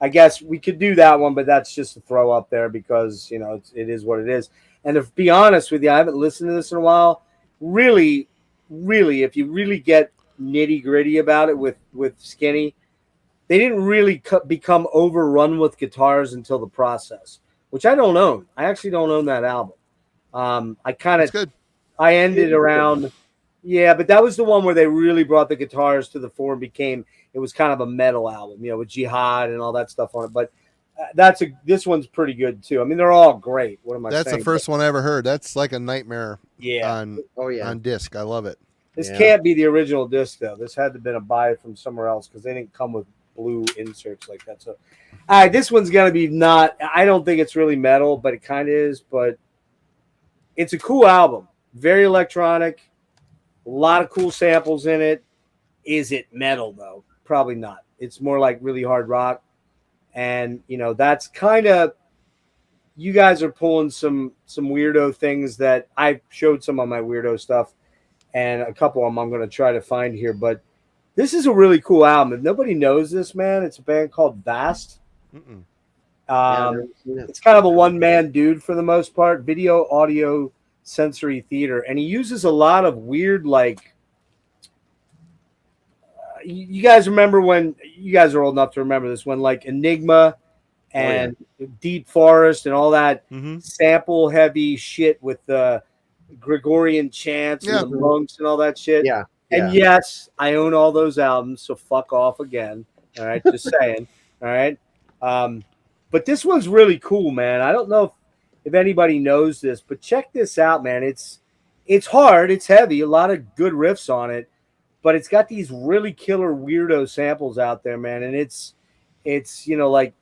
S3: I guess we could do that one, but that's just a throw up there because, it is what it is. And to be honest with you, I haven't listened to this in a while. Really, really, if you really get nitty gritty about it with Skinny, they didn't really become overrun with guitars until The Process, which I don't own. I actually don't own that album. I ended around, but that was the one where they really brought the guitars to the fore and it was kind of a metal album, with Jihad and all that stuff on it. But this one's pretty good too. I mean, they're all great. What am I saying?
S1: That's the first one I ever heard. That's like a nightmare on disc. I love it.
S3: This can't be the original disc though. This had to have been a buy from somewhere else because they didn't come with blue inserts like that. So, all right, this one's gonna be not. I don't think it's really metal, but it kind of is. But it's a cool album. Very electronic. A lot of cool samples in it. Is it metal though? Probably not. It's more like really hard rock. And that's kind of, you guys are pulling some weirdo things that I showed some of my weirdo stuff, and a couple of them I'm going to try to find here. But this is a really cool album. If nobody knows this, man, it's a band called Vast. It's kind of a one-man dude for the most part. Video, audio, sensory theater, and he uses a lot of weird, like. You guys remember when you guys are old enough to remember this, when like Enigma and Deep Forest and all that sample heavy shit with the Gregorian chants and the monks and all that shit.
S2: Yeah.
S3: And yes, I own all those albums, so fuck off again. All right, just saying. All right. But this one's really cool, man. I don't know if anybody knows this, but check this out, man. It's hard, it's heavy, a lot of good riffs on it. But it's got these really killer weirdo samples out there, man. And it's like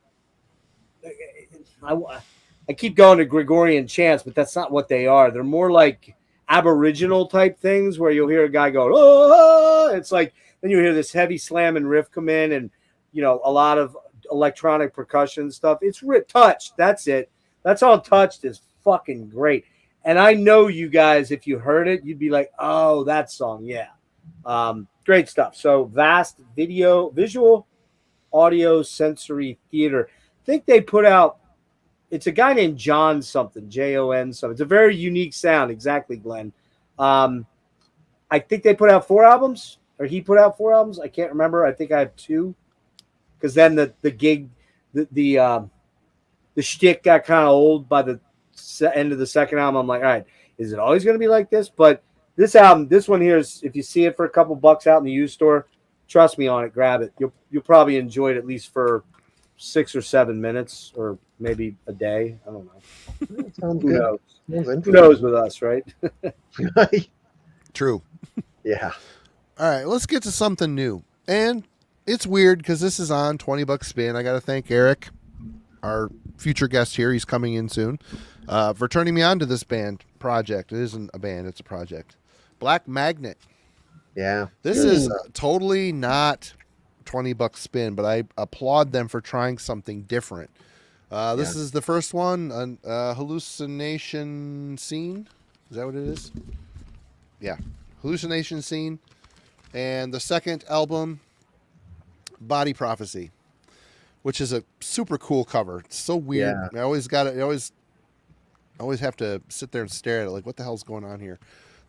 S3: I keep going to Gregorian chants, but that's not what they are. They're more like Aboriginal type things where you'll hear a guy go, oh, it's like, then you hear this heavy slamming riff come in and, a lot of electronic percussion stuff. It's touched. That's it. That's all touched is fucking great. And I know you guys, if you heard it, you'd be like, oh, that song. Yeah. Great stuff. So Vast visual, audio, sensory theater. I think they put out, it's a guy named John something, Jon something. It's a very unique sound. Exactly, Glenn. I think they put out 4 albums, or he put out 4 albums. I can't remember. I think I have 2. Because then the gig, the shtick got kind of old by the end of the second album. I'm like, all right, is it always going to be like this? But this album, this one here is, if you see it for a couple bucks out in the used store, trust me on it, grab it. You'll probably enjoy it at least for 6 or 7 minutes, or maybe a day. I don't know.
S2: That sounds
S3: Who
S2: good.
S3: knows?
S2: Sounds
S3: Who knows with us, right?
S2: interesting.
S1: True.
S2: Yeah.
S1: All right, let's get to something new. And it's weird because this is on $20 spin. I got to thank Eric, our future guest here. He's coming in soon, for turning me on to this band project. It isn't a band, it's a project. Black Magnet.
S2: Yeah.
S1: This is totally not $20 spin, but I applaud them for trying something different. This is the first one, Hallucination Scene. Is that what it is? Yeah. Hallucination Scene. And the second album, Body Prophecy, which is a super cool cover. It's so weird.
S2: Yeah.
S1: I always got it. I always have to sit there and stare at it like, what the hell's going on here?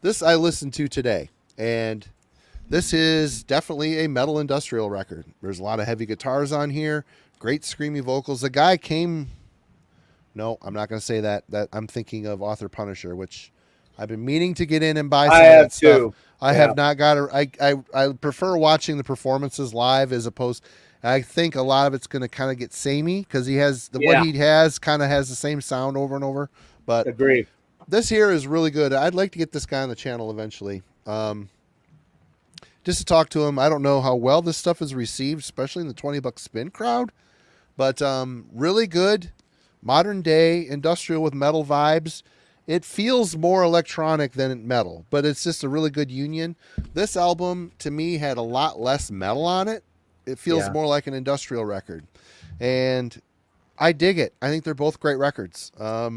S1: This I listened to today, and this is definitely a metal industrial record. There's a lot of heavy guitars on here, great screamy vocals. The guy came... No, I'm not going to say that. That I'm thinking of Author Punisher, which I've been meaning to get in and buy some of that stuff. I have not got it. I prefer watching the performances live as opposed... I think a lot of it's going to kind of get samey because he has what he has kind of has the same sound over and over. But
S3: Agree.
S1: This here is really good. I'd like to get this guy on the channel eventually. Just to talk to him. I don't know how well this stuff is received, especially in the $20 spin crowd, but really good. Modern day industrial with metal vibes. It feels more electronic than metal, but it's just a really good union. This album to me had a lot less metal on it. It feels more like an industrial record, and I dig it. I think they're both great records. I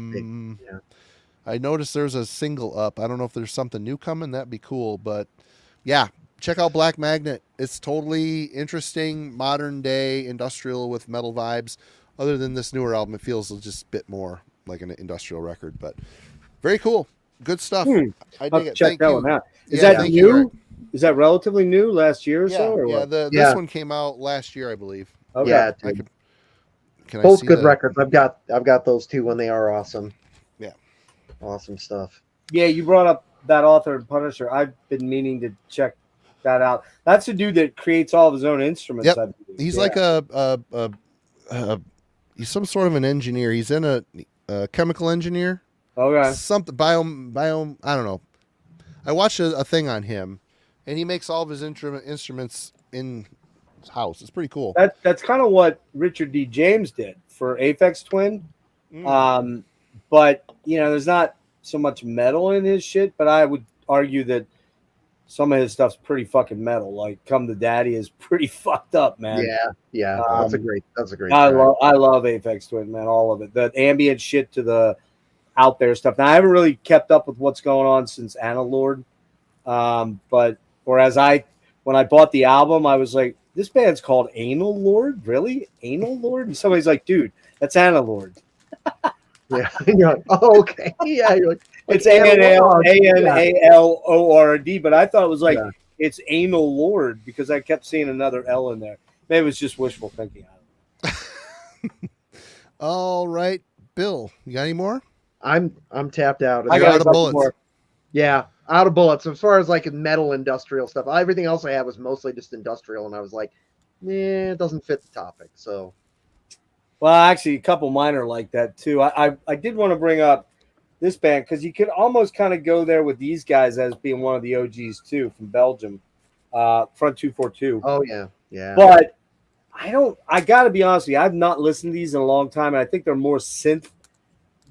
S1: noticed there's a single up. I don't know if there's something new coming. That'd be cool, but yeah, check out Black Magnet. It's totally interesting, modern day industrial with metal vibes. Other than this newer album, it feels just a bit more like an industrial record, but very cool. Good stuff. I dig it.
S3: Check that one out. Is
S1: Yeah,
S3: that
S1: thank
S3: new?
S1: you,
S3: Is that relatively new? Last year or so? Or what?
S1: This one came out last year, I believe.
S3: Okay.
S2: Yeah.
S1: Can I
S2: Both
S1: see
S2: good records. I've got those two when they are awesome.
S1: Yeah.
S2: Awesome stuff.
S3: Yeah, you brought up that Author and Punisher. I've been meaning to check that out. That's the dude that creates all of his own instruments.
S1: Yep.
S3: I believe.
S1: He's like he's some sort of an engineer. He's in a chemical engineer.
S3: Okay.
S1: Something biome. I don't know. I watched a thing on him, and he makes all of his instruments in his house. It's pretty cool.
S3: That's kind of what Richard D. James did for Aphex Twin. But there's not so much metal in his shit, but I would argue that some of his stuff's pretty fucking metal. Like Come to Daddy is pretty fucked up, man.
S2: Yeah. That's a great
S3: I love Aphex Twin, man, all of it. The ambient shit to the out there stuff. Now I haven't really kept up with what's going on since Analord. But whereas when I bought the album, I was like, this band's called Anal Lord? Really? Anal Lord? And somebody's like, dude, that's Analord.
S2: Yeah. You're like, oh, okay. Yeah. You're like
S3: it's Analord, but I thought it was like it's Anal Lord because I kept seeing another L in there. Maybe it was just wishful thinking.
S1: All right, Bill, you got any more?
S2: I'm tapped out.
S1: I got out of bullets.
S3: More.
S2: Yeah, out of bullets. As far as like metal industrial stuff, everything else I had was mostly just industrial, and I was like, it doesn't fit the topic. So,
S3: well, actually, a couple mine are like that too. I did want to bring up this band because you could almost kind of go there with these guys as being one of the OGs too from Belgium, Front 242.
S2: Oh yeah.
S3: But I got to be honest with you, I've not listened to these in a long time, and I think they're more synth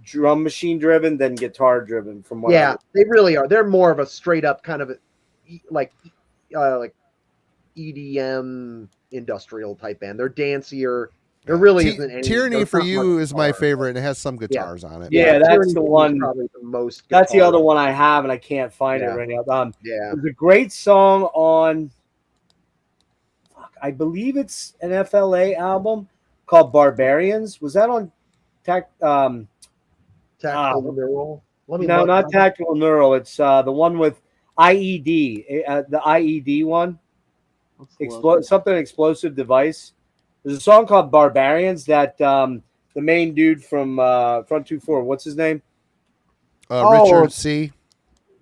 S3: drum machine driven than guitar driven from what
S2: they really are. They're more of a straight up kind of like EDM industrial type band. They're dancier. There really isn't any.
S1: Tyranny for You is my favorite, and it has some guitars on it.
S3: Yeah, that's the one.
S2: Probably the most.
S3: That's the other one I have, and I can't find it right now. There's a great song on. I believe it's an FLA album called Barbarians. Was that on
S2: Tactical Neural?
S3: No, not Tactical Neural. It's the one with IED, the IED one. Something explosive device. There's a song called Barbarians that the main dude from Front 2-4, what's his name?
S1: Richard C.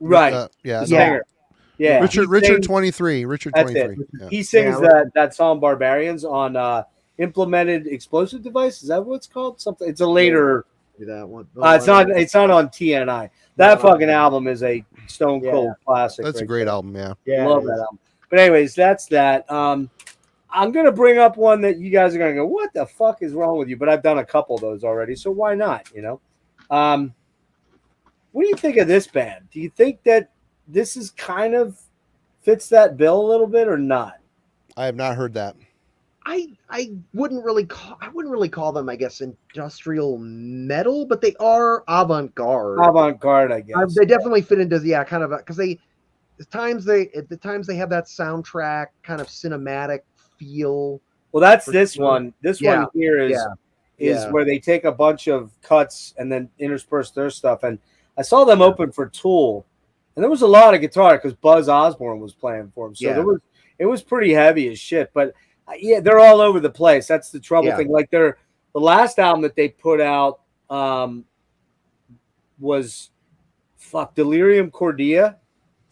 S3: Right.
S1: Yeah. Richard 23. Richard
S3: That's
S1: 23.
S3: He sings that song Barbarians on implemented explosive device. Is that what it's called? Something. It's a later.
S2: That one.
S3: It's not. It's not on TNI. That
S2: No.
S3: fucking album is a stone cold classic.
S1: That's a
S3: right
S1: great
S3: there.
S1: album. Yeah.
S2: Yeah,
S3: Love that album. But anyways, that's that. I'm gonna bring up one that you guys are gonna go, "What the fuck is wrong with you?" But I've done a couple of those already, so why not? You know. What do you think of this band? Do you think that this is kind of fits that bill a little bit or not?
S1: I have not heard that.
S2: I wouldn't really call them, I guess, industrial metal, but they are avant-garde.
S3: Avant-garde, I guess.
S2: They definitely fit into kind of because at the times they have that soundtrack kind of cinematic feel.
S3: Well, that's this one. This one here is
S2: Yeah.
S3: where they take a bunch of cuts and then intersperse their stuff. And I saw them open for Tool, and there was a lot of guitar because Buzz Osborne was playing for them. So it was pretty heavy as shit. But yeah, they're all over the place. That's the trouble thing. Like the last album that they put out was Delirium Cordia.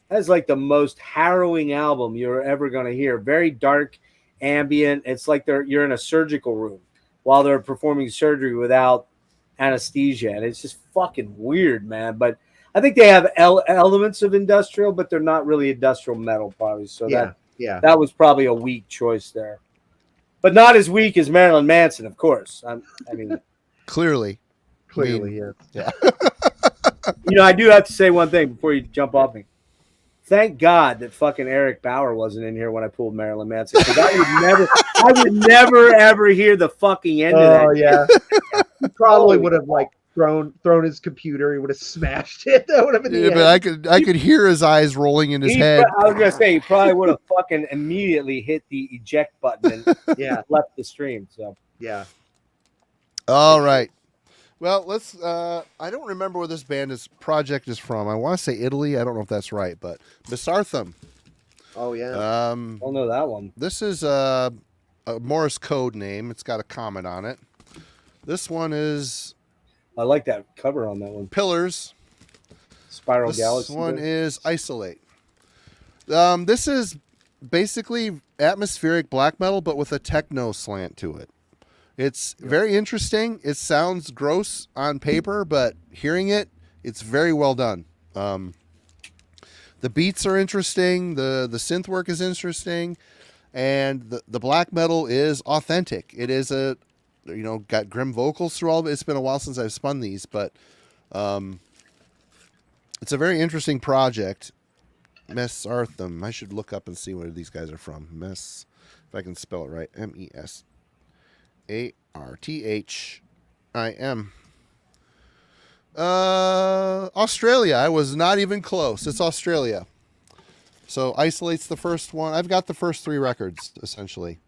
S3: That's like the most harrowing album you're ever gonna hear. Very dark, ambient. It's like you're in a surgical room while they're performing surgery without anesthesia, and it's just fucking weird, man. But I think they have elements of industrial, but they're not really industrial metal, probably. So that was probably a weak choice there, but not as weak as Marilyn Manson, of course. I mean,
S1: Clearly,
S2: yeah.
S3: I do have to say one thing before you jump off me. Thank God that fucking Eric Bauer wasn't in here when I pulled Marilyn Manson, because I would never ever hear the fucking end of that.
S2: Oh yeah, he probably would have like thrown his computer. He would have smashed it. That would have been.
S1: Yeah, but I could hear his eyes rolling in his head.
S3: I was gonna say he probably would have fucking immediately hit the eject button and left the stream. So
S1: All right. Well, let's. I don't remember where this project is from. I want to say Italy. I don't know if that's right, but Misartham.
S2: Oh yeah.
S3: I don't know that one.
S1: This is a Morse code name. It's got a comment on it. This one is.
S3: I like that cover on that one.
S1: Pillars.
S3: Spiral
S1: this
S3: Galaxy.
S1: This one is Isolate. This is basically atmospheric black metal, but with a techno slant to it. It's very interesting. It sounds gross on paper, but hearing it, it's very well done. The beats are interesting. The synth work is interesting, and the black metal is authentic. It is got grim vocals through all of it. It's been a while since I've spun these, but it's a very interesting project. Mesartham. I should look up and see where these guys are from. If I can spell it right. Mesarthim. Australia. I was not even close. It's Australia. So Isolate's the first one. I've got the first 3 records, essentially.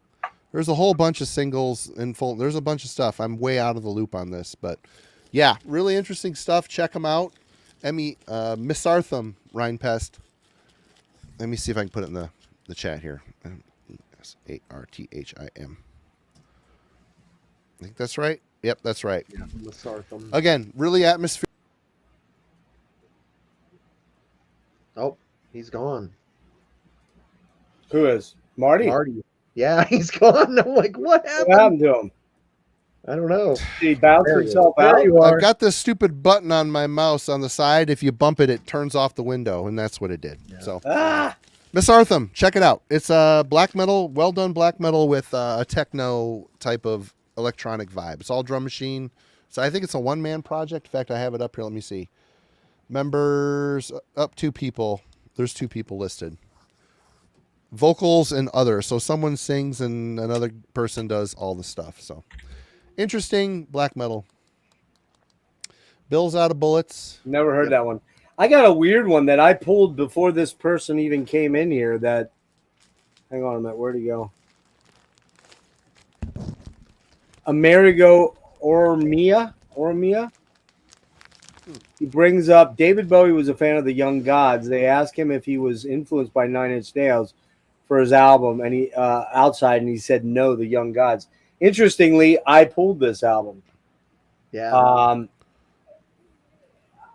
S1: There's a whole bunch of singles in full. There's a bunch of stuff. I'm way out of the loop on this, but yeah, really interesting stuff. Check them out. Misarthim, Rhinepest. Let me see if I can put it in the chat here. Mesarthim. I think that's right. Yep, that's right.
S2: Yeah, Misarthim.
S1: Again, really atmospheric.
S2: Oh, he's gone.
S3: Who is Marty?
S2: Yeah, he's gone. I'm like, what happened?
S3: What happened to him?
S2: I don't know.
S3: Did he bounce himself out?
S2: There you are.
S1: I've got this stupid button on my mouse on the side. If you bump it, it turns off the window, and that's what it did. Yeah. So, Misarthim, check it out. It's black metal, well done black metal with a techno type of electronic vibe. It's all drum machine. So I think it's a one-man project. In fact, I have it up here. Let me see. Members up 2 people. There's 2 people listed. Vocals and other. So someone sings and another person does all the stuff. So interesting black metal. Bill's out of bullets.
S3: Never heard that one. I got a weird one that I pulled before this person even came in here. That, hang on a minute, where'd he go? Amerigo Ormia. He brings up David Bowie was a fan of the Young Gods. They asked him if he was influenced by 9 Inch Nails for his album, and he Outside, and he said no, the Young Gods. Interestingly, I pulled this album.
S2: Yeah.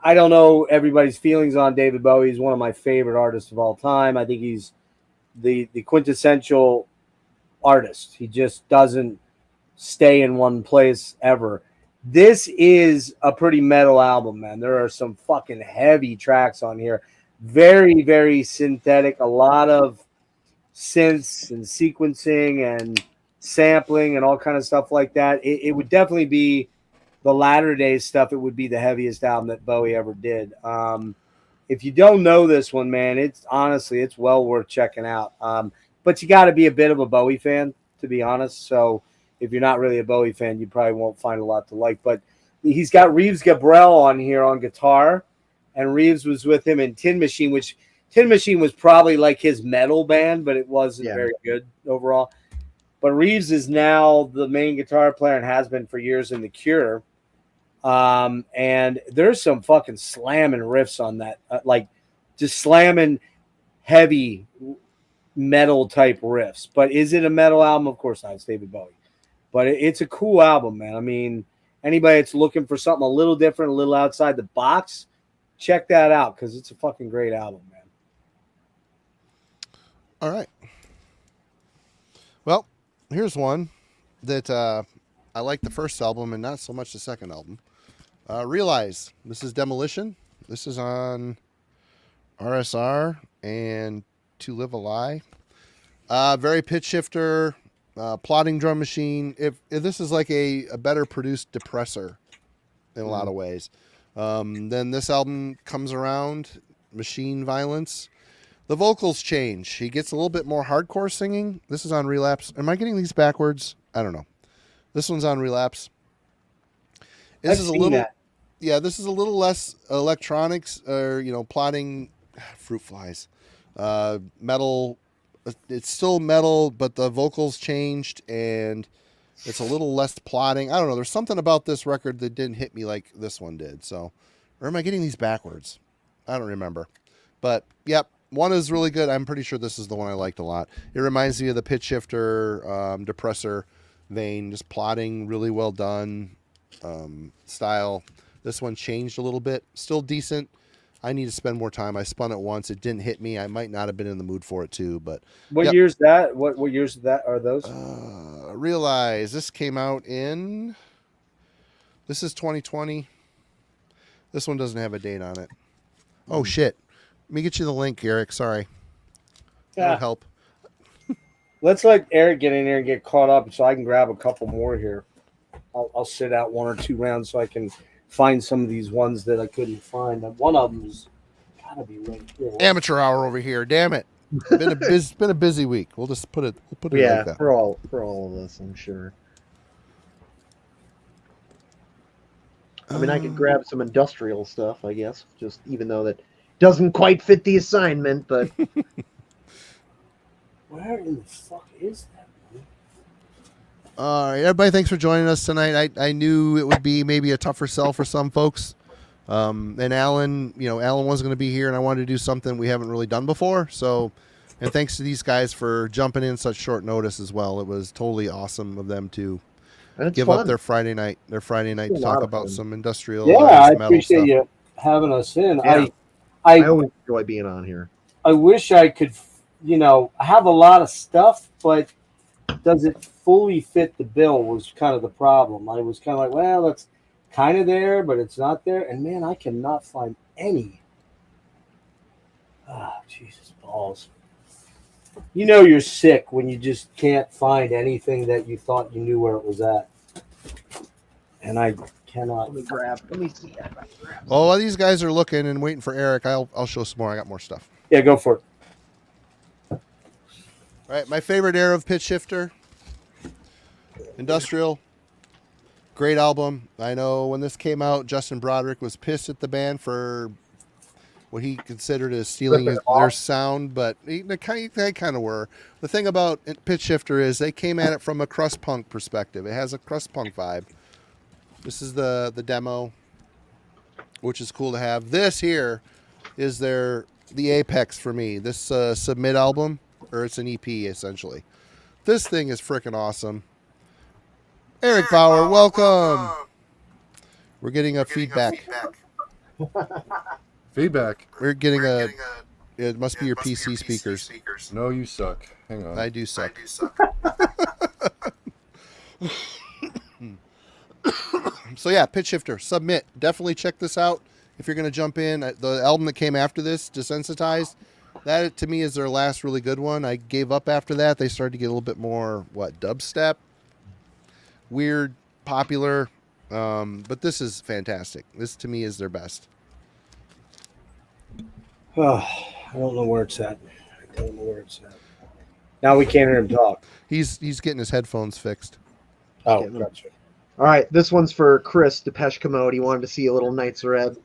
S3: I don't know everybody's feelings on David Bowie. He's one of my favorite artists of all time. I think he's the quintessential artist. He just doesn't stay in one place ever. This is a pretty metal album, man. There are some fucking heavy tracks on here. Very, very synthetic. A lot of synths and sequencing and sampling and all kind of stuff like that. It would definitely be the latter days stuff. It would be the heaviest album that Bowie ever did. If you don't know this one, man, it's well worth checking out. But you got to be a bit of a Bowie fan, to be honest. So if you're not really a Bowie fan, you probably won't find a lot to like. But he's got Reeves Gabrel on here on guitar, and Reeves was with him in Tin Machine, which Tin Machine was probably like his metal band, but it wasn't very good overall. But Reeves is now the main guitar player and has been for years in The Cure. And there's some fucking slamming riffs on that, like just slamming heavy metal type riffs. But is it a metal album? Of course not. It's David Bowie. But it's a cool album, man. I mean, anybody that's looking for something a little different, a little outside the box, check that out because it's a fucking great album, man.
S1: All right. Well, here's one that I like the first album and not so much the second album. Realize. This is Demolition. This is on RSR and To Live a Lie. Very pitch shifter, plotting drum machine. If this is like a better produced Depressor in a lot of ways. Then this album comes around, Machine Violence. The vocals change. He gets a little bit more hardcore singing. This is on Relapse. Am I getting these backwards? I don't know. This one's on Relapse. This is a little, this is a little less electronics or, plotting, fruit flies, metal. It's still metal, but the vocals changed and it's a little less plotting. I don't know. There's something about this record that didn't hit me like this one did. So, or am I getting these backwards? I don't remember, but yep. One is really good. I'm pretty sure this is the one I liked a lot. It reminds me of the pitch shifter, Depressor vein, just plotting, really well done style. This one changed a little bit. Still decent. I need to spend more time. I spun it once. It didn't hit me. I might not have been in the mood for it too. But
S3: what year's that? What years are those?
S1: Realize this came out in. This is 2020. This one doesn't have a date on it. Oh shit. Let me get you the link, Eric. Sorry. That'll help.
S3: Let's let Eric get in here and get caught up so I can grab a couple more here. I'll sit out one or two rounds so I can find some of these ones that I couldn't find. One of them is got to be right here.
S1: Amateur hour over here. Damn it. It's been a busy week. We'll just put it like that.
S2: for all of us, I'm sure. I mean, I could grab some industrial stuff, I guess, just even though that doesn't quite fit the assignment, but
S3: where in the fuck is that?
S1: All right, everybody, thanks for joining us tonight. I knew it would be maybe a tougher sell for some folks. And Alan, Alan was going to be here, and I wanted to do something we haven't really done before. So, and thanks to these guys for jumping in such short notice as well. It was totally awesome of them to give up their Friday night to talk about some industrial.
S3: I appreciate you having us in.
S2: Yeah. I always enjoy being on here.
S3: I wish I could, I have a lot of stuff, but does it fully fit the bill was kind of the problem. I was kind of like, well, it's kind of there, but it's not there. And, man, I cannot find any. Ah, Jesus balls. You're sick when you just can't find anything that you thought you knew where it was at. And I cannot.
S2: Let me see.
S1: Well, while these guys are looking and waiting for Eric, I'll show some more. I got more stuff.
S3: Yeah, go for it.
S1: All right, my favorite era of pitch shifter, industrial, great album. I know when this came out, Justin Broderick was pissed at the band for what he considered as stealing their sound, but they kind of were. The thing about pitch shifter is they came at it from a crust punk perspective. It has a crust punk vibe. This is the demo, which is cool to have. This here is the apex for me. This Submit album, or it's an EP essentially. This thing is freaking awesome. Eric Bauer, welcome. We're getting a feedback.
S4: Feedback.
S1: We're getting it must be your PC speakers.
S4: No, you suck. Hang on.
S1: I do suck. So yeah, Pitch Shifter, Submit. Definitely check this out if you're going to jump in. The album that came after this, Desensitized, that to me is their last really good one. I gave up after that. They started to get a little bit more, dubstep, weird, popular. But this is fantastic. This to me is their best.
S3: Oh, I don't know where it's at. Now we can't hear him talk.
S1: He's getting his headphones fixed.
S3: Oh, gotcha.
S2: All right, this one's for Chris Depeche Commode. He wanted to see a little Knights of Red.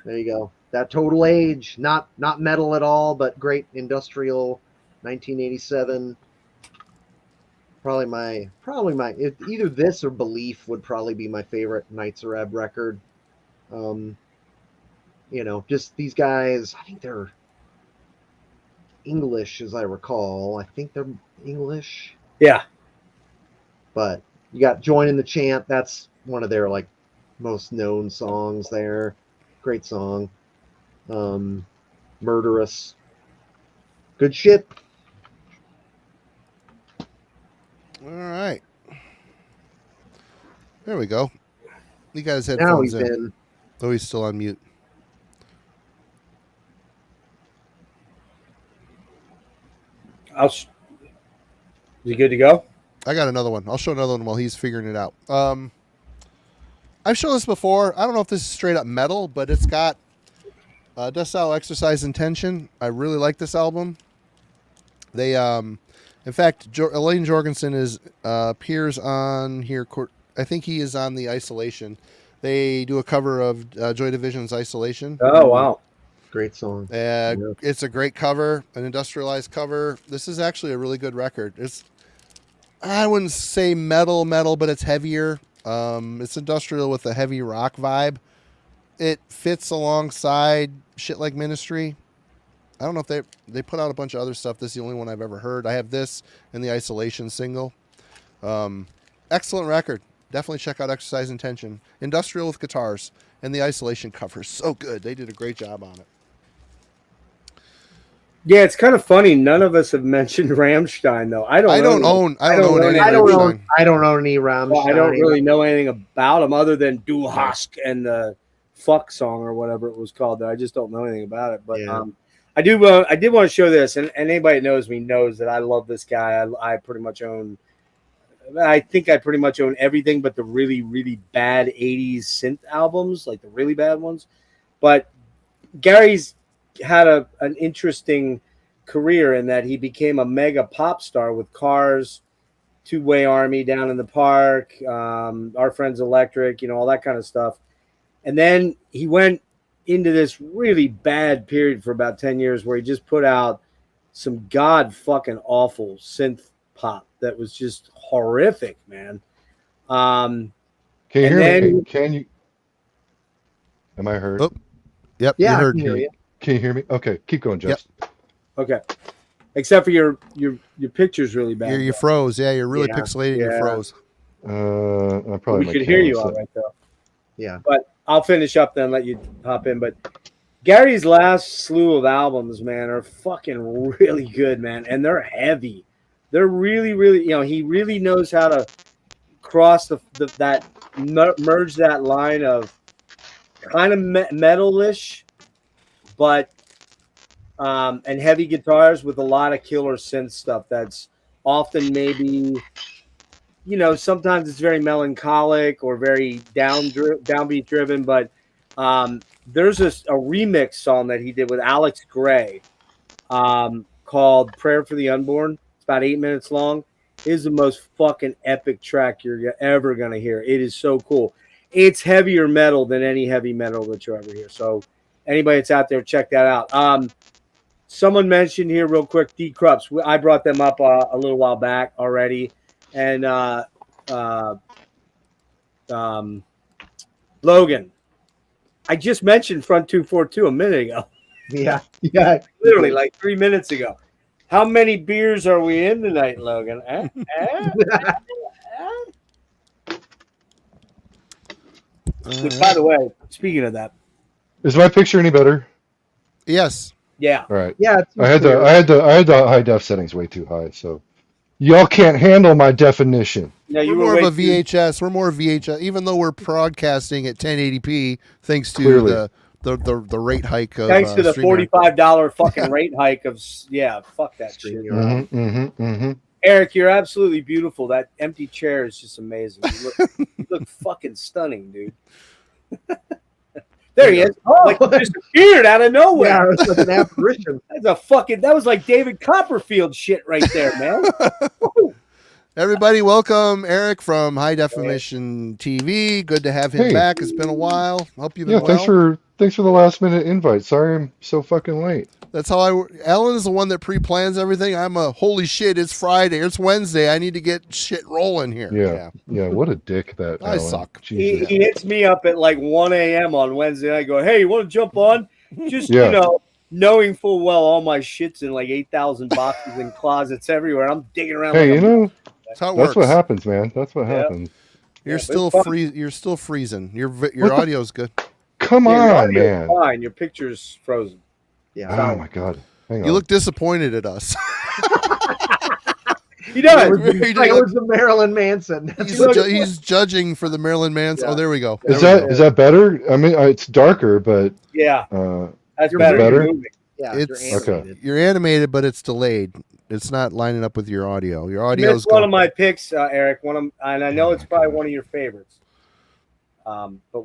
S2: There you go. That Total Age, not metal at all, but great industrial, 1987. Probably my either this or Belief would probably be my favorite Knights of Red record. Just these guys. I think they're English, as I recall. I think they're English.
S3: Yeah.
S2: But you got Join in the Chant. That's one of their most known songs there. Great song. Murderous. Good shit.
S1: All right. There we go. He got his
S2: Now
S1: headphones
S2: he's
S1: in.
S2: in.
S1: Oh, he's still on mute.
S3: Is he good to go?
S1: I got another one. I'll show another one while he's figuring it out. I've shown this before. I don't know if this is straight up metal, but it's got Decile Exercise and Tension. I really like this album. They, in fact, Elaine Jorgensen appears on here. I think he is on the Isolation. They do a cover of Joy Division's Isolation.
S3: Oh, wow.
S2: Great song.
S1: It's a great cover, an industrialized cover. This is actually a really good record. I wouldn't say metal, but it's heavier. It's industrial with a heavy rock vibe. It fits alongside shit like Ministry. I don't know if they put out a bunch of other stuff. This is the only one I've ever heard. I have this and the Isolation single. Excellent record. Definitely check out Exercise and Tension. Industrial with guitars. And the Isolation cover is so good. They did a great job on it.
S3: Yeah, it's kind of funny. None of us have mentioned Rammstein, though. I don't own any
S2: Rammstein. I don't own any Rammstein.
S3: Well, I don't really know anything about them other than Du Hast and the Fuck song or whatever it was called. I just don't know anything about it. But
S2: Yeah.
S3: I did want to show this, and anybody that knows me knows that I love this guy. I pretty much own. I think I pretty much own everything but the really, really bad 80s synth albums, like the really bad ones. But Gary's had an interesting career in that he became a mega pop star with Cars, Two-Way Army, Down in the Park, Our Friends Electric, all that kind of stuff. And then he went into this really bad period for about 10 years where he just put out some god fucking awful synth pop that was just horrific, man.
S4: Can you hear me? Can you? Am I heard?
S1: Oh, yep.
S2: Yeah,
S1: you heard
S2: I can hear you.
S4: Can you hear me? Okay, keep going, Jess.
S1: Yep.
S3: Okay. Except for your picture's really bad.
S1: You froze. Yeah, you're really
S3: Yeah,
S1: pixelated.
S3: yeah.
S1: You froze.
S4: I probably
S3: We could hear you all right, though.
S2: Yeah.
S3: But I'll finish up then, let you hop in. But Gary's last slew of albums, man, are fucking really good, man. And they're heavy. They're really, really, he really knows how to cross merge that line of kind of metal-ish, but and heavy guitars with a lot of killer synth stuff that's often maybe, sometimes it's very melancholic or very downbeat driven, but there's a remix song that he did with Alex Gray called Prayer for the Unborn. It's about 8 minutes long. It is the most fucking epic track you're ever going to hear. It is so cool. It's heavier metal than any heavy metal that you ever hear. So anybody that's out there, check that out. Someone mentioned here real quick, D Krups. I brought them up a little while back already. And Logan, I just mentioned Front 242 a minute ago.
S2: Yeah.
S3: Literally like 3 minutes ago. How many beers are we in tonight, Logan? By the way, speaking of that,
S4: Is my picture any better?
S1: Yes.
S3: yeah.
S4: All right.
S2: Yeah.
S4: I had the high def settings way too high, so Y'all can't handle my definition.
S3: Yeah,
S1: We're more of a VHS. We're more VHS, even though we're broadcasting at 1080p, thanks to
S4: Clearly.
S1: the rate hike of
S3: Thanks to the
S1: StreamYard.
S3: $45 fucking rate hike of fuck that shit. Eric, you're absolutely beautiful. That empty chair is just amazing. You look fucking stunning, dude. There he is.
S2: Oh.
S3: Like he just appeared out of nowhere.
S2: Yeah, it's like an apparition.
S3: That was like David Copperfield shit right there, man.
S1: Everybody, welcome Eric from High Definition TV. Good to have him back. It's been a while. Hope you've been well.
S4: Thanks for the last minute invite. Sorry I'm so fucking late.
S1: That's how Ellen is the one that pre-plans everything. I'm a holy shit. It's Friday. It's Wednesday. I need to get shit rolling here.
S4: Yeah. What a dick that.
S1: I
S4: Ellen.
S1: suck.
S3: He hits me up at like 1 a.m. on Wednesday. And I go, hey, you want to jump on? Just knowing full well all my shit's in like 8,000 boxes and closets everywhere. I'm digging around.
S4: Hey,
S1: that's how it works.
S4: That's what happens, man. That's what happens.
S1: You're still freezing. Your audio's good.
S4: Come on, man.
S3: Fine. Your picture's frozen.
S2: Yeah.
S4: Oh my god. Hang on.
S1: You look disappointed at us.
S3: He does.
S2: It was the Marilyn Manson.
S1: He's judging for the Marilyn Manson. Yeah. Oh, there we go.
S4: Is that better? I mean, it's darker, but
S3: yeah, that's
S4: better.
S2: Yeah,
S1: You're animated, but it's delayed. It's not lining up with your audio. Your audio is
S3: one of my picks, Eric. And I know it's probably one of your favorites. But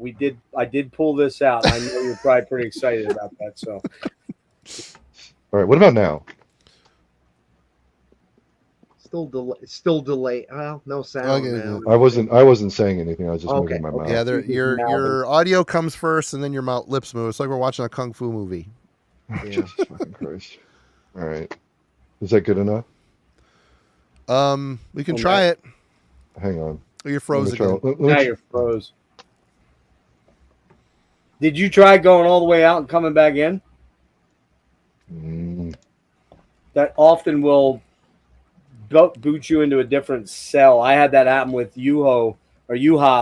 S3: I did pull this out. I know you're probably pretty excited about that. So,
S4: all right. What about now?
S2: Still delay. Well, no sound.
S1: Okay.
S4: I wasn't saying anything. I was just moving my mouth.
S1: Yeah, your audio comes first, and then your lips move. It's like we're watching a kung fu movie.
S4: Jesus fucking Christ! All right, is that good enough?
S1: We can try it.
S4: Hang on.
S1: Oh, you're frozen again.
S3: Now you're froze. Did you try going all the way out and coming back in? That often will boot you into a different cell. I had that happen with Yuha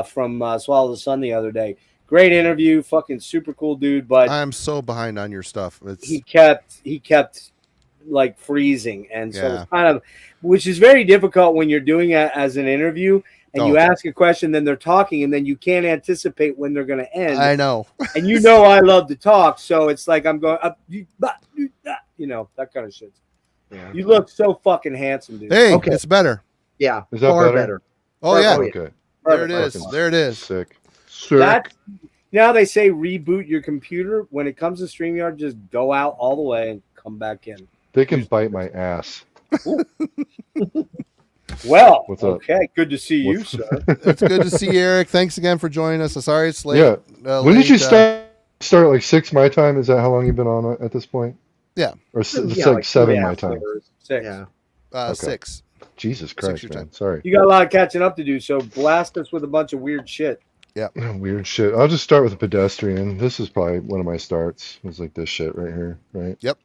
S3: from Swallow the Sun the other day. Great interview, fucking super cool dude, but
S1: I'm so behind on your stuff.
S3: He kept like freezing, and so it's kind of, which is very difficult when you're doing it as an interview and you ask a question, then they're talking, and then you can't anticipate when they're going to end.
S1: I know,
S3: and I love to talk, so it's like I'm going up, that kind of shit. Yeah. You look so fucking handsome, dude.
S1: Hey, it's better.
S2: Yeah,
S4: is that
S2: far
S4: better?
S1: Oh yeah.
S4: Okay.
S1: There it is. There it is.
S4: Sick.
S3: Now they say reboot your computer. When it comes to StreamYard, just go out all the way and come back in.
S4: They can bite my ass.
S3: Well, okay. Good to see you, sir.
S1: It's good to see you, Eric. Thanks again for joining us. Sorry it's late.
S4: Yeah. When did you start like 6 my time? Is that how long you've been on at this point?
S1: Yeah.
S4: Or it's like 7 my time.
S3: 6.
S2: Yeah.
S1: 6.
S4: Jesus Christ, man. Sorry.
S3: You got a lot of catching up to do, so blast us with a bunch of weird shit.
S1: Yeah.
S4: Weird shit. I'll just start with a pedestrian. This is probably one of my starts. It was like this shit right here, right?
S1: Yep.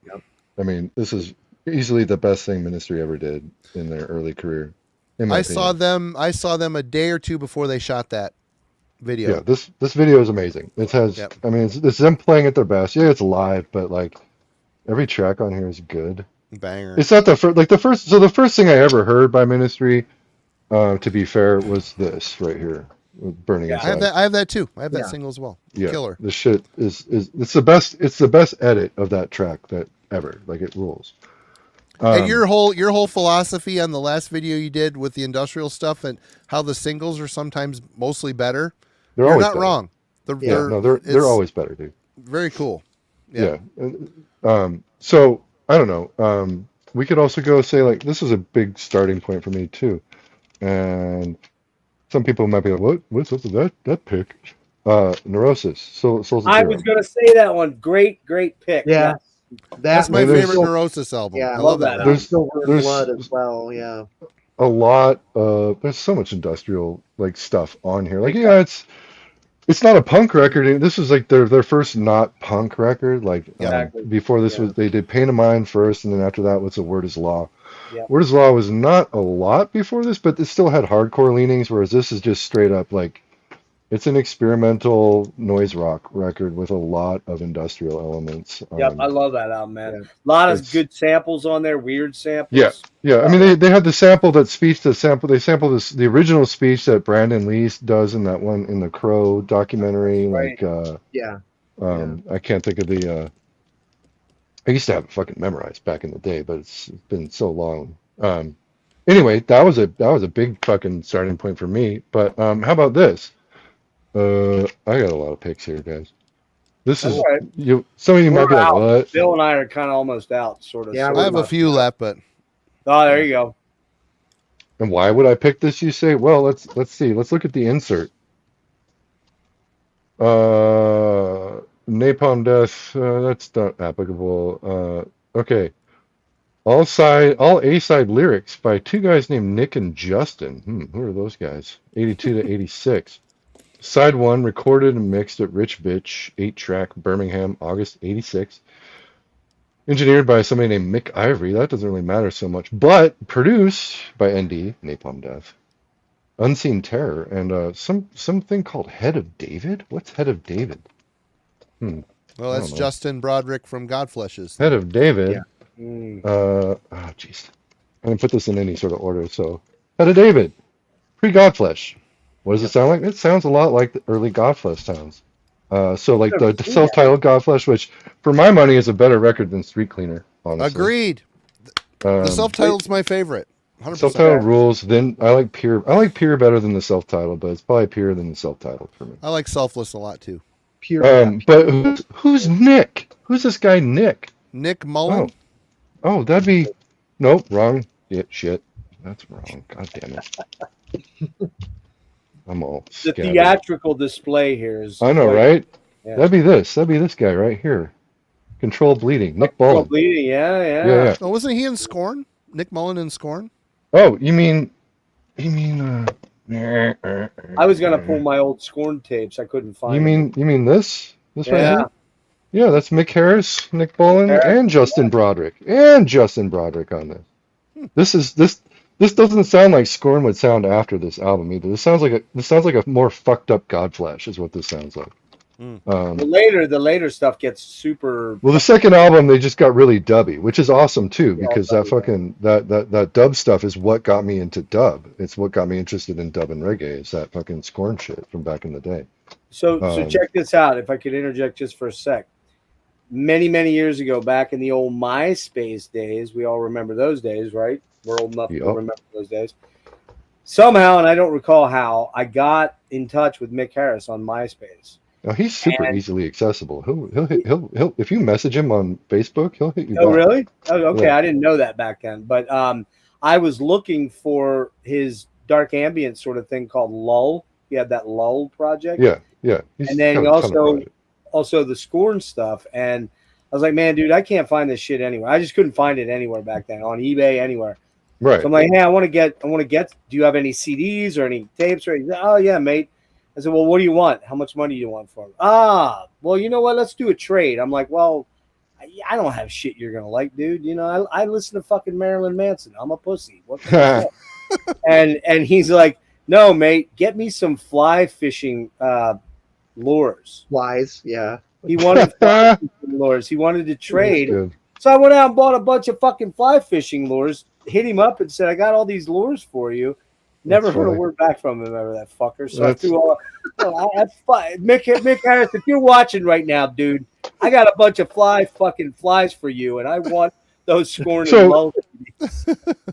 S4: I mean, this is easily the best thing Ministry ever did in their early career.
S1: I saw them a day or two before they shot that video.
S4: Yeah, this video is amazing. It has I mean, it's them playing at their best. Yeah, it's live, but like every track on here is good.
S1: Banger.
S4: It's not the first thing I ever heard by Ministry, to be fair, was this right here. Burning Inside.
S1: I have that too. I have that single as well.
S4: Yeah,
S1: Killer.
S4: The shit is it's the best edit of that track that ever. Like, it rules.
S1: And your whole philosophy on the last video you did with the industrial stuff and how the singles are sometimes mostly better. You're not wrong.
S4: They're always better, dude.
S1: Very cool.
S4: Yeah. So I don't know. We could also go say, like, this is a big starting point for me too, and some people might be like, what's up with that pick? Neurosis. Souls
S3: I was going to say that one. Great pick.
S2: Yeah.
S1: That's my favorite Neurosis album.
S2: Yeah,
S1: I love that.
S2: There's Silver Blood as well. Yeah.
S4: A lot of, there's so much industrial like stuff on here. Like, yeah, it's not a punk record. This is like their first not punk record. Like, before this was, they did Pain of Mind first, and then after that was A Word Is Law.
S3: Yeah.
S4: Word Is Law was not a lot before this, but it still had hardcore leanings, whereas this is just straight up like It's an experimental noise rock record with a lot of industrial elements.
S3: Yep, I love that album, man.
S2: Yeah.
S3: A lot of
S4: It's
S3: good samples on there, weird
S4: yeah,
S3: samples.
S4: yeah. I mean, they had the sample that speech that sample. They sampled the original speech that Brandon Lee does in that one in the Crow documentary.
S3: Right.
S4: Like,
S2: Yeah.
S4: I can't think of the. I used to have it fucking memorized back in the day, but it's been so long. Anyway, that was a big fucking starting point for me. But how about this? I got a lot of picks here, guys. This
S3: That's
S4: is
S3: all right.
S4: you. Some of you might
S3: We're
S4: be like,
S3: out.
S4: "What?"
S3: Bill and I are kind of almost out, sort of.
S2: Yeah,
S3: sort
S1: I
S2: we're
S1: have
S3: of.
S1: a few left, but
S3: Oh, there you go.
S4: And why would I pick this? You say? Well, let's see. Let's look at the insert. Napalm Death. That's not applicable. Okay. All A side lyrics by two guys named Nick and Justin. Who are those guys? 82 to 86. Side one recorded and mixed at Rich Bitch 8-track Birmingham, August 86. Engineered by somebody named Mick Ivory. That doesn't really matter so much. But produced by ND, Napalm Death. Unseen Terror, and something called Head of David? What's Head of David?
S1: well,
S4: I
S1: that's
S4: don't know.
S1: Justin Broderick from Godfleshes.
S4: Head of David.
S2: Yeah.
S4: Jeez. I didn't put this in any sort of order, so Head of David. Pre-Godflesh. What does it sound like? It sounds a lot like the early Godflesh sounds. So like the self-titled Godflesh, which for my money is a better record than Street Cleaner, honestly.
S1: Agreed. The self-titled's my favorite. 100%.
S4: Self-titled rules. Then I like Pure better than the self-titled, but it's probably Pure than the self-titled for me.
S1: I like Selfless a lot too.
S2: Pure.
S4: But who's Nick? Who's this guy Nick?
S1: Nick Mullen.
S4: Oh, that'd be nope, wrong. Shit. That's wrong. God damn it. I'm all
S3: The
S4: scattered.
S3: theatrical display here is.
S4: I know,
S3: quite-
S4: right?
S3: Yeah.
S4: That'd be this guy right here. Control Bleeding. Nick
S3: Oh,
S4: Bolin.
S3: bleeding, yeah.
S4: Yeah.
S1: Oh, wasn't he in Scorn? Nick Mullen in Scorn?
S4: Oh, you mean
S3: I was gonna pull my old Scorn tapes. I couldn't find.
S4: you mean this? This right
S3: Yeah.
S4: here? Yeah, that's Mick Harris, Nick Bolin,
S3: Harris.
S4: and Justin Broderick. And Justin Broderick on this. This doesn't sound like Scorn would sound after this album either. This sounds like a more fucked up Godflesh is what this sounds like.
S3: The later stuff gets super.
S4: Well, the second album they just got really dubby, which is awesome too,
S3: Yeah,
S4: because
S3: dubby,
S4: that fucking that dub stuff is what got me into dub. It's what got me interested in dub and reggae. Is that fucking Scorn shit from back in the day.
S3: So check this out. If I could interject just for a sec. Many years ago, back in the old MySpace days, we all remember those days, right? We're old enough to
S4: Yep.
S3: remember those days. Somehow, and I don't recall how, I got in touch with Mick Harris on MySpace.
S4: Oh, he's super easily accessible. He'll if you message him on Facebook, he'll hit you
S3: Oh,
S4: back.
S3: really? Oh, okay.
S4: Yeah.
S3: I didn't know that back then. But I was looking for his dark ambient sort of thing called Lull. He had that Lull project.
S4: Yeah. He's
S3: And then
S4: got
S3: he
S4: a ton of projects.
S3: also the Scorn stuff. And I was like, man, dude, I can't find this shit anywhere. I just couldn't find it anywhere back then on eBay, anywhere.
S4: Right.
S3: So I'm like, hey, I want to get. Do you have any CDs or any tapes or anything? Oh yeah, mate. I said, well, what do you want? How much money do you want for them? Well, you know what? Let's do a trade. I'm like, well, I don't have shit you're gonna like, dude. You know, I listen to fucking Marilyn Manson. I'm a pussy. What can I say? And he's like, no, mate, get me some fly fishing lures.
S2: Flies. Yeah.
S3: He wanted fly fishing lures. He wanted to trade.
S4: Good.
S3: So I went out and bought a bunch of fucking fly fishing lures, hit him up and said, I got all these lures for you. Never
S4: That's
S3: heard
S4: funny.
S3: a word back from him ever, that fucker. So
S4: That's-
S3: I threw all that's fine. Mick Harris, if you're watching right now, dude, I got a bunch of fucking flies for you, and I want those Scorn
S4: So-
S3: and Lull.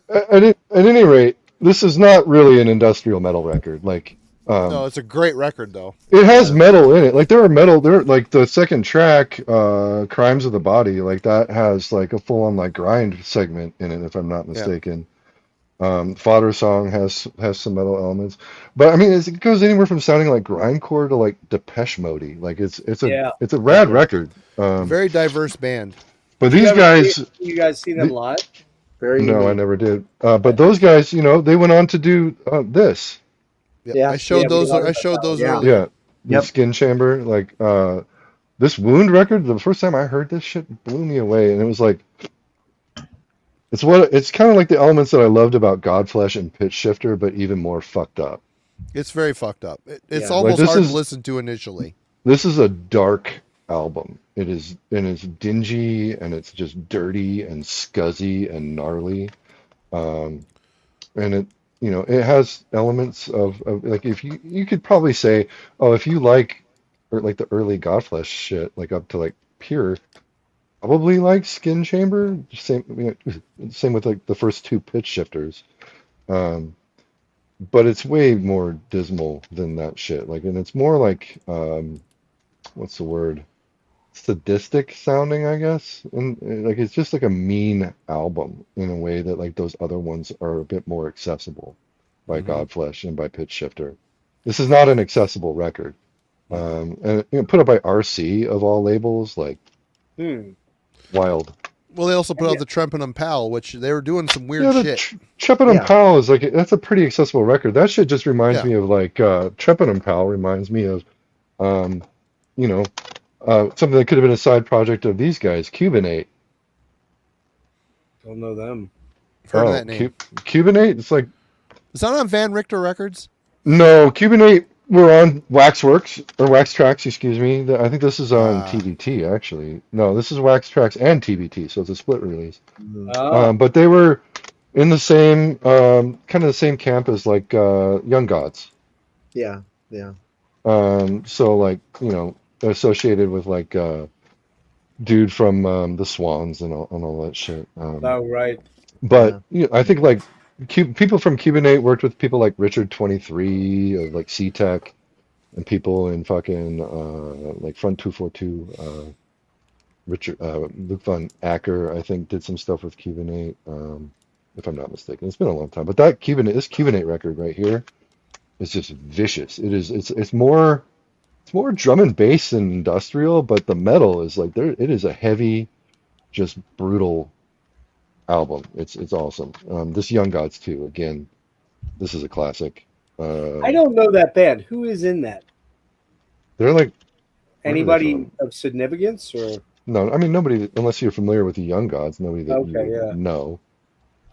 S4: At any rate, this is not really an industrial metal record. Like,
S1: No, it's a great record though.
S4: it has metal in it. Like there like the second track, "Crimes of the Body," like that has like a full on like grind segment in it, if I'm not mistaken. Fodder Song has some metal elements, but I mean it goes anywhere from sounding like grindcore to like Depeche Mode. Like it's a rad record.
S1: Very diverse band.
S4: But these guys,
S3: You guys see them live?
S2: Very.
S4: no, I
S2: unique.
S4: never did. But those guys, they went on to do this.
S1: Yep.
S2: Yeah.
S1: I showed
S2: Yeah, we
S1: those.
S2: talked
S1: I showed
S2: about
S1: those
S2: that.
S1: earlier.
S4: Yeah, the
S2: Yep.
S4: Skin Chamber, like this Wound record. The first time I heard this shit blew me away, and it was like, it's kind of like the elements that I loved about Godflesh and Pitch Shifter, but even more fucked up.
S1: It's very fucked up. It's
S2: Yeah.
S1: almost
S4: this
S1: hard
S4: is-
S1: to listen to initially.
S4: This is a dark album. It is, and it's dingy, and it's just dirty and scuzzy and gnarly. Um, and it, it has elements of like, if you could probably say, oh, if you like, or like the early Godflesh shit, like up to like Pure, probably like Skin Chamber. Same with like the first two pitch shifters. Um, but it's way more dismal than that shit. Like, and it's more like, what's the word? Sadistic sounding, I guess. And like, it's just like a mean album in a way that like those other ones are a bit more accessible by Godflesh and by Pitch Shifter. This is not an accessible record. And put up by RC of all labels, like wild.
S1: Well, they also put out the Trempenum Pal, which they were doing some weird
S4: Yeah, the
S1: shit.
S4: Trepanum Pal is like, that's a pretty accessible record. That shit just reminds
S1: Yeah.
S4: me of like Trepanum Pal reminds me of something that could have been a side project of these guys, Cubinate.
S3: Don't know them.
S1: Heard of that name.
S4: Cubinate? It's like,
S1: Is that on Van Richter Records?
S4: no, Cubinate were on Waxworks, or Wax Tracks, excuse me. I think this is on TBT, actually. No, this is Wax Tracks and TBT, so it's a split release. But they were in the same, kind of the same camp as like Young Gods.
S2: Yeah, yeah.
S4: So like, associated with like dude from the Swans and all that shit.
S3: Oh, right.
S4: But I think like people from Cubinate worked with people like Richard 23 of like C-Tech, and people in fucking like Front 242. Richard Luke von Acker, I think, did some stuff with Cubinate, if I'm not mistaken. It's been a long time, but this Cubinate record right here is just vicious. It's more drum and bass than industrial, but the metal is like there. It is a heavy, just brutal album. It's awesome. This Young Gods too. Again, this is a classic.
S3: I don't know that band. Who is in that?
S4: They're like
S3: Anybody of significance or?
S4: no. I mean nobody unless you're familiar with the Young Gods. Nobody that
S3: Okay,
S4: you
S3: yeah.
S4: know.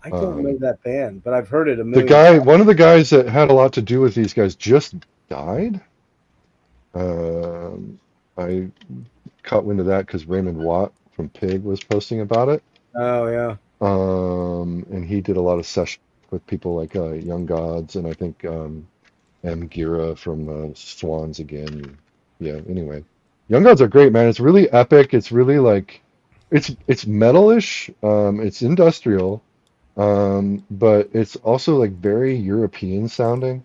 S3: I don't know that band, but I've heard it a million times.
S4: One of the guys that had a lot to do with these guys just died. I caught wind of that because Raymond Watt from Pig was posting about it.
S3: Oh yeah.
S4: And he did a lot of sessions with people like Young Gods, and I think M. Gira from Swans again. Yeah. Anyway, Young Gods are great, man. It's really epic. It's really like it's metalish. It's industrial, but it's also like very European sounding.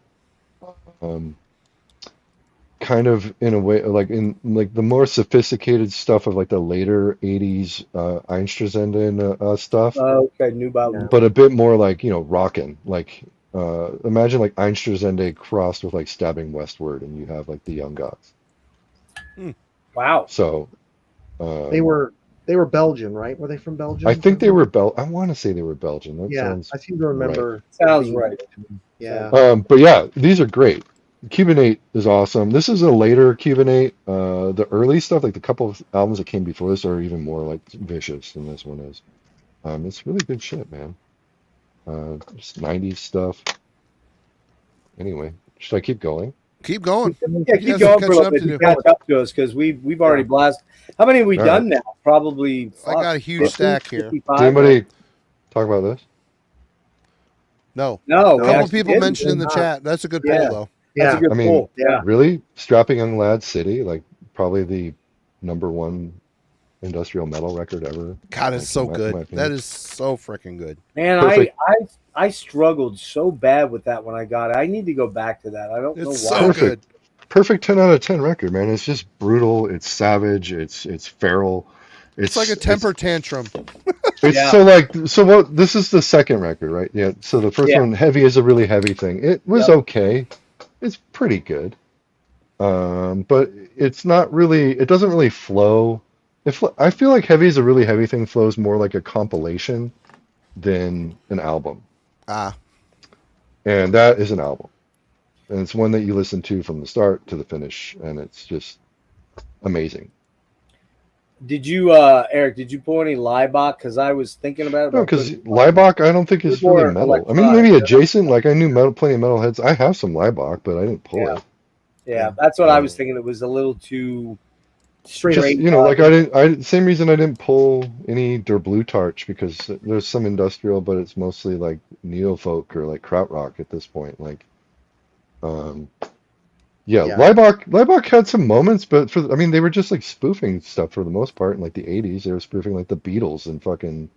S4: Kind of in a way, like in like the more sophisticated stuff of like the later '80s Einstürzenden stuff.
S3: Okay, New Balance.
S4: But a bit more like, rockin'. Like imagine like Einstürzende crossed with like Stabbing Westward, and you have like the Young Gods.
S3: Wow.
S4: So
S2: They were Belgian, right? Were they from Belgium?
S4: I think they were I want to say they were Belgian. That
S2: Yeah,
S4: sounds
S2: I seem to remember.
S3: Sounds right.
S2: Yeah.
S4: But yeah, these are great. Cubinate is awesome. This is a later Cubinate. The early stuff, like the couple of albums that came before this, are even more like vicious than this one is. It's really good shit, man. Just 90s stuff. Anyway, should I keep going?
S1: Keep going.
S3: Yeah,
S1: You
S3: keep
S1: guys have
S3: going for a little
S1: catching up
S3: bit.
S1: to
S3: You
S1: do.
S3: catch up to us because we've already blasted. How many have we
S4: All
S3: done now? Probably.
S1: I got a huge stack here.
S3: 55?
S4: Did anybody talk about this?
S1: No.
S3: No.
S1: A couple people mentioned in the chat. That's a good poll,
S3: Yeah.
S1: though.
S3: That's a good
S4: I mean,
S3: pull. Yeah.
S4: Really? Strapping Young Lad City, like probably the #1 industrial metal record ever.
S1: God, it's so
S4: my
S1: good.
S4: opinion.
S1: That is so freaking good.
S3: Man,
S4: Perfect.
S3: I struggled so bad with that when I got it. I need to go back to that. I don't know
S1: It's
S3: why.
S1: so
S4: Perfect.
S1: good.
S4: Perfect 10 out of 10 record, man. It's just brutal. It's savage. It's feral.
S1: It's like a temper tantrum.
S4: It's
S3: Yeah.
S4: so what? This is the second record, right? Yeah. So the first
S3: Yeah.
S4: one, Heavy, is a really heavy thing. It was
S3: Yep.
S4: okay. It's pretty good. But it's not really. It doesn't really flow. I feel like Heavy is a really heavy thing. Flows more like a compilation than an album, and that is an album. And it's one that you listen to from the start to the finish, and it's just amazing.
S3: Did you, Eric? Did you pull any Liebach? Because I was thinking about it.
S4: No, because Liebach, I don't think is really
S3: More
S4: metal. I mean,
S3: electronic,
S4: maybe
S3: yeah.
S4: adjacent. Like I knew metal, plenty of metalheads. I have some Liebach, but I didn't pull
S3: Yeah.
S4: it.
S3: Yeah, that's what I was thinking. It was a little too straight
S4: Just
S3: range.
S4: like I didn't. Same reason I didn't pull any Der Blutarch because there's some industrial, but it's mostly like neofolk or like krautrock at this point. Like, yeah,
S2: Yeah.
S4: Liebach had some moments, but I mean, they were just like spoofing stuff for the most part in like the '80s. They were spoofing like the Beatles and fucking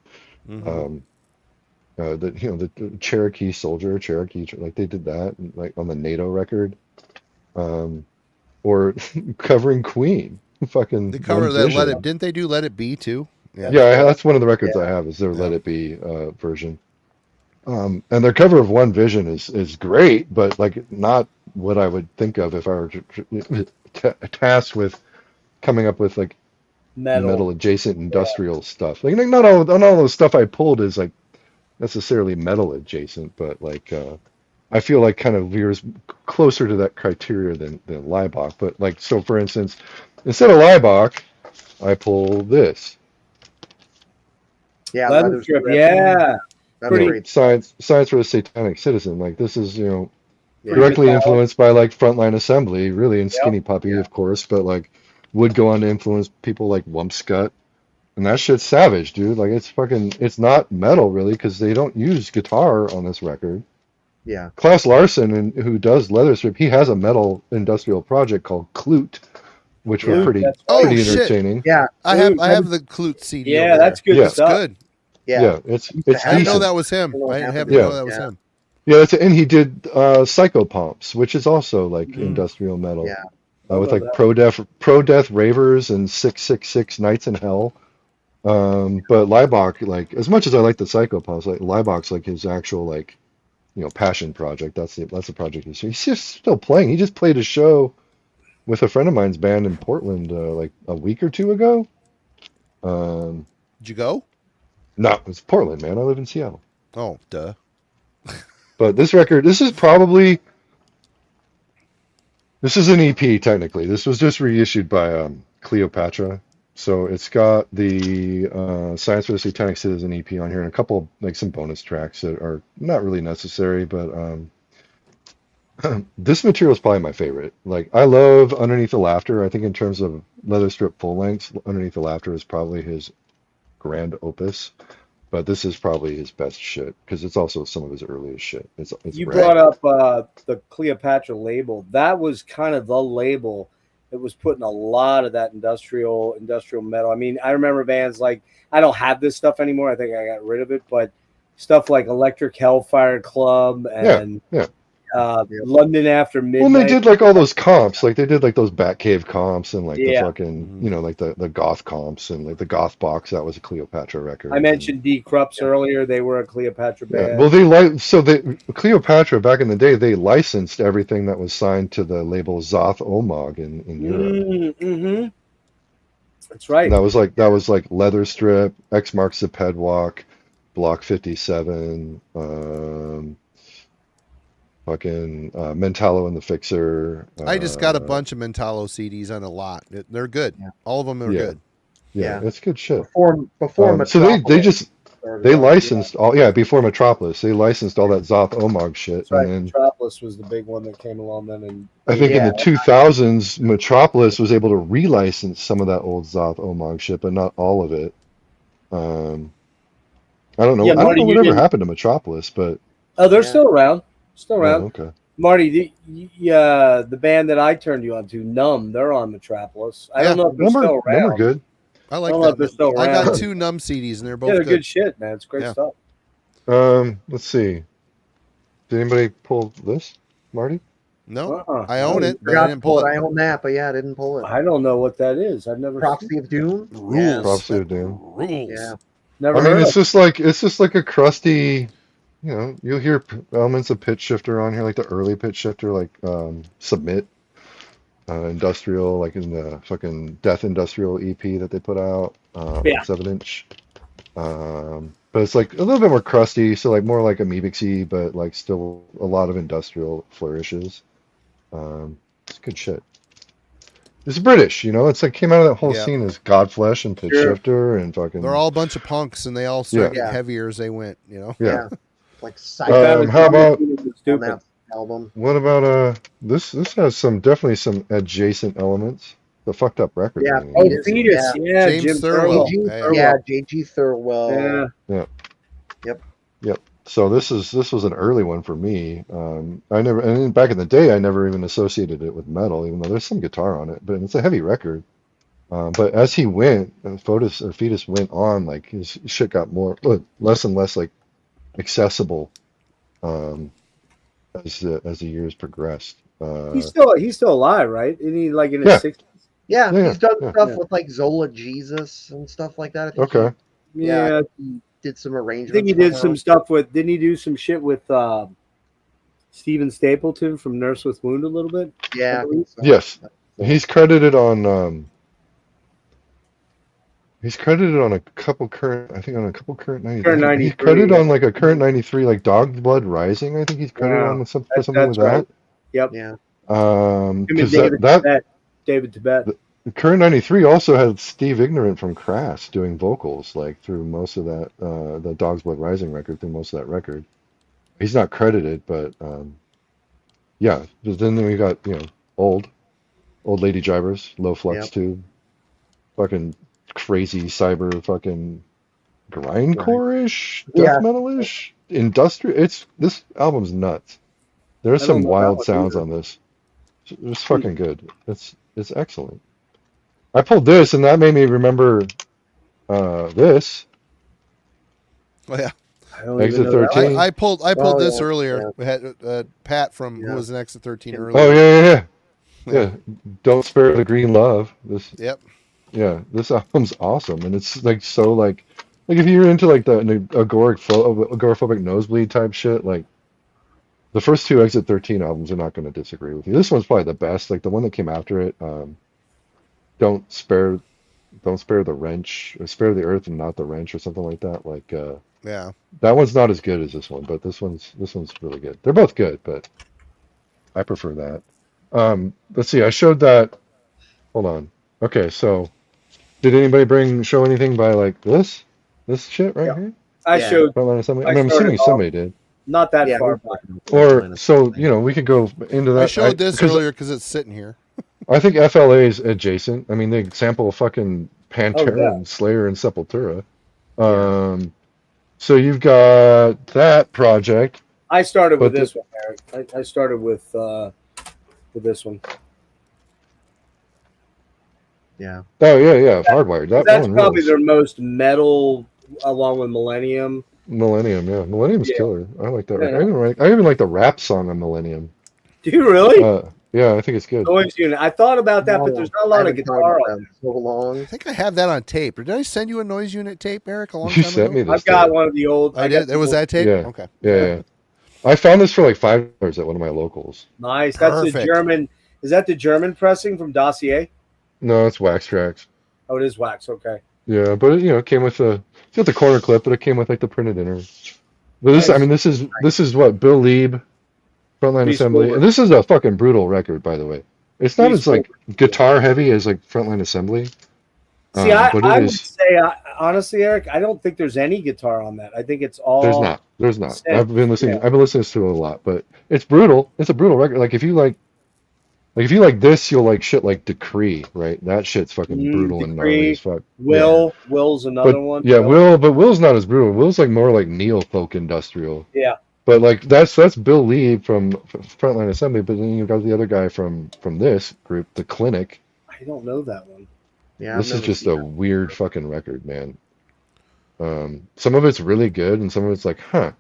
S4: the Cherokee soldier, Cherokee, like they did that like on the NATO record, or covering Queen. Fucking
S1: They cover
S4: One
S1: that.
S4: Vision.
S1: Didn't they do Let It Be too?
S4: Yeah, that's one of the records I have is their Let It Be version. And their cover of One Vision is great, but like not what I would think of if I were tasked with coming up with like metal adjacent industrial stuff. Like not all the stuff I pulled is like necessarily metal adjacent, but like I feel like kind of veers closer to that criteria than Liebach. But like so, for instance, instead of Liebach, I pull this.
S2: Yeah,
S3: leather strip. Yeah,
S2: that's great.
S4: Science for the Satanic Citizen. Like this is
S2: Yeah.
S4: directly influenced by like Frontline Assembly, really, and Skinny Puppy, of course, but like would go on to influence people like Wumpscut. And that shit's savage, dude. Like it's not metal really because they don't use guitar on this record.
S2: Yeah.
S4: Klaus Larson, who does Leather Strip, he has a metal industrial project called Klute, which were pretty entertaining.
S2: Yeah,
S1: I have the Klute CD.
S3: Yeah, that's good
S1: That's
S3: stuff.
S1: good.
S2: Yeah,
S4: it's
S1: I didn't know
S4: decent.
S1: that was him. I didn't know that was him.
S4: Yeah, and he did Psychopomps, which is also like industrial metal.
S2: Yeah.
S4: With like pro death ravers and 666 Nights in Hell. But Liebach, like as much as I like the Psychopomps, like Liebach's like his actual like passion project. That's the project he's just still playing. He just played a show with a friend of mine's band in Portland like a week or two ago.
S1: Did you go?
S4: No, it's Portland, man. I live in Seattle.
S1: Oh, duh.
S4: But this record, this is an EP technically. This was just reissued by Cleopatra. So it's got the Science for the Satanic Citizen EP on here and a couple like some bonus tracks that are not really necessary, but this material is probably my favorite. Like I love Underneath the Laughter. I think in terms of Leather Strip full lengths, Underneath the Laughter is probably his grand opus. But this is probably his best shit because it's also some of his earliest shit. It's
S3: you brought up the Cleopatra label. That was kind of the label that was putting a lot of that industrial metal. I mean, I remember bands like, I don't have this stuff anymore. I think I got rid of it, but stuff like Electric Hellfire Club and London After Midnight.
S4: Well, they did like all those comps. Like they did like those Batcave comps and like the fucking, like the goth comps and like the goth box. That was a Cleopatra record.
S3: I mentioned D. Krups earlier. They were a Cleopatra band.
S4: Well, Cleopatra back in the day, they licensed everything that was signed to the label Zoth Omag in Europe.
S3: Mm-hmm. That's right.
S4: And that was like Leather Strip, X Marks the Pedwalk, Block 57, fucking Mentallo and the Fixer.
S1: I just got a bunch of Mentallo CDs on a lot. They're good. Yeah. All of them are good.
S4: Yeah, it's good shit.
S2: Before
S4: so they licensed all before Metropolis. They licensed all that Zoth Omag shit.
S3: Right.
S4: And then
S3: Metropolis was the big one that came along then. And
S4: I think in the 2000s, Metropolis was able to relicense some of that old Zoth Omag shit, but not all of it. I don't know. I don't know whatever happened to Metropolis, but
S3: they're still around. Still around.
S4: Oh, okay.
S3: Marty, the band that I turned you on to, Numb, they're on Metropolis. I don't know if they're still around.
S4: Numb are good.
S1: I like that. I got 2 Numb CDs and they're both
S3: they're good shit, man. It's great stuff.
S4: Let's see. Did anybody pull this, Marty?
S1: No, I own it, but I didn't pull it.
S2: I own that, but I didn't pull it.
S3: I don't know what that is. I've never
S2: Prophecy of Doom.
S1: Rules.
S4: Prophecy of Doom.
S1: Rules.
S2: Yeah.
S3: Never.
S4: I mean, it's just like a crusty. You'll hear elements of pitch shifter on here, like the early pitch shifter, like Submit, Industrial, like in the fucking Death Industrial EP that they put out, 7-inch. But it's like a little bit more crusty, so like more like Amoebic-y, but like still a lot of industrial flourishes. It's good shit. It's British, you know. It's like came out of that whole
S1: Yeah.
S4: scene as Godflesh and Pitch
S3: Sure.
S4: Shifter and fucking.
S1: They're all a bunch of punks, and they all started
S2: Yeah.
S1: getting heavier as they went. You know.
S4: Yeah.
S2: Like
S4: How about
S2: on
S3: stupid?
S2: that album?
S4: what about this? This has definitely some adjacent elements. The fucked up record.
S2: Yeah.
S4: I mean,
S3: Oh,
S2: Fetus,
S3: Fetus, yeah,
S1: James
S3: Jim
S1: Thurwell.
S3: Thurwell.
S1: Yeah.
S2: J.G. Thurwell.
S3: Yeah.
S4: Yep. So this was an early one for me. I never, and then back in the day, I never even associated it with metal, even though there's some guitar on it. But it's a heavy record. But as he went, Fetus went on, like his shit got less and less like accessible as the years progressed.
S3: He's still alive, right? Isn't he like in his
S4: Yeah.
S3: 60s?
S2: Yeah,
S4: Yeah,
S2: he's done
S4: yeah.
S2: stuff
S3: Yeah.
S2: with like Zola Jesus and stuff like that. I think
S4: Okay.
S3: Yeah,
S2: he did some
S3: I
S2: arrangements.
S3: think he did
S2: for
S3: some
S2: him.
S3: stuff with. Didn't he do some shit with Stephen Stapleton from Nurse with Wound a little bit?
S2: Yeah.
S3: I believe.
S4: Yes. He's credited on. He's credited on a couple current. I think on a couple current 90.
S3: Current
S4: He's
S3: 93,
S4: credited
S3: yeah.
S4: on like a current 93, like Dog Blood Rising. I think he's credited
S3: Yeah.
S4: on something
S3: That's
S4: with
S3: right.
S4: that.
S3: Yep.
S2: Yeah.
S3: Him and
S4: Because
S3: David
S4: that
S3: Tibet. David Tibet.
S4: the current 93 also had Steve Ignorant from Crass doing vocals like through most of that the Dog's Blood Rising record, through most of that record. He's not credited, but yeah. Then we got old lady drivers, low flux
S2: Yep.
S4: tube, fucking crazy cyber fucking grindcore-ish,
S2: Yeah.
S4: death metal-ish, industrial. This album's nuts. There's
S3: I
S4: some
S3: don't know that
S4: wild
S3: one
S4: sounds
S3: either.
S4: on this. It's fucking good. It's excellent. I pulled this, and that made me remember this
S1: Oh yeah.
S3: I don't
S4: Exit
S3: even know that
S4: 13.
S3: one.
S1: I pulled
S2: Oh,
S1: this
S2: yeah,
S1: earlier.
S2: yeah.
S1: We had Pat from who
S2: Yeah.
S1: was in Exit 13
S2: Yeah.
S1: earlier.
S4: Oh yeah. Don't spare the green love.
S1: Yep.
S4: This album's awesome, and it's like so like if you're into like the agoraphobic nosebleed type shit, like the first two Exit 13 albums are not going to disagree with you. This one's probably the best. Like the one that came after it, don't spare the wrench, or spare the earth and not the wrench, or something like that. Like
S1: Yeah.
S4: that one's not as good as this one, but this one's really good. They're both good, but I prefer that. Let's see. I showed that. Hold on. Okay, so did anybody show anything by like this shit right
S3: Yeah.
S4: here?
S3: I
S2: Yeah.
S3: showed
S4: Frontline Assembly.
S3: I
S4: I mean, I'm
S3: started
S4: assuming
S3: off-
S4: somebody did.
S3: not that
S2: Yeah,
S3: far
S2: we're
S3: back.
S4: Or so we could go into that.
S1: I showed this
S4: 'cause
S1: earlier because it's sitting here.
S4: I think FLA is adjacent. I mean, they sample fucking Pantera
S3: yeah.
S4: and Slayer and Sepultura. So you've got that project.
S3: I started with
S4: But
S3: this one, Eric. I started with this one.
S2: Yeah.
S4: Oh yeah, Hardwired. That
S3: That's
S4: one
S3: probably
S4: rules.
S3: their most metal, along with Millennium.
S4: Millennium. Yeah, Millennium's
S3: Yeah.
S4: killer. I like that.
S3: Yeah.
S4: I even like the rap song on Millennium.
S3: Do you really?
S4: Yeah, I think it's good.
S3: Noise unit. I thought about that, but there's not a lot of guitar on it.
S2: So long.
S1: I think I have that on tape. Or did I send you a noise unit tape, Eric, a long
S4: You
S1: time
S4: sent
S1: ago?
S4: me this.
S3: I've got
S4: tape.
S3: one of the old.
S1: I did. There was that tape.
S4: Yeah.
S1: Okay.
S4: Yeah. I found this for like $5 at one of my locals.
S3: Nice. That's the
S1: Perfect.
S3: German. Is that the German pressing from Dossier?
S4: No, it's Wax Tracks.
S3: Oh, it is wax. Okay.
S4: Yeah, but it came with it's got the corner clip, but it came with like the printed inner. But this,
S3: Nice.
S4: I mean, this is what Bill Lieb, Frontline
S3: Beast
S4: Assembly,
S3: Forward.
S4: and this is a fucking brutal record, by the way. It's not
S3: Beast
S4: as like guitar heavy as like Frontline Assembly.
S3: See,
S4: but
S3: I
S4: it
S3: would
S4: is.
S3: say, honestly, Eric, I don't think there's any guitar on that. I think it's all.
S4: There's not.
S3: synth,
S4: I've been listening.
S3: yeah.
S4: I've been listening to it a lot, but it's brutal. It's a brutal record. Like if you like this, you'll like shit like Decree, right? That shit's fucking brutal and gnarly
S3: Decree,
S4: as fuck.
S3: Will's another
S4: But
S3: one.
S4: yeah, Will's not as brutal. Will's like more like neo folk industrial.
S3: Yeah.
S4: But like that's Bill Lee from Frontline Assembly, but then you've got the other guy from this group, The Clinic.
S3: I don't know that one.
S2: Yeah.
S4: This is just a weird fucking record, man. Some of it's really good, and some of it's like, huh.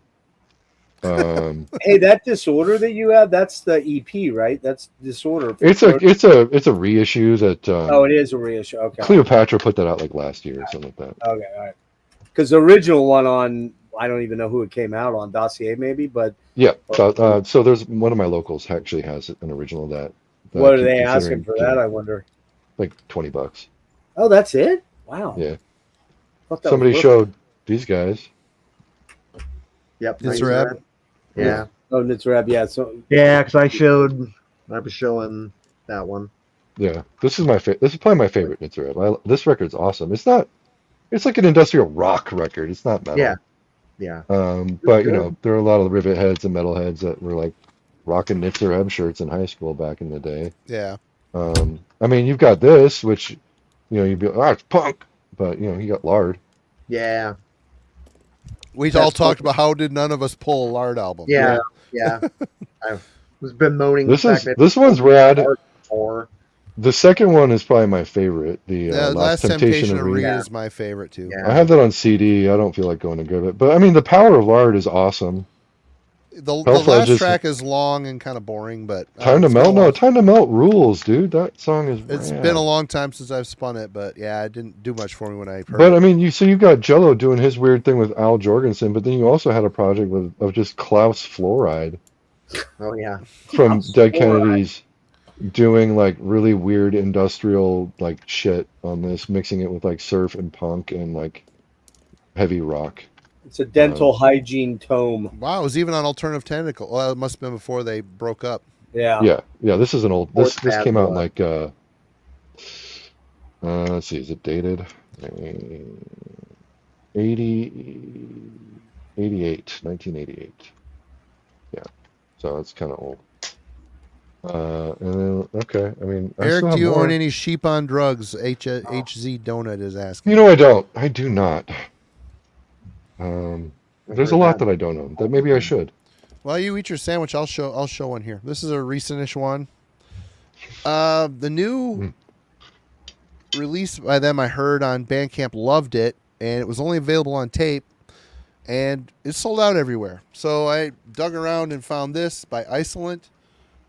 S3: Hey, that Disorder that you have, that's the EP, right? That's Disorder.
S4: It's a reissue that
S3: Oh, it is a reissue. Okay.
S4: Cleopatra put that out like last year or something like that.
S3: Okay, all right. Because the original one on, I don't even know who it came out on, Dossier maybe, but
S4: Yeah. So there's one of my locals actually has an original of that.
S3: what
S4: I
S3: are
S4: keep
S3: they asking
S4: considering
S3: for
S4: getting.
S3: that, I wonder?
S4: Like $20.
S3: Oh, that's it? Wow.
S4: Yeah.
S3: Thought that
S4: Somebody
S3: was worth
S4: showed these guys.
S2: Yep.
S1: It's
S2: Razor
S1: rap.
S2: Rap. Yeah.
S3: it. Oh, Nitzrab, yeah. So
S2: Yeah, because I was showing that one.
S4: Yeah, this is my this is probably my favorite Nitzer. This record's awesome. It's not. It's like an industrial rock record. It's not
S2: Yeah,
S4: metal.
S2: yeah.
S4: But you
S2: Good.
S4: know, there are a lot of rivet heads and metal heads that were like rocking Nitzer M shirts in high school back in the day.
S1: Yeah.
S4: I mean, you've got this, which you'd be like, ah, it's punk, but you got lard.
S2: Yeah,
S1: We
S2: That's
S1: all talked
S2: fucking-
S1: about how did none of us pull a lard album.
S2: yeah, yeah. I was bemoaning the fact that
S4: This one's rad.
S2: Or
S4: The second one is probably my favorite. The
S1: Yeah,
S4: Last Temptation of Reed.
S1: Reed is my favorite too.
S2: Yeah.
S4: I have that on CD. I don't feel like going to grab it, but I mean, the power of lard is awesome.
S1: The
S4: Hellfledge
S1: last
S4: is-
S1: track is long and kind of boring, but
S4: Time to
S1: it's been a
S4: Melt. No,
S1: long-
S4: Time to Melt rules, dude. That song is.
S1: It's
S4: rad.
S1: been a long time since I've spun it, but yeah, it didn't do much for me when I heard
S4: But
S1: it.
S4: I mean, you've got Jello doing his weird thing with Al Jorgensen, but then you also had a project of just Klaus Fluoride
S2: oh yeah,
S4: from
S2: Klaus
S4: Dead
S2: Fluoride.
S4: Kennedys doing like really weird industrial like shit on this, mixing it with like surf and punk and like heavy rock.
S3: It's a dental hygiene tome.
S1: Wow, it was even on Alternative Tentacle. Well, it must have been before they broke up.
S3: Yeah.
S4: Yeah. This is an old. This
S2: Fourth
S4: came out in
S2: Bad
S4: like let's see, is it dated? 1988. Yeah, so it's kind of old. And then okay, I mean, I
S1: Eric,
S4: still
S1: do
S4: have
S1: you
S4: more.
S1: own any sheep on drugs? HZ Donut is asking.
S4: You know, I don't. I do not. There's a lot that I don't own that maybe I should.
S1: While you eat your sandwich, I'll show one here. This is a recentish one. The new release by them I heard on Bandcamp, loved it, and it was only available on tape, and it's sold out everywhere. So I dug around and found this by Isolent.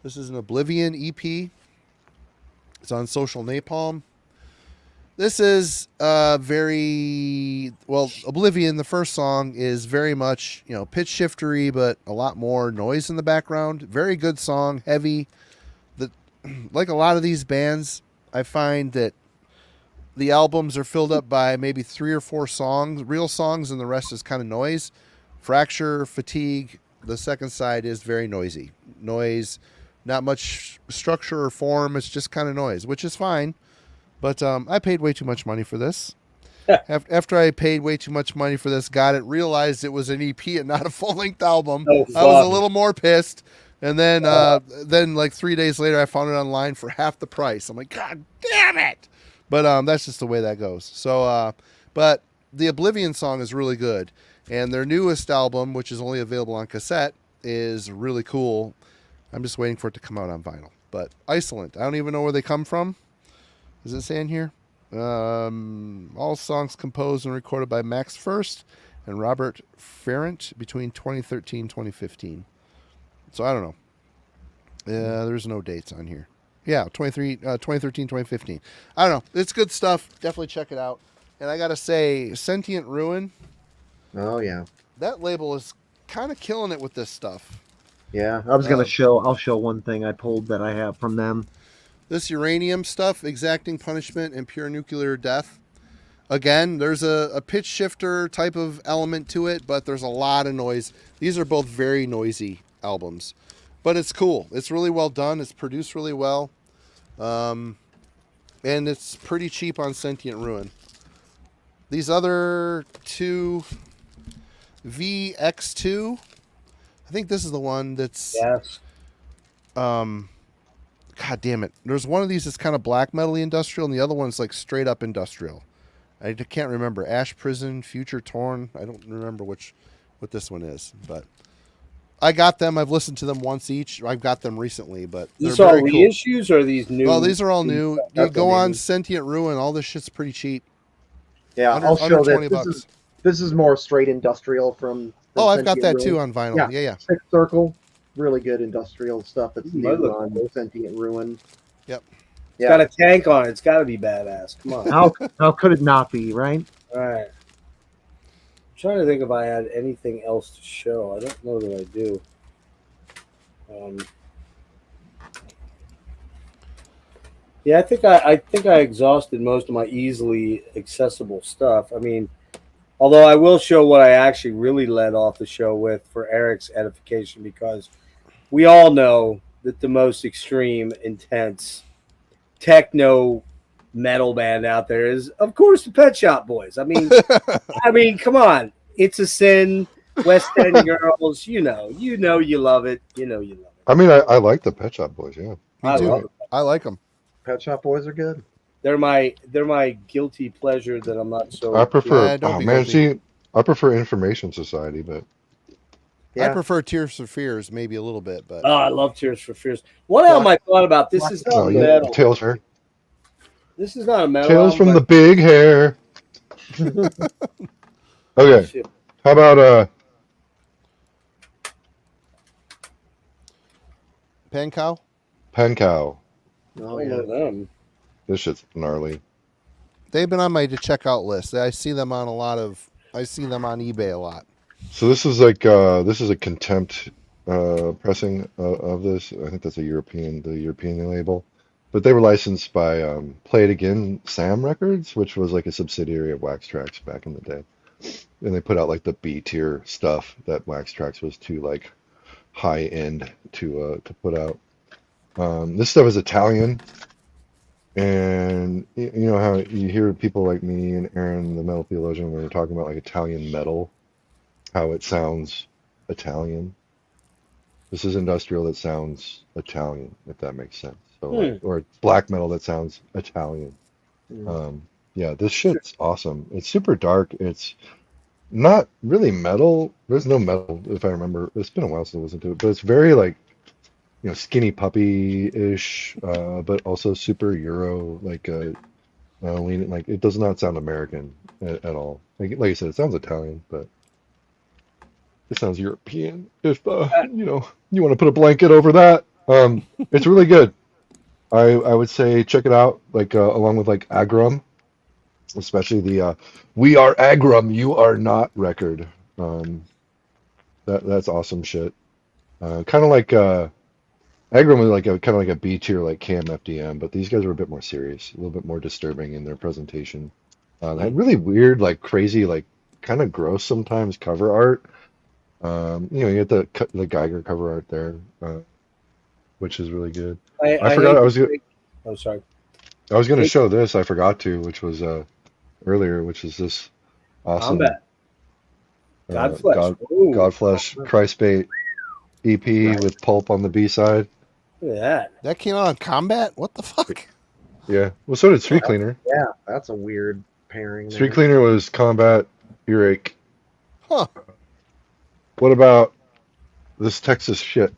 S1: This is an Oblivion EP. It's on Social Napalm. This is very well. Oblivion, the first song, is very much pitch shiftery, but a lot more noise in the background. Very good song, heavy. Like a lot of these bands, I find that the albums are filled up by maybe 3 or 4 songs, real songs, and the rest is kind of noise. Fracture, Fatigue, the second side is very noisy. Noise, not much structure or form. It's just kind of noise, which is fine. But I paid way too much money for this. After I paid way too much money for this, got it, realized it was an EP and not a full-length album.
S3: Oh,
S1: I was a
S3: fuck.
S1: little more pissed. And then like 3 days later, I found it online for half the price. I'm like, God damn it! But that's just the way that goes. So, but the Oblivion song is really good. And their newest album, which is only available on cassette, is really cool. I'm just waiting for it to come out on vinyl. But Isolent, I don't even know where they come from. Does it say in here? All songs composed and recorded by Max First and Robert Ferrant between 2013 and 2015. So I don't know. There's no dates on here. Yeah, 2013, 2015. I don't know. It's good stuff. Definitely check it out. And I got to say, Sentient Ruin,
S2: oh yeah,
S1: that label is kind of killing it with this stuff.
S2: yeah. I was gonna I'll show one thing I pulled that I have from them.
S1: This uranium stuff, Exacting Punishment and Pure Nuclear Death. Again, there's a pitch shifter type of element to it, but there's a lot of noise. These are both very noisy albums. But it's cool. It's really well done. It's produced really well. And it's pretty cheap on Sentient Ruin. These other two, VX2, I think this is the one that's...
S3: Yes.
S1: God damn it. There's one of these that's kind of black metal-y industrial, and the other one's like straight up industrial. I can't remember. Ash Prison, Future Torn. I don't remember what this one is, but I got them. I've listened to them once each. I've got them recently, but
S3: These
S1: they're
S3: are
S1: very cool.
S3: reissues or are these new?
S1: Well, these are all new. You
S3: That's
S1: go
S3: what
S1: on
S3: maybe.
S1: Sentient Ruin. All this shit's pretty cheap.
S2: Yeah,
S1: Under
S2: I'll show
S1: $20
S2: this. This is more straight industrial from
S1: Oh, I've got
S2: Sentient
S1: that
S2: Ruin.
S1: too on vinyl.
S2: Yeah.
S1: Yeah.
S2: Sixth Circle, really good industrial stuff that's
S3: Ooh,
S2: new
S3: that looks
S2: on
S3: cool.
S2: Sentient Ruin.
S1: Yep.
S3: It's got a tank on it. It's got to be badass. Come on.
S2: How could it not be, right?
S3: All right. I'm trying to think if I had anything else to show. I don't know that I do. Yeah, I think I exhausted most of my easily accessible stuff. I mean, although I will show what I actually really led off the show with for Eric's edification, because we all know that the most extreme, intense techno metal band out there is, of course, the Pet Shop Boys. I mean, come on. It's a Sin, West End Girls. You know, you love it. You love it.
S4: I mean, I like the Pet Shop Boys. Yeah.
S3: I
S1: too.
S3: love it.
S1: I like them.
S2: Pet Shop Boys are good.
S3: They're my guilty pleasure that I'm not so.
S4: I prefer.
S1: don't
S4: Oh
S1: be
S4: man,
S1: guilty.
S4: see, I prefer Information Society, but
S2: Yeah.
S1: I prefer Tears for Fears maybe a little bit, but
S3: Oh, I love Tears for Fears. One album I thought about. This is not
S4: oh yeah,
S3: metal.
S4: Tales hair.
S3: This is not a metal.
S4: Tales
S3: album,
S4: from the
S3: but-
S4: big hair. Okay,
S3: Shit.
S4: how about
S1: Pen Cow?
S4: Pen Cow?
S2: Oh,
S3: I
S2: yeah.
S3: know them.
S4: This shit's gnarly.
S1: They've been on my to check out list. I see them on I see them on eBay a lot.
S4: So this is like this is a Contempt pressing of this. I think that's the European label, but they were licensed by Play It Again Sam Records, which was like a subsidiary of Wax Trax back in the day, and they put out like the B tier stuff that Wax Trax was too like high end to put out. This stuff is Italian. And you know how you hear people like me and Aaron, the metal theologian, when we're talking about like Italian metal, how it sounds Italian. This is industrial that sounds Italian, if that makes sense. So, like, or black metal that sounds Italian. Yeah, this shit's awesome. It's super dark. It's not really metal. There's no metal, if I remember. It's been a while since I listened to it, but it's very like, you know, Skinny Puppy-ish, but also super Euro, like leaning, like it does not sound American at all. Like I said, it sounds Italian, but it sounds European. If you know, you want to put a blanket over that, it's really good. I would say check it out, like along with like Agrum, especially the "We Are Agrum, You Are Not" record. That's awesome shit. Kind of like. Agram was like kind of like a B tier like Cam FDM, but these guys were a bit more serious, a little bit more disturbing in their presentation. They had really weird, like crazy, like kind of gross sometimes cover art. You know, you get the Geiger cover art there, which is really good. I forgot
S3: Oh, sorry.
S4: I was going to show this. I forgot to, which was earlier, which is this awesome
S3: Combat. Godflesh. Ooh.
S4: Godflesh Christbait EP with Pulp on the B side.
S3: Look at that.
S1: That came out on Combat? What the fuck?
S4: Yeah. Well, so did Street Cleaner.
S2: Yeah, that's a weird pairing.
S4: Street
S2: there.
S4: Cleaner was Combat, Earache.
S1: Huh.
S4: What about this Texas shit?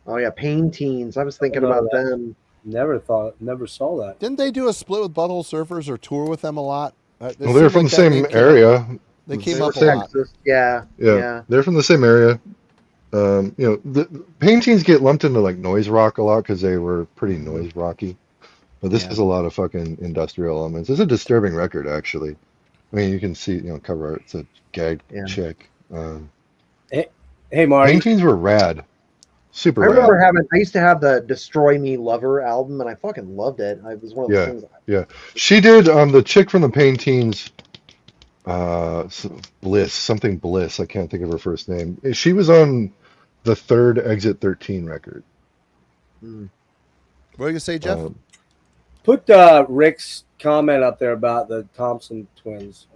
S2: Oh yeah, Pain Teens. I was thinking about them.
S3: Never saw that.
S1: Didn't they do a split with Butthole Surfers or tour with them a lot?
S4: Well, they're from the same area.
S1: They came
S2: They
S1: up
S2: were
S1: a lot.
S2: Texas. Yeah.
S4: They're from the same area. You know, the Pain Teens get lumped into like noise rock a lot because they were pretty noise rocky. But this has a lot of fucking industrial elements. It's a disturbing record, actually. I mean, you can see, you know, cover art. It's a gag chick.
S3: Hey, Marty.
S4: Pain Teens were rad. Super
S2: I
S4: rad.
S2: remember I used to have the Destroy Me Lover album, and I fucking loved it. It was one of those things.
S4: Yeah. She did the chick from the Pain Teens, something Bliss. I can't think of her first name. She was on the third Exit 13 record.
S1: What are you gonna say, Jeff?
S3: Put Rick's comment up there about the Thompson twins.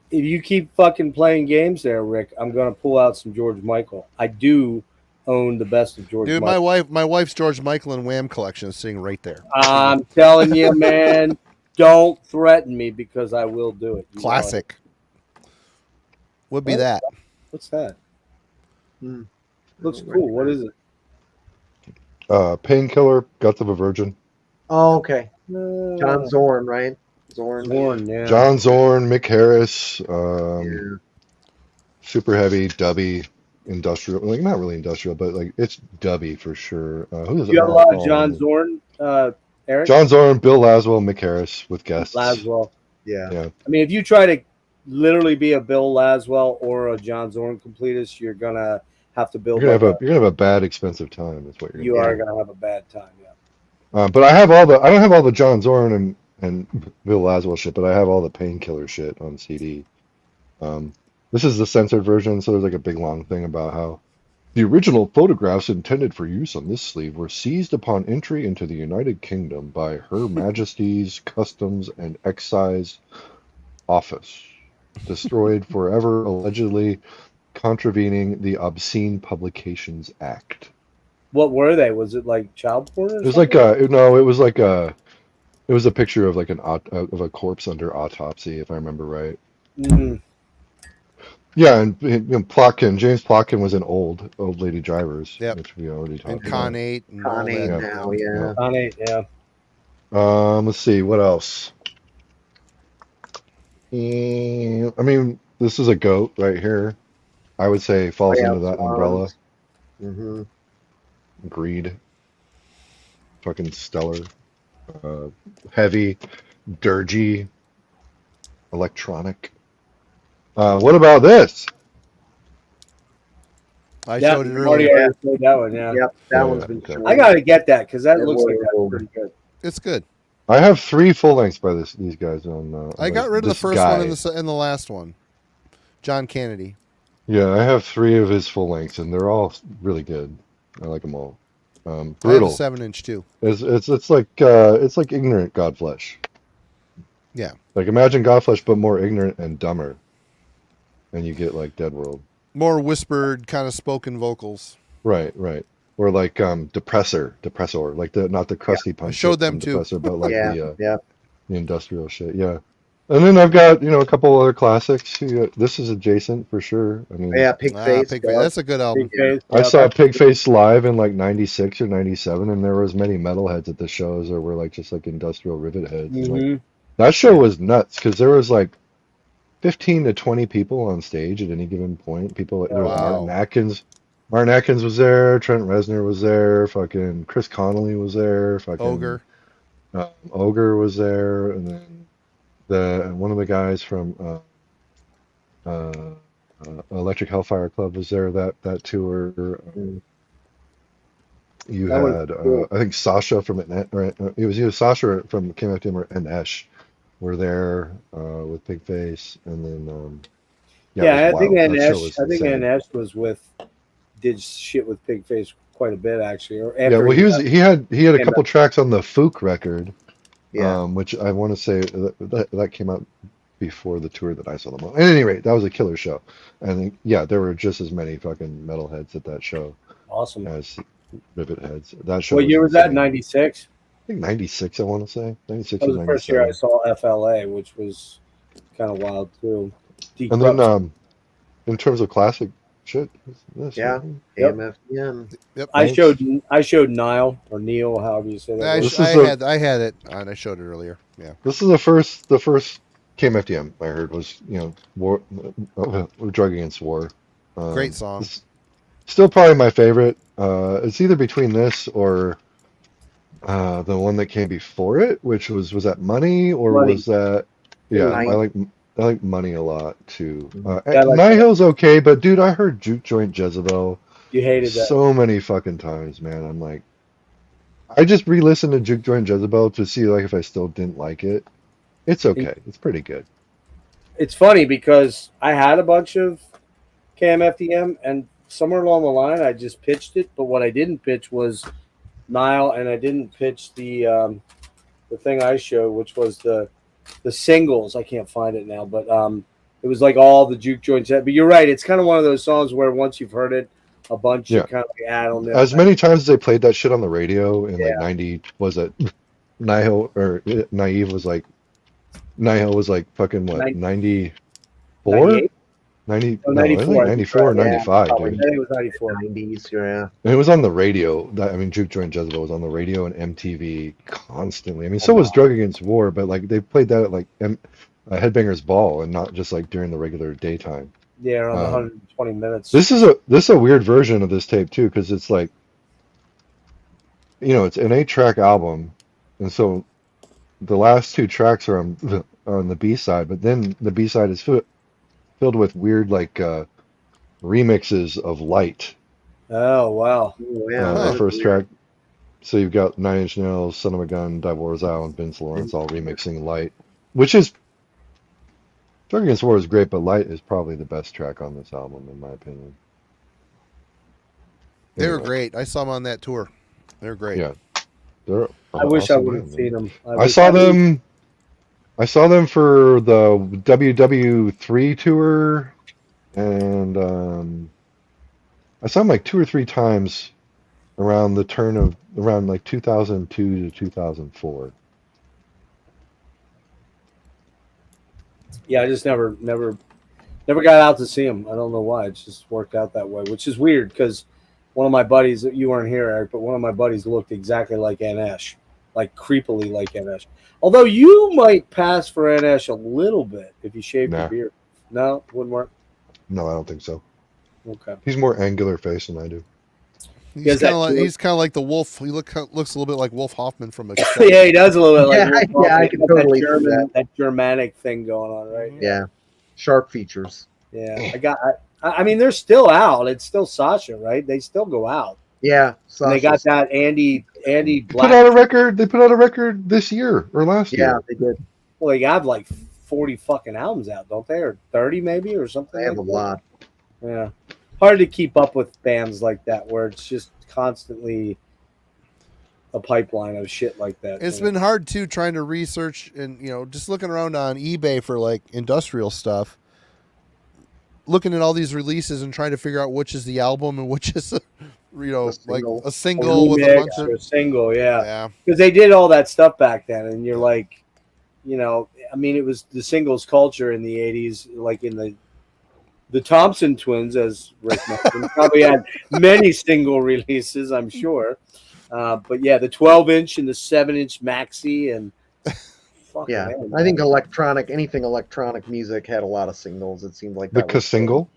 S3: If you keep fucking playing games there, Rick, I'm gonna pull out some George Michael. I do own the best of George
S1: Dude,
S3: Michael.
S1: my wife's George Michael and Wham collection is sitting right there.
S3: I'm telling you, man, don't threaten me because I will do it. You
S1: Classic. Would be that.
S3: What's that?
S2: Hmm.
S3: Looks cool. What is it?
S4: Painkiller, Guts of a Virgin.
S2: Oh, okay. John Zorn, right?
S3: Zorn, yeah.
S4: John Zorn, Mick Harris,
S2: Yeah.
S4: super heavy, dubby, industrial. Like not really industrial, but like it's dubby for sure. Who is it?
S3: You have a lot of John Zorn, Eric?
S4: John Zorn, Bill Laswell, Mick Harris with guests.
S3: Laswell.
S2: Yeah.
S3: I mean, if you try to literally be a Bill Laswell or a John Zorn completist, you're gonna have to build.
S4: You're gonna have a bad, expensive time. Is what
S3: You are gonna have a bad time. Yeah.
S4: But I don't have all the John Zorn and Bill Laswell shit, but I have all the Painkiller shit on CD. This is the censored version, so there's like a big long thing about how The original photographs intended for use on this sleeve were seized upon entry into the United Kingdom by Her Majesty's Customs and Excise Office, destroyed forever, allegedly contravening the Obscene Publications Act.
S3: What were they? Was it like child porn or
S4: It was
S3: something?
S4: like a no, it was like it was a picture of like of a corpse under autopsy, if I remember right.
S3: Mhm.
S4: Yeah, and James Plotkin was in Old Lady Drivers,
S1: Yep.
S4: which we already
S1: And
S4: talked about.
S1: Con 8 and all
S2: Con 8
S1: that.
S2: now,
S1: Yep.
S2: yeah.
S3: On it, yeah.
S4: Let's see what else. I mean, this is a goat right here. I would say falls into that umbrella.
S2: Mm-hmm.
S4: Greed, fucking stellar, heavy, dirgy, electronic. What about this?
S1: I
S3: Yeah,
S1: showed it
S3: Marty
S1: earlier.
S3: already showed that one, yeah.
S2: Yep, that
S4: Yeah,
S2: one's
S4: yeah,
S2: been
S4: okay.
S2: shown.
S3: I gotta get that because that
S2: That
S3: looks like
S2: was-
S3: that's pretty good.
S1: It's good.
S4: I have 3 full lengths by these guys on.
S1: I got rid of the
S4: this
S1: first
S4: guy.
S1: one and the last one. John Kennedy.
S4: Yeah, I have 3 of his full lengths, and they're all really good. I like them all.
S1: I have
S4: Brutal.
S1: a 7-inch too.
S4: It's like ignorant Godflesh.
S1: Yeah.
S4: Like imagine Godflesh, but more ignorant and dumber, and you get like Dead World.
S1: More whispered, kind of spoken vocals.
S4: Right. Or like Depressor, like not the crusty punch.
S1: showed them
S4: from
S1: too.
S4: Depressor, but like
S2: yeah.
S4: the industrial shit. Yeah. And then I've got a couple other classics. This is adjacent for sure. I mean,
S2: Yeah, Pigface.
S1: Pigface. That's a good album.
S3: Big face,
S4: I
S3: yeah,
S4: saw
S3: that's-
S4: Pigface live in like '96 or '97, and there was many metalheads at the shows, or were like just like industrial rivet heads. And, like,
S3: Mhm.
S4: that show was nuts because there was like 15 to 20 people on stage at any given point. People, there was
S1: Wow.
S4: Martin Atkins. Martin Atkins was there. Trent Reznor was there. Fucking Chris Connolly was there. Fucking
S1: Ogre.
S4: Ogre was there, and then one of the guys from Electric Hellfire Club was there. That tour. You
S2: That was
S4: had
S2: cool.
S4: I think Sasha from it was Sasha from KMFDM or Enesh were there with Pigface, and then
S3: Yeah,
S4: it was
S3: I think
S4: wild. That show
S3: NS.
S4: was
S3: I think
S4: insane.
S3: NS did shit with Pigface quite a bit actually. Or
S4: Yeah,
S3: after
S4: well, he had a
S3: came
S4: couple tracks on the Fook record,
S2: Yeah.
S4: which I want to say that came out before the tour that I saw them on. At any rate, that was a killer show, and there were just as many fucking metalheads at that show
S3: awesome.
S4: as rivet heads. That show.
S3: What year was that?
S4: insane.
S3: 96.
S4: I think 96. I want to say 96
S3: That
S4: or
S3: was the first year
S4: 97.
S3: I saw FLA, which was kind of wild too.
S4: And then in terms of classic shit, this,
S2: Yeah.
S3: Yep.
S2: AMFDM.
S1: Yep.
S3: I showed Nile or Neil, however you say that.
S1: I,
S3: word.
S4: This
S1: I
S4: is
S1: had I had it, and I showed it earlier. Yeah.
S4: This is the first KMFDM I heard was war, drug against war.
S1: Great song.
S4: It's still probably my favorite. It's either between this or the one that came before it, which was that Money or
S3: Money.
S4: was that yeah?
S2: Money.
S4: I like Money a lot too.
S3: Yeah, I like
S4: Nihil's okay, but dude, I heard Juke Joint Jezebel
S3: You hated that.
S4: so many fucking times, man. I'm like, I just re-listened to Juke Joint Jezebel to see like if I still didn't like it. It's okay. It's pretty good.
S3: It's funny because I had a bunch of KMFDM, and somewhere along the line I just pitched it. But what I didn't pitch was Nile, and I didn't pitch the thing I showed, which was the singles. I can't find it now, but it was like all the juke joints. But you're right; it's kind of one of those songs where once you've heard it a bunch, you
S4: Yeah.
S3: kind of like add on there.
S4: As many times as they played that shit on the radio in
S3: Yeah.
S4: like 90, was it Nihil or Naive was like Nihil was like fucking what 94?
S3: 98?
S4: 90
S3: Oh,
S4: no, I think
S3: 94,
S4: 94 or
S2: yeah,
S4: 95,
S2: probably.
S3: I
S4: dude.
S3: think it was 94.
S2: 90s, yeah.
S4: And it was on the radio. Juke Joint Jezebel was on the radio and MTV constantly. I mean, so was Drug Against War, but like they played that at like Headbangers Ball and not just like during the regular daytime.
S3: Yeah, around 120 minutes.
S4: This is a weird version of this tape too, because it's like, it's an 8-track album, and so the last 2 tracks are on the B side, but then the B side is filled with weird like remixes of Light.
S3: Oh wow!
S2: Oh, yeah.
S4: The first track. So you've got Nine Inch Nails, Son of a Gun, Divorzau, and Vince Lawrence all remixing Light, which is Drug Against War is great, but Light is probably the best track on this album in my opinion.
S1: They were
S4: Anyway,
S1: great. I saw them on that tour. They're great.
S4: Yeah, they're
S3: I wish I
S4: awesome
S3: would have
S4: band,
S3: seen
S4: man.
S3: them.
S4: I saw them. I saw them for the WW3 tour, and I saw them like 2 or 3 times around the turn of around like 2002 to 2004.
S3: Yeah, I just never got out to see them. I don't know why. It just worked out that way, which is weird because one of my buddies, you weren't here, Eric, but one of my buddies looked exactly like Anesh, like creepily like Anesh. Although you might pass for Anesh a little bit if you shaved your
S4: Nah,
S3: beard. No, wouldn't work.
S4: no, I don't think so.
S3: Okay.
S4: He's more angular face than I do.
S1: He's kind of like the Wolf. He looks a little bit like Wolf Hoffman from Extract.
S3: Yeah, he does a little bit like
S2: Yeah,
S3: Wolf
S2: yeah, I
S3: Hoffman.
S2: can
S3: Got
S2: totally see
S3: that Germanic thing going on, right?
S2: Yeah, sharp features.
S3: Yeah, I mean, they're still out. It's still Sasha, right? They still go out.
S2: Yeah,
S3: And they got
S2: Sasha's-
S3: that Andy
S4: They
S3: Black.
S4: put out a record. They put out a record this year or last
S2: Yeah,
S4: year.
S2: they did.
S3: Well, they have like 40 fucking albums out, don't they? Or 30 maybe, or something.
S2: They have a
S3: like that.
S2: lot.
S3: Yeah, hard to keep up with bands like that, where it's just constantly a pipeline of shit like that.
S1: It's
S3: you know?
S1: been hard too trying to research and just looking around on eBay for like industrial stuff, looking at all these releases and trying to figure out which is the album and which is like a single with a
S3: remix
S1: bunch
S3: or
S1: of
S3: a single, yeah,
S1: yeah.
S3: because they did all that stuff back then, and you're like, I mean, it was the singles culture in the '80s, like in the Thompson twins, as Rick mentioned, probably had many single releases, I'm sure. But yeah, the 12-inch and the 7-inch maxi and fucking
S2: Yeah,
S3: man,
S2: I think anything electronic music had a lot of singles. It seemed like
S4: The
S2: that was
S4: single.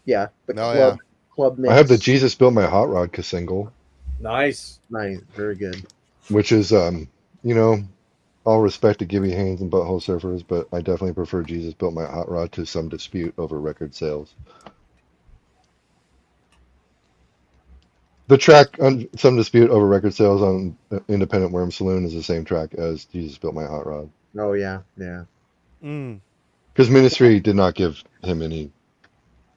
S2: Yeah, the
S1: Oh,
S2: club mix.
S4: I have the Jesus Built My Hot Rod single,
S3: nice.
S2: Nice, very good.
S4: which is all respect to Gibby Haynes and Butthole Surfers, but I definitely prefer Jesus Built My Hot Rod to Some Dispute over record sales. The track on Some Dispute over record sales on Independent Worm Saloon is the same track as Jesus Built My Hot Rod.
S2: Oh yeah, yeah.
S1: Mm.
S4: Because Ministry did not give him any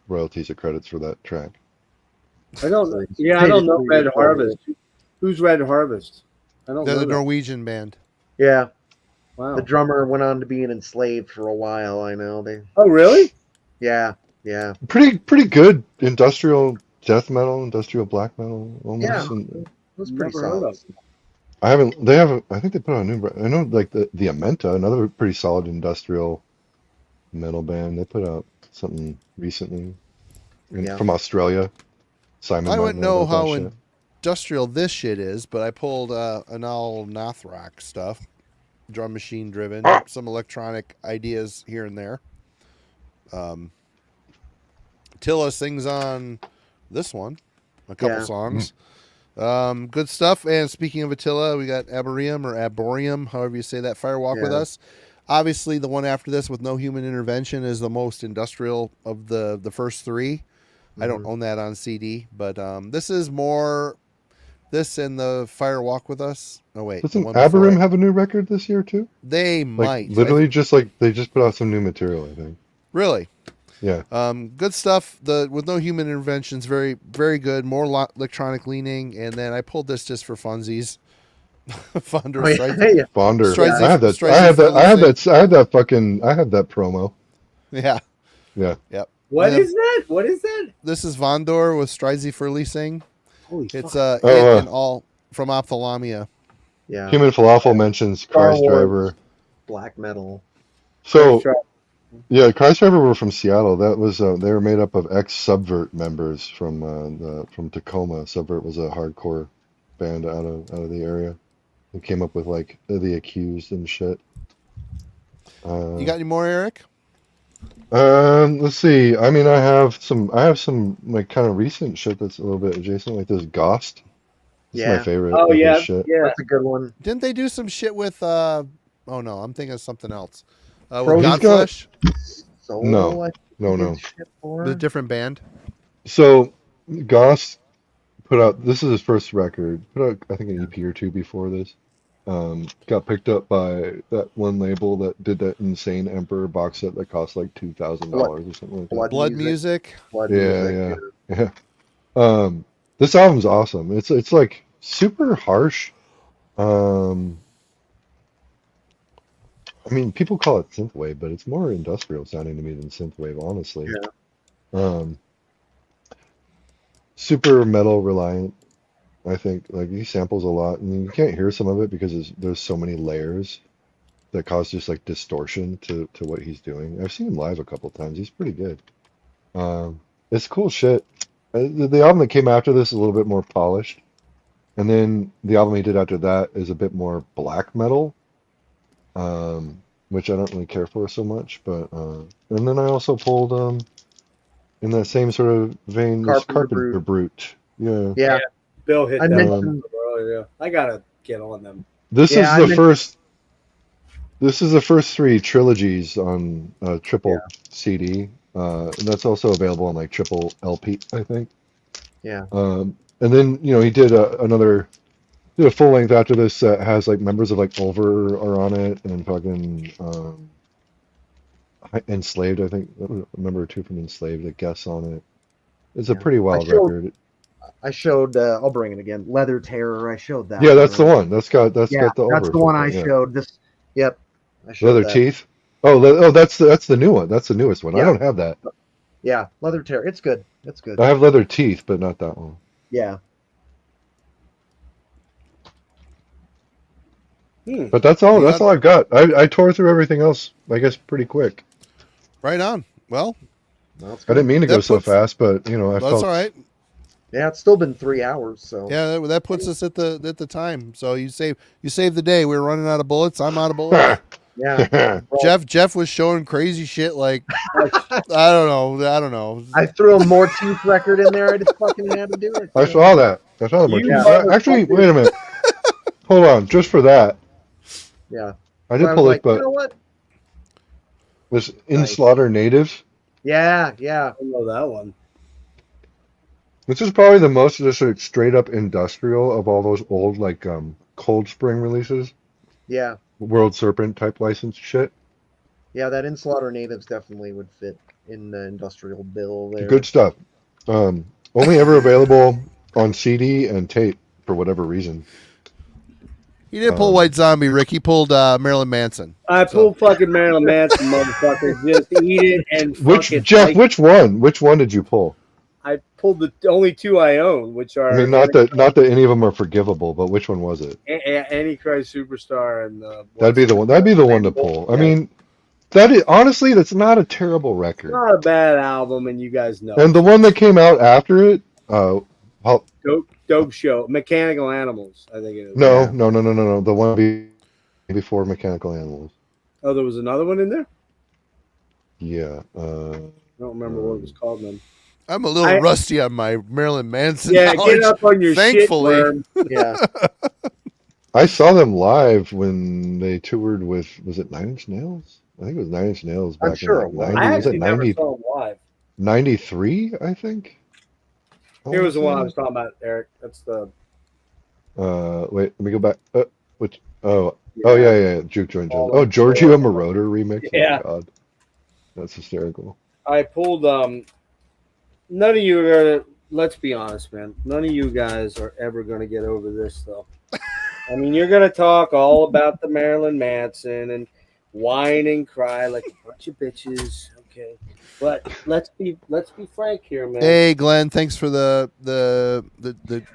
S4: royalties or credits for that track.
S3: I don't. Yeah, I don't know Red Harvest. Who's Red Harvest? I don't
S1: They're
S3: know.
S1: the
S3: that.
S1: Norwegian band.
S2: Yeah,
S3: Wow.
S2: the drummer went on to be an enslaved for a while. I know they.
S3: Oh, really?
S2: Yeah.
S4: Pretty good industrial death metal, industrial black metal almost.
S2: Yeah.
S4: And
S2: It was pretty
S3: Never heard
S2: solid.
S4: I think they put out a new, I know like the Amenta, another pretty solid industrial metal band. They put out something recently
S2: Yeah.
S4: from Australia. Simon
S1: I
S4: might
S1: wouldn't know
S4: about that
S1: how
S4: shit.
S1: industrial this shit is, but I pulled an all Nathrock stuff, drum machine driven, some electronic ideas here and there. Tilla sings on this one, a couple
S2: Yeah.
S1: songs. Good stuff. And speaking of Attila, we got Arborium, however you say that, Firewalk with
S2: Yeah.
S1: Us. Obviously, the one after this with no human intervention is the most industrial of the first three. I don't own that on CD, but this is more this and the Firewalk with Us. Oh wait,
S4: Doesn't
S1: the one before
S4: Aberim
S1: it.
S4: have a new record this year too?
S1: They
S4: Like
S1: might
S4: literally just like they just put out some new material, I think.
S1: really.
S4: Yeah.
S1: Good stuff. The with no human interventions, very very good. More electronic leaning, and then I pulled this just for funsies. Fonder,
S2: Oh, yeah,
S1: right?
S2: yeah.
S4: Fonder.
S1: Strizy-
S4: I have that.
S1: Strizy
S4: I have that. I have
S1: Furley
S4: that. I have that fucking. I have that promo.
S1: Yeah.
S4: Yeah.
S1: Yep.
S3: What
S1: And then
S3: is that? What is that?
S1: This is Vondor with Strizy Furley sing.
S3: Holy
S1: It's
S3: fuck.
S1: and all from Ophthalmia.
S2: Yeah.
S4: Human Falafel mentions
S2: Star
S4: Christ
S2: Wars.
S4: Driver.
S2: Black metal.
S4: So yeah, Christ Driver were from Seattle. That was they were made up of ex-Subvert members from Tacoma. Subvert was a hardcore band out of the area. Who came up with like The Accused and shit.
S1: You got any more, Eric?
S4: Let's see. I mean, I have some like kind of recent shit that's a little bit adjacent, like this Ghost. It's my
S2: Yeah.
S4: favorite.
S3: Oh
S4: of his
S3: yeah,
S4: shit.
S3: yeah.
S2: That's a good one.
S1: Didn't they do some shit with oh no, I'm thinking of something else. With
S2: Frozen
S1: Godflesh,
S2: So
S4: No.
S2: I
S4: No,
S2: did
S4: no.
S2: shit for.
S1: the different band.
S4: So Goss put out this is his first record. Put out I think an EP or two before this. Got picked up by that one label that did that insane Emperor box set that cost like $2,000 or something like that.
S1: Blood music.
S2: Blood
S4: Yeah,
S2: music.
S4: yeah. Yeah. This album's awesome. It's like super harsh. Um, I mean, people call it synthwave, but it's more industrial sounding to me than synthwave, honestly.
S2: Yeah.
S4: Um, super metal reliant, I think. Like he samples a lot, and you can't hear some of it because there's so many layers that cause just like distortion to what he's doing. I've seen him live a couple times. He's pretty good. It's cool shit. The album that came after this is a little bit more polished, and then the album he did after that is a bit more black metal, which I don't really care for so much. But and then I also pulled in that same sort of vein, this
S2: Carpenter
S4: Carpenter Brute. Yeah.
S2: Yeah.
S3: Bill hit
S2: I
S3: that
S2: mentioned-
S3: up earlier. I gotta get on them.
S4: This
S2: Yeah,
S4: is the first. This is the first three trilogies on triple CD. And that's also available on like triple LP, I think.
S2: Yeah.
S4: And then he did did a full length after this that has like members of like Ulver are on it and fucking Enslaved. I think a member or two from Enslaved, I guess, on it. It's a pretty wild record.
S2: I showed. I'll bring it again. Leather Terror. I showed that.
S4: Yeah, that's the one. That's got the
S2: that's
S4: Ulver.
S2: the one I
S4: yeah.
S2: showed. This. Yep. I showed
S4: Leather
S2: that.
S4: Teeth. Oh, that's the new one. That's the newest one. I
S2: Yeah.
S4: don't have that.
S2: Yeah, Leather Terror. It's good. It's good.
S4: I have Leather Teeth, but not that one.
S2: Yeah.
S4: But that's all. That's all I've got. I tore through everything else, I guess, pretty quick.
S1: Right on. Well,
S2: Well, it's
S4: I didn't mean to go
S1: That
S4: so
S1: puts-
S4: fast, but I
S1: that's
S4: felt
S1: all right.
S2: Yeah, it's still been 3 hours. So
S1: Yeah, that puts us at the time. So you save the day. We were running out of bullets. I'm out of bullets.
S2: yeah,
S1: Jeff was showing crazy shit like I don't know.
S2: I threw a more teeth record in there. I just fucking had to do it.
S4: I saw that. I saw the
S3: You
S4: Actually, wait a minute. Hold on, just for that.
S2: Yeah.
S4: I
S2: So
S4: did
S2: was
S4: pull
S2: like,
S4: it, but
S2: you know what?
S4: was In
S2: Nice.
S4: Slaughter Natives.
S2: Yeah.
S3: I know that one.
S4: This is probably the most just like straight up industrial of all those old like Cold Spring releases,
S2: Yeah.
S4: World Serpent type license shit.
S2: Yeah, that In Slaughter Natives definitely would fit in the industrial bill there.
S4: Good stuff. Only ever available on CD and tape for whatever reason.
S1: He didn't pull White Zombie, Rick. He pulled Marilyn Manson.
S3: I pulled fucking Marilyn Manson, motherfucker. Just eat it and fucking
S4: Jeff?
S3: like,
S4: Which one? Which one did you pull?
S3: I pulled the only two I own, which are
S4: I mean, not that any of them are forgivable, but which one was it?
S3: Antichrist Superstar and
S4: That'd be the one. That'd be the one to pull. I mean, honestly, that's not a terrible record.
S3: not a bad album, and you guys know.
S4: And the one that came out after it,
S3: Dope Show, Mechanical Animals, I think it is.
S4: no. The one before Mechanical Animals.
S3: Oh, there was another one in there.
S4: Yeah.
S3: I don't remember what it was called then.
S1: I'm a little rusty on my Marilyn Manson.
S3: Yeah,
S1: knowledge.
S3: get up on your
S1: Thankfully.
S3: shit, worm.
S2: Yeah.
S4: I saw them live when they toured with, was it Nine Inch Nails? I think it was Nine Inch Nails back
S2: I'm sure
S4: in
S2: it was.
S4: like 90,
S3: I
S4: was
S3: actually
S4: it
S3: never
S4: 90,
S3: saw him live.
S4: 93, I think.
S3: Here was the one I was talking about, Eric. That's the.
S4: Wait, let me go back. Yeah, Juke Joint Jones. Oh, Giorgio Moroder remix.
S3: Yeah.
S4: Oh my God, that's hysterical.
S3: I pulled. None of you are gonna. Let's be honest, man. None of you guys are ever gonna get over this, though. I mean, you're gonna talk all about the Marilyn Manson and whine and cry like a bunch of bitches. Okay, but let's be frank here, man.
S1: Hey, Glenn, thanks for the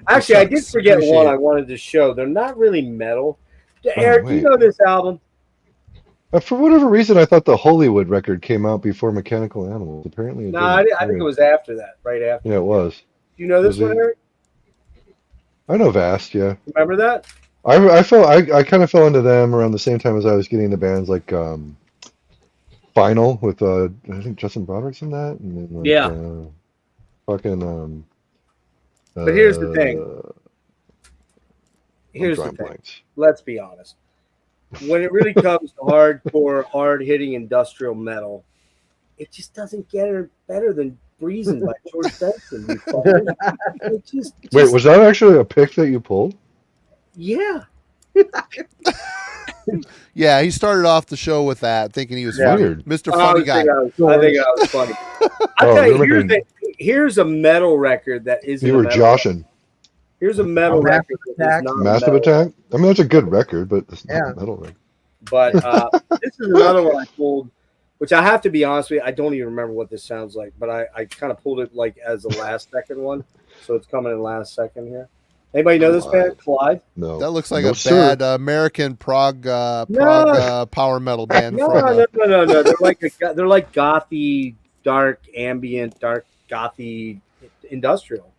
S3: Actually, I did
S1: chucks.
S3: forget
S1: Appreciate
S3: one
S1: it.
S3: I wanted to show. They're not really metal. Eric, you
S4: wait.
S3: know this album?
S4: For whatever reason, I thought the Hollywood record came out before Mechanical Animals. Apparently, it
S3: No,
S4: didn't.
S3: I think it was after that, right after.
S4: Yeah, it was.
S3: Do you know this
S4: Was
S3: one,
S4: it?
S3: Eric?
S4: I know Vast. Yeah,
S3: Remember that?
S4: I kind of fell into them around the same time as I was getting the bands like Final with I think Justin Broderick's in that, and then like,
S3: Yeah.
S4: fucking.
S3: But here's the thing.
S4: I'm
S3: Here's the
S4: drawing
S3: thing.
S4: blanks.
S3: Let's be honest. When it really comes to hardcore, hard-hitting industrial metal, it just doesn't get her better than "Breezin" by George Benson. You fuckers. It just,
S4: Wait, was that actually a pick that you pulled?
S3: yeah.
S1: Yeah, he started off the show with that, thinking he was funny.
S4: Weird.
S1: Mr.
S3: I
S1: Funny
S3: think
S1: Guy.
S3: I think I was funny. I
S4: Oh,
S3: tell you,
S4: you're looking-
S3: here's a metal record that isn't.
S4: You
S3: a
S4: were
S3: metal
S4: joshing.
S3: Here's a metal
S2: Massive
S3: record.
S2: Attack.
S3: Not a
S4: Massive
S3: metal
S4: Attack. I mean, that's a good record, but it's not
S2: Yeah.
S4: a metal record.
S3: But this is another one I pulled, which I have to be honest with you, I don't even remember what this sounds like, but I kind of pulled it like as the last second one. So it's coming in last second here. Anybody know this band? Clyde?
S4: No.
S1: That looks like
S4: No,
S1: a
S4: sir.
S1: bad American prog
S3: No.
S1: power metal band.
S3: No. They're like gothy, dark, ambient, dark, gothy, industrial.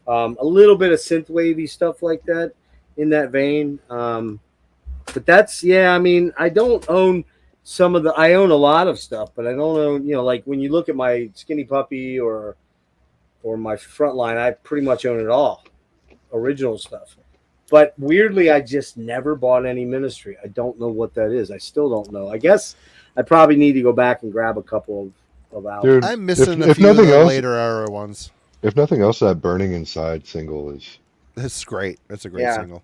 S3: A little bit of synth wavy stuff like that in that vein. But that's I mean, I don't own I own a lot of stuff, but I don't own, like when you look at my Skinny Puppy or my Frontline, I pretty much own it all. Original stuff. But weirdly, I just never bought any Ministry. I don't know what that is. I still don't know. I guess I probably need to go back and grab a couple of albums.
S4: Dude,
S1: I'm missing
S4: if
S1: a few of
S4: nothing
S1: the
S4: else,
S1: later era ones.
S4: If nothing else, that Burning Inside single is.
S1: It's great. It's a great single.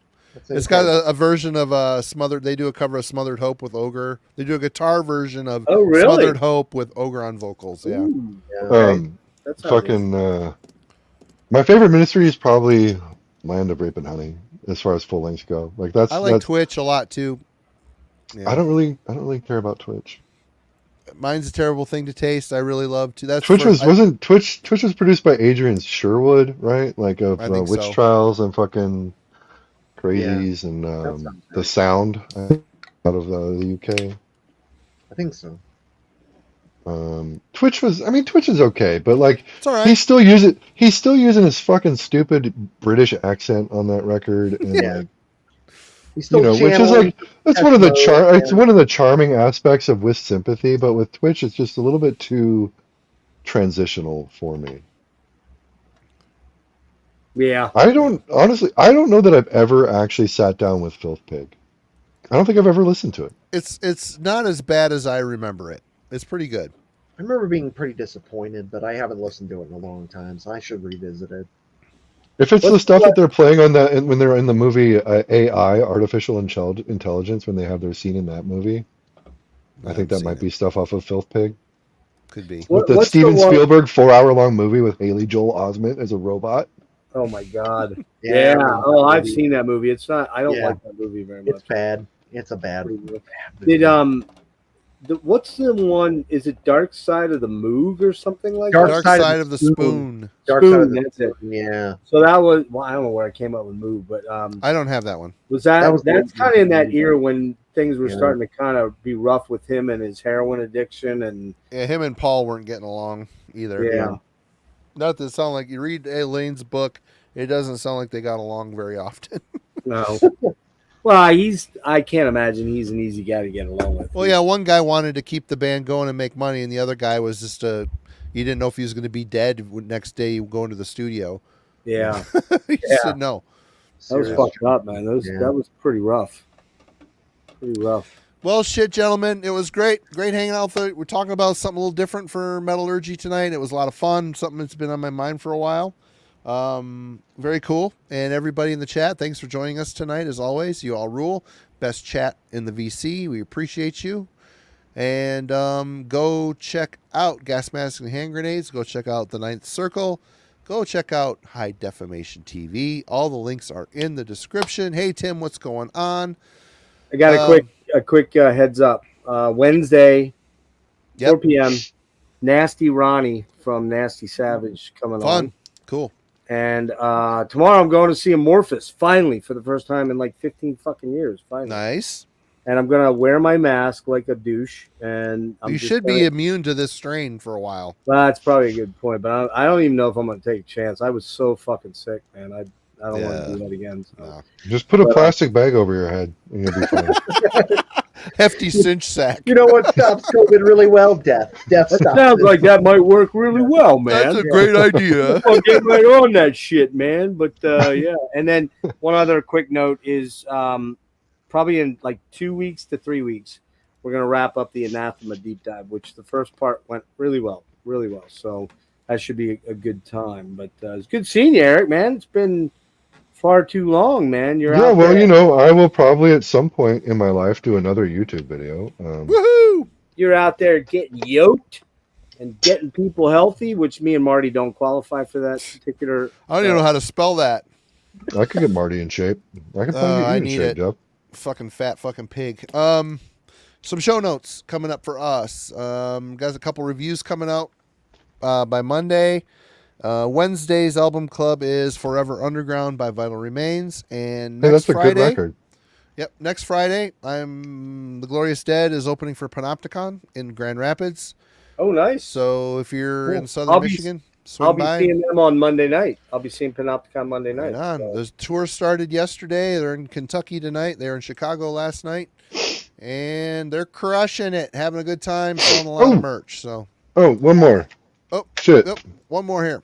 S2: It's
S1: got a version of Smothered. They do a cover of Smothered Hope with Ogre. They do a guitar version of Smothered Hope with Ogre on vocals. Yeah.
S3: Ooh, okay. That's
S4: Fucking. My favorite Ministry is probably Land of Rape and Honey, as far as full lengths go. Like
S1: I like Twitch a lot too. Yeah.
S4: I don't really care about Twitch.
S1: Mine's a terrible thing to taste. I really love to. That's
S4: Twitch was produced by Adrian Sherwood, right? Like of Witch Trials and fucking Crazies and the Sound out of the UK.
S2: I think so.
S4: Twitch is okay, but like
S1: it's all right.
S4: he's still using his fucking stupid British accent on that record, and like,
S2: he's still
S4: which is like that's one of the it's one of the charming aspects of With Sympathy, but with Twitch it's just a little bit too transitional for me.
S3: Yeah.
S4: I don't know that I've ever actually sat down with Filth Pig. I don't think I've ever listened to it.
S1: It's not as bad as I remember it. It's pretty good.
S2: I remember being pretty disappointed, but I haven't listened to it in a long time, so I should revisit it.
S4: If it's the stuff that they're playing on that when they're in the movie AI, Artificial Intelligence, when they have their scene in that movie, I think that might be stuff off of Filth Pig.
S1: Could be.
S4: With the Steven Spielberg 4-hour-long movie with Haley Joel Osment as a robot.
S3: Oh my God! Yeah. Oh, I've seen that movie. It's not. I don't like that movie very much.
S2: It's bad. It's a bad movie.
S3: What's the one? Is it Dark Side of the Moog or something like
S1: that?
S3: Dark
S1: Side of the Spoon.
S2: Dark Side of the
S3: That's it.
S2: Yeah.
S3: So that was. Well, I don't know where I came up with Moog, but
S1: I don't have that one.
S3: That's kind of in that era when things were starting to kind of be rough with him and his heroin addiction, and
S1: him and Paul weren't getting along either.
S3: Yeah.
S1: Not to sound like you read Elaine's book, it doesn't sound like they got along very often.
S3: No. Well, I can't imagine he's an easy guy to get along with.
S1: Well, yeah, one guy wanted to keep the band going and make money, and the other guy was just he didn't know if he was going to be dead next day going to the studio.
S3: Yeah.
S1: He just said no.
S3: That was fucked up, man. That was pretty rough. Pretty rough.
S1: Well, shit, gentlemen, it was great. Great hanging out. We're talking about something a little different for Metallurgy tonight. It was a lot of fun. Something that's been on my mind for a while. Very cool. And everybody in the chat, thanks for joining us tonight. As always, you all rule. Best chat in the VC. We appreciate you. And go check out Gas Masks and Hand Grenades. Go check out The Ninth Circle. Go check out High Defamation TV. All the links are in the description. Hey, Tim, what's going on?
S3: I got a quick heads up. Wednesday, 4 p.m. Nasty Ronnie from Nasty Savage coming on.
S1: Cool.
S3: And tomorrow I'm going to see Amorphous, finally, for the first time in like 15 fucking years. Finally.
S1: Nice.
S3: And I'm going to wear my mask like a douche. And
S1: you should be immune to this strain for a while.
S3: Well, that's probably a good point. But I don't even know if I'm going to take a chance. I was so fucking sick, man. I don't want to do that again. So.
S1: No.
S4: Just put a plastic bag over your head and you'll be fine.
S1: Hefty cinch sack.
S2: You know what stops COVID really well? Death. Death stops.
S3: Sounds like that might work really well, man.
S1: That's a great idea.
S3: I'll get right on that shit, man. But yeah. And then one other quick note is probably in like 2 weeks to 3 weeks, we're going to wrap up the Anathema deep dive, which the first part went really well. So that should be a good time. But it's good seeing you, Eric, man. It's been far too long, man.
S4: Well, I will probably at some point in my life do another YouTube video.
S1: Woohoo!
S3: You're out there getting yoked and getting people healthy, which me and Marty don't qualify for that particular.
S1: I don't even know how to spell that.
S4: I could get Marty in shape. I can probably get you
S1: I
S4: in
S1: need
S4: shape,
S1: it.
S4: Jeff.
S1: Fucking fat fucking pig. Some show notes coming up for us. Got a couple reviews coming out by Monday. Wednesday's album club is Forever Underground by Vital Remains, and
S4: Hey,
S1: next
S4: that's a good
S1: Friday.
S4: record.
S1: Yep, next Friday, The Glorious Dead is opening for Panopticon in Grand Rapids.
S3: Oh, nice.
S1: So if you're
S3: Cool.
S1: in Southern Michigan, swing
S3: I'll be
S1: by.
S3: seeing them on Monday night. I'll be seeing Panopticon Monday
S1: Right
S3: night.
S1: on.
S3: So.
S1: The tour started yesterday. They're in Kentucky tonight. They were in Chicago last night, and they're crushing it, having a good time, selling a lot of merch. So,
S4: Oh, one more.
S1: oh
S4: Shit.
S1: yep, one more here.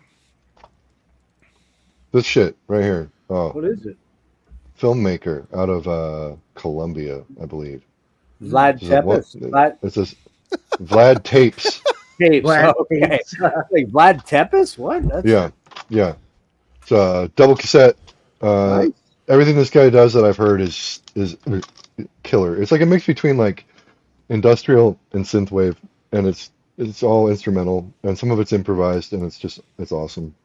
S4: This shit right here. Oh,
S3: What is it?
S4: filmmaker out of Colombia, I believe.
S3: Vlad
S4: This is a what?
S3: Tepes. Vlad
S4: It's this Vlad Tapes.
S3: Tapes.
S2: Vlad
S3: Okay.
S2: Tapes.
S3: Like Vlad Tepes? What? That's
S4: Yeah. It's a double cassette.
S3: nice.
S4: Everything this guy does that I've heard is killer. It's like a mix between like industrial and synthwave, and it's all instrumental, and some of it's improvised, and it's awesome.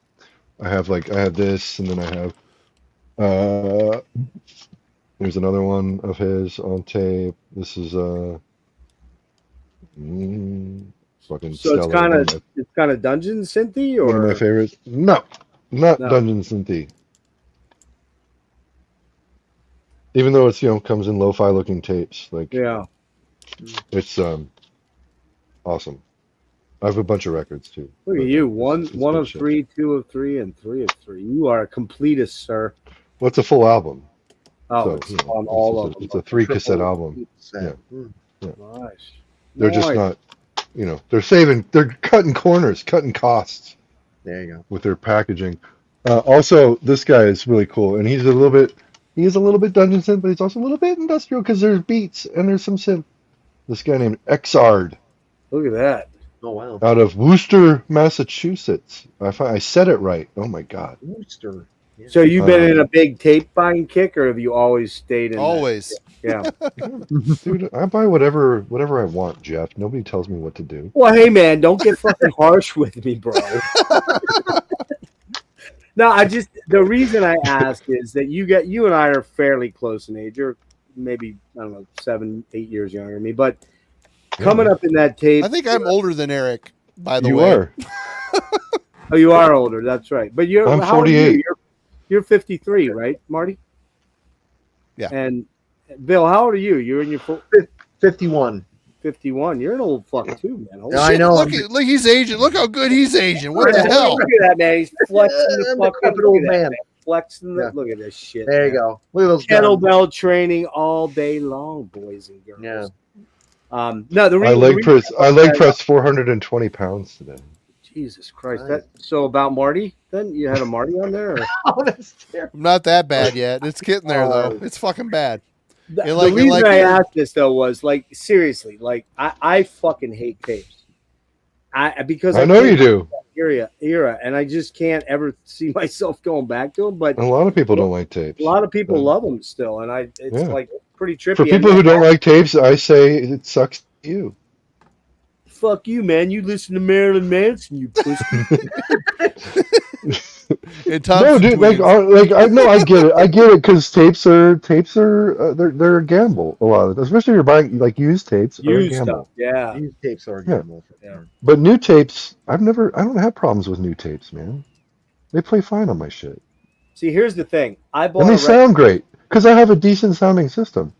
S4: I have this, and then I have there's another one of his on tape. This is fucking
S3: So it's
S4: stellar.
S3: kind of dungeon synthy,
S4: One of my
S3: or
S4: favorites. No, not
S3: No.
S4: Dungeon Synthy. Even though it's comes in lo-fi looking tapes, like
S3: yeah.
S4: it's awesome. I have a bunch of records too.
S3: Look at
S4: but
S3: you.
S4: it's
S3: One
S4: good
S3: of
S4: shit.
S3: 3, 2 of 3, and 3 of 3. You are a completist, sir.
S4: Well, it's a full album.
S3: Oh,
S4: So,
S3: it's
S4: you know,
S3: on
S4: it's
S3: all
S4: just
S3: of them.
S4: it's a 3-cassette
S2: Triple
S4: album.
S2: set.
S3: Nice.
S4: They're just
S3: Nice.
S4: not, they're cutting corners, cutting costs
S2: There you go.
S4: with their packaging. Also, this guy is really cool, and he's a little bit dungeon synth, but he's also a little bit industrial because there's beats and there's some synth. This guy named Xard
S3: Look at that.
S2: Oh wow.
S4: out of Worcester, Massachusetts. I said it right. Oh my God.
S2: Worcester.
S3: So you've been in a big tape buying kick, or have you always stayed in that?
S1: Always.
S3: Yeah.
S4: Dude, I buy whatever I want, Jeff. Nobody tells me what to do.
S3: Well, hey man, don't get fucking harsh with me, bro. No, the reason I ask is that you and I are fairly close in age. You're maybe, I don't know, 7, 8 years younger than me, but coming up in that tape.
S1: I think I'm older than Eric, by the
S4: You
S1: way.
S4: are.
S3: Oh, you are older. That's right. But
S4: I'm
S3: how old are you?
S4: 48.
S3: You're 53, right, Marty?
S1: Yeah.
S3: And Bill, how old are you? You're in your
S2: 51.
S3: 51. You're an old fuck too, man. Holy
S2: Yeah, I
S1: Shit,
S2: know.
S1: Look, he's Asian. Look how good he's Asian. What the
S3: Look
S1: hell?
S3: at that, man. He's flexing the
S2: I'm a
S3: fucking
S2: decrepit old man.
S3: Flexing the
S2: Yeah.
S3: look at this shit.
S2: There you
S3: man.
S2: go. Look at those guns.
S3: Kettlebell training all day long, boys and girls.
S2: Yeah.
S3: No, the
S4: I
S3: reason
S4: leg pressed 420 pounds today.
S3: Jesus Christ.
S2: Nice.
S3: So about Marty, then you had a Marty on there? Or?
S2: Oh, that's terrible.
S1: I'm not that bad yet. It's getting there though. It's fucking bad.
S3: The,
S1: You like-
S3: the
S1: you
S3: reason
S1: like
S3: I
S1: it?
S3: asked this though was like seriously, like I fucking hate tapes. Because
S4: I know
S3: came
S4: you do.
S3: from that era, and I just can't ever see myself going back to them. But
S4: A lot of people don't like tapes.
S3: a lot of people
S4: Yeah.
S3: love them still, and it's
S4: Yeah.
S3: like pretty trippy.
S4: For people who don't like tapes, I say it sucks to you.
S3: Fuck you, man! You listen to Marilyn Manson, you pussy.
S1: And Tom's
S4: No, dude, I get it. I get it because tapes are they're a gamble. A lot of it, especially if you're buying like used tapes. Are a
S3: Used
S4: gamble.
S3: stuff, yeah.
S2: These tapes are
S4: Yeah.
S2: gamble for
S3: Yeah.
S2: sure.
S4: But new tapes, I don't have problems with new tapes, man. They play fine on my shit,
S3: See, here's the thing: I bought
S4: and
S3: a
S4: they sound great because I have a decent sounding system.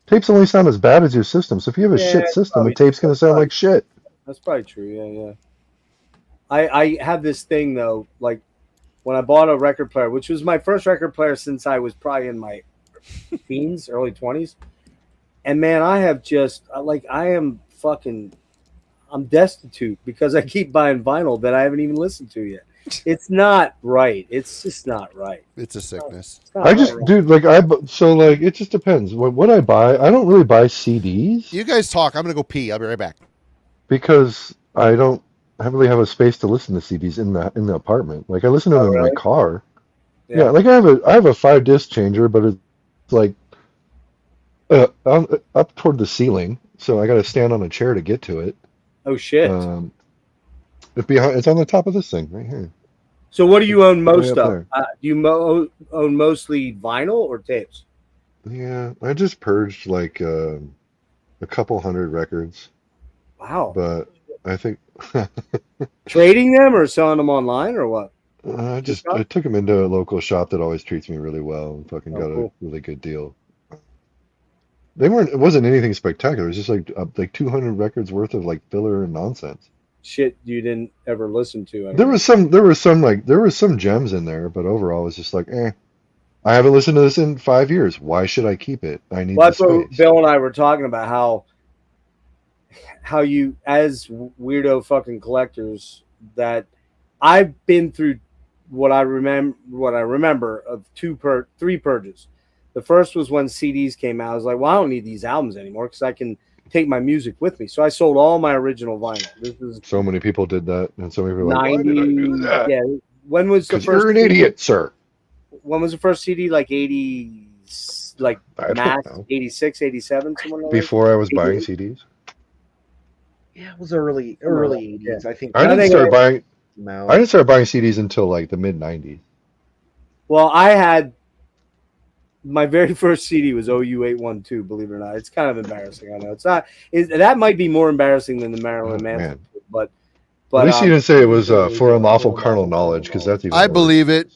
S4: Tapes only sound as bad as your system. So if you have a
S3: Yeah,
S4: shit system,
S3: probably-
S4: the tape's gonna sound like shit.
S3: That's probably true. Yeah. I have this thing though, like when I bought a record player, which was my first record player since I was probably in my teens, early 20s. And man, I am destitute because I keep buying vinyl that I haven't even listened to yet. It's not right. It's just not right.
S1: It's a sickness.
S3: It's not
S4: I just,
S3: right.
S4: dude, it just depends. What I buy, I don't really buy CDs
S1: You guys talk. I'm gonna go pee. I'll be right back.
S4: because I don't really have a space to listen to CDs in the apartment. Like I listen to them in my
S3: really?
S4: car.
S3: Yeah.
S4: Yeah, like I have a 5-disc changer, but it's like up toward the ceiling, so I got to stand on a chair to get to it.
S3: Oh shit.
S4: It's on the top of this thing right here.
S3: So what do you own
S4: Way
S3: most
S4: up
S3: of?
S4: there.
S3: Do you own mostly vinyl or tapes?
S4: Yeah, I just purged like a couple hundred records,
S3: Wow.
S4: but I think
S3: Trading them or selling them online or what?
S4: I took them into a local shop that always treats me really well and fucking
S3: Oh,
S4: got a
S3: cool.
S4: really good deal. It wasn't anything spectacular. It was just like 200 records worth of like filler and nonsense.
S3: Shit you didn't ever listen to.
S4: There was some gems in there, but overall it was just like, I haven't listened to this in 5 years. Why should I keep it? I need
S3: Well,
S4: the
S3: that's what
S4: space.
S3: Bill and I were talking about, how you, as weirdo fucking collectors, that I've been through what I remember of three purges. The first was when CDs came out. I was like, well, I don't need these albums anymore because I can take my music with me. So I sold all my original vinyl. This is
S4: So many people did that, and so many people were like, why
S3: 90.
S4: did I do that?
S3: Yeah. When was the
S4: Because
S3: first?
S4: you're an idiot, sir.
S3: When was the first CD? Like 80, like
S4: I don't
S3: mass
S4: know.
S3: 86, 87, somewhere like that?
S4: Before I was buying CDs.
S2: Yeah, it was early 80s.
S3: Yeah.
S2: I think.
S4: I didn't start buying
S2: No.
S4: I didn't start buying CDs until like the mid 90s.
S3: Well, I had my very first CD was OU812. Believe it or not, it's kind of embarrassing. I know it's not. That might be more embarrassing than the Marilyn
S4: Oh,
S3: Manson,
S4: man.
S3: but
S4: At least you didn't say it was for unlawful carnal knowledge, because that's even
S1: I
S4: worse.
S1: believe it.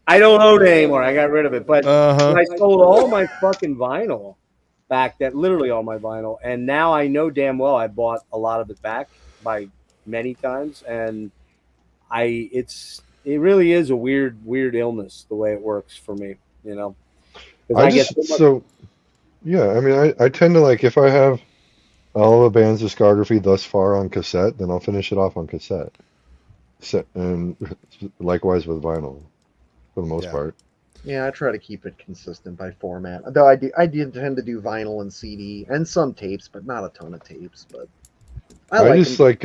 S3: I don't own it anymore. I got rid of it. But
S1: Uh-huh.
S3: I sold all my fucking vinyl back then, literally all my vinyl, and now I know damn well I bought a lot of it back by many times, and it really is a weird illness the way it works for me, you know. 'Cause
S4: I
S3: get
S4: just
S3: so much-
S4: yeah, I mean, I tend to like, if I have all of a band's discography thus far on cassette, then I'll finish it off on cassette. And likewise with vinyl, for the most
S1: Yeah.
S4: part.
S2: Yeah, I try to keep it consistent by format. Though I did tend to do vinyl and CD and some tapes, but not a ton of tapes. But I like
S4: just
S2: them.
S4: like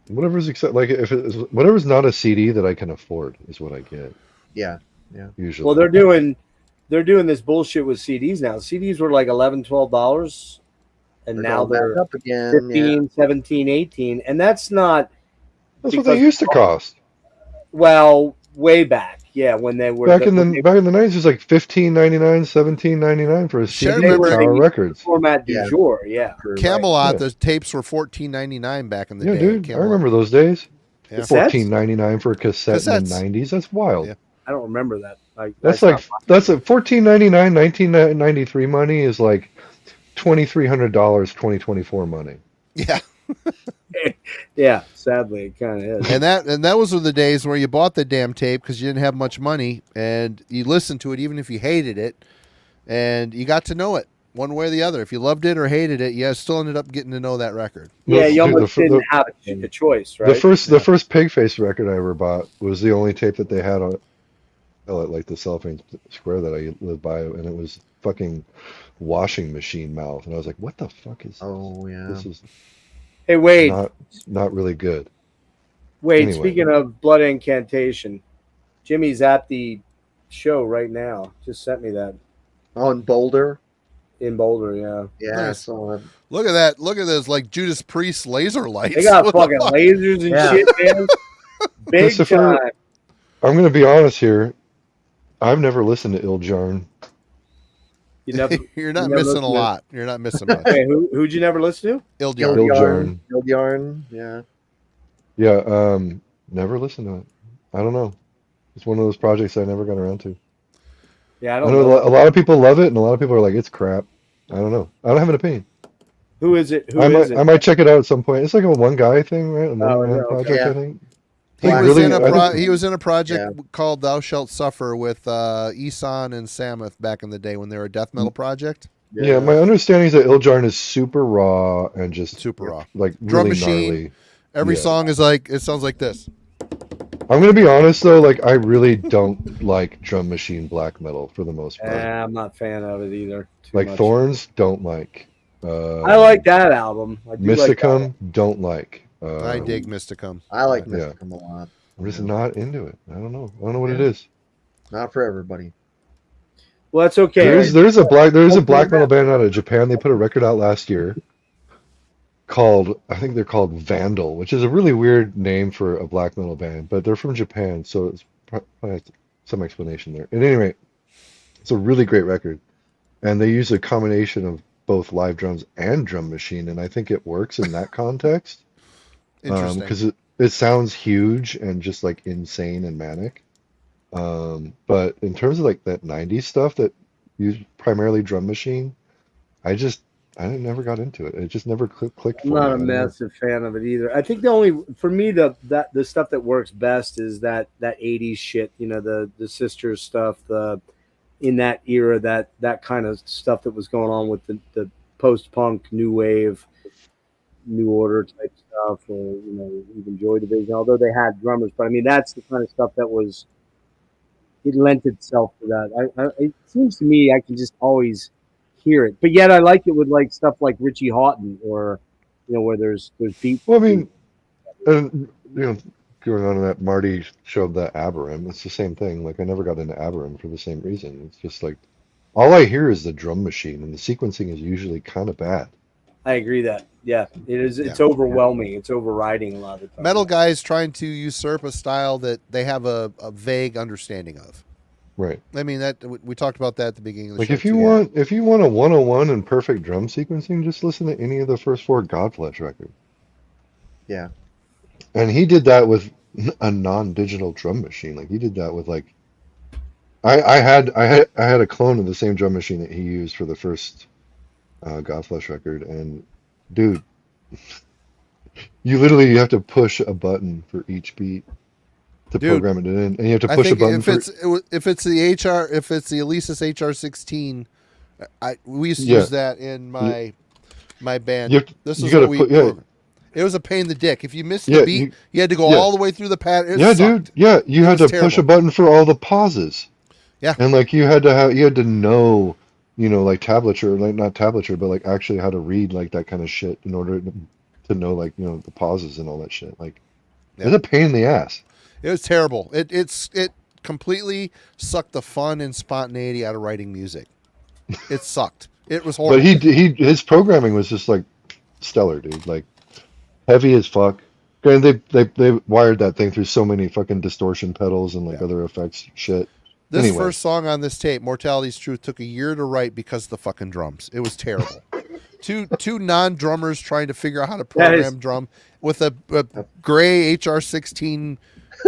S4: whatever's like, if it's whatever's not a CD that I can afford is what I get
S2: Yeah.
S4: usually.
S3: well, they're doing this bullshit with CDs now. CDs were like $11, $12, and now
S2: going
S3: they're
S2: back up again.
S3: 15, 17, 18, and that's not
S4: That's what they used to cost.
S3: well way back. Yeah, when they were
S4: Back in the 90s, it was like $15.99, $17.99 for a
S1: Sure,
S4: CD
S1: remember-
S4: at Tower Records.
S3: format du
S2: Yeah.
S3: jour. Yeah,
S1: Camelot,
S4: Yeah.
S1: the tapes were $14.99 back in the
S4: Yeah,
S1: day.
S4: dude, I
S1: Camelot.
S4: remember those days.
S1: Yeah.
S4: $14.99 for a cassette in
S1: Cassettes.
S4: the 90s. That's wild.
S1: Yeah.
S3: I don't remember that.
S4: That's like $14.99, 1993 money is like $2,300 2024 money.
S1: Yeah.
S3: Yeah, sadly, it kind of is.
S1: And those were the days where you bought the damn tape because you didn't have much money, and you listened to it even if you hated it, and you got to know it one way or the other. If you loved it or hated it, you still ended up getting to know that record.
S3: Yeah, you
S4: Dude,
S3: almost didn't have a choice, right?
S4: The first Pigface record I ever bought was the only tape that they had on like the Cellophane Square that I lived by, and it was fucking Washing Machine Mouth, and I was like, what the fuck is this?
S2: Oh yeah.
S4: This is
S3: Hey, Wade.
S4: not really good.
S3: Wade,
S4: Anyway.
S3: speaking of Blood Incantation, Jimmy's at the show right now. Just sent me that
S2: On Boulder.
S3: in Boulder. Yeah,
S2: Yeah.
S1: Nice.
S2: So
S1: Look at that. Look at this, like Judas Priest laser lights.
S3: they got
S1: What the
S3: fucking
S1: fuck?
S3: lasers and
S2: Yeah.
S3: shit, man. Big
S4: Christopher-
S3: time.
S4: I'm gonna be honest here. I've never listened to Iljarn.
S3: You never.
S1: You're not
S3: you never
S1: missing
S3: listened
S1: a
S3: to-
S1: lot. You're not missing much.
S3: Hey, who'd you never listen to?
S1: Iljar.
S4: Iljarn.
S2: Yarn. Yeah.
S4: Yeah, never listened to it. I don't know. It's one of those projects I never got around to.
S3: Yeah, I
S4: I
S3: don't
S4: know
S3: know.
S4: a lot of people love it, and a lot of people are like, it's crap. I don't know. I don't have an opinion.
S3: Who is it? Who
S4: I
S3: is
S4: might
S3: it?
S4: I might check it out at some point. It's like a one guy thing, right? A
S3: Oh,
S4: one man
S3: yeah, okay.
S4: project,
S2: Yeah.
S4: I think.
S1: He
S2: Black
S1: was,
S4: really-
S1: in a
S4: I
S1: pro-
S4: think-
S1: he was in a project called Thou Shalt Suffer with Isan and Samoth back in the day when they were a death metal project.
S4: Yeah, my understanding is that Iljarn is super raw and just
S1: Super raw.
S4: like
S1: Drum
S4: really
S1: machine.
S4: gnarly.
S1: Every
S4: Yeah.
S1: song is like, it sounds like this.
S4: I'm gonna be honest though, like I really don't like drum machine black metal for the most part.
S3: I'm not a fan of it either. Too
S4: Like
S3: much.
S4: Thorns, don't like.
S3: I like that album. I do like that
S4: Mysticum,
S3: one.
S4: don't like.
S1: I dig Mysticum.
S2: I like
S4: Yeah.
S2: Mysticum a lot.
S4: I'm just not into it. I don't know. I don't know what it is.
S2: Not for everybody.
S3: Well, that's okay.
S4: There is a black metal band out of Japan. They put a record out last year I think they're called Vandal, which is a really weird name for a black metal band, but they're from Japan, so it's probably has some explanation there. At any rate, it's a really great record, and they use a combination of both live drums and drum machine, and I think it works in that context
S1: Interesting.
S4: because it sounds huge and just like insane and manic. But in terms of like that 90s stuff that used primarily drum machine, I never got into it. It just never clicked
S3: I'm
S4: for
S3: not
S4: me.
S3: a
S4: I don't know.
S3: massive fan of it either. I think the only for me the stuff that works best is that 80s shit, the sisters stuff, the in that era, that kind of stuff that was going on with the post punk, new wave, new order type stuff, or even Joy Division, although they had drummers, but I mean that's the kind of stuff that was it lent itself to that. It seems to me I can just always hear it, but yet I like it with like stuff like Richie Houghton or where there's beat.
S4: Well, I mean, and going on to that, Marty showed that Aberrant. It's the same thing. Like I never got into Aberrant for the same reason. It's just like all I hear is the drum machine, and the sequencing is usually kind of bad.
S3: I agree that it is. It's
S1: Yeah.
S3: overwhelming. It's overriding a lot of the time.
S1: Metal guys trying to usurp a style that they have a vague understanding of.
S4: Right.
S1: I mean, that we talked about that at the beginning of the
S4: Like
S1: show.
S4: if you
S1: too.
S4: want a 101 and perfect drum sequencing, just listen to any of the first four Godflesh records.
S2: Yeah.
S4: And he did that with a non-digital drum machine. Like he did that with like I had a clone of the same drum machine that he used for the first Godflesh record, and dude, you have to push a button for each beat to
S1: Dude,
S4: program it in, and you have to
S1: I
S4: push a
S1: think
S4: button
S1: if it's the Alesis HR16, we used to
S4: Yeah.
S1: use that in my band. This
S4: you
S1: is
S4: gotta
S1: what we.
S4: put- yeah.
S1: It was a pain in the dick. If you missed
S4: Yeah,
S1: the beat, you had to go
S4: yeah.
S1: all the way through the pattern. It
S4: Yeah,
S1: sucked.
S4: dude. Yeah, you
S1: It
S4: had to
S1: was
S4: push a
S1: terrible.
S4: button for all the pauses.
S1: Yeah.
S4: And like you had to know, like tablature, like not tablature, but like actually how to read like that kind of shit in order to know like, the pauses and all that shit. Like
S1: Yeah.
S4: it's a pain in the ass.
S1: It was terrible. It completely sucked the fun and spontaneity out of writing music. It sucked. It was horrible.
S4: But his programming was just like stellar, dude. Like heavy as fuck. And they wired that thing through so many fucking distortion pedals and like
S1: Yeah.
S4: other effects shit.
S1: This
S4: Anyway.
S1: first song on this tape, Mortality's Truth, took a year to write because of the fucking drums. It was terrible. two non-drummers trying to figure out how to program drum with a gray HR16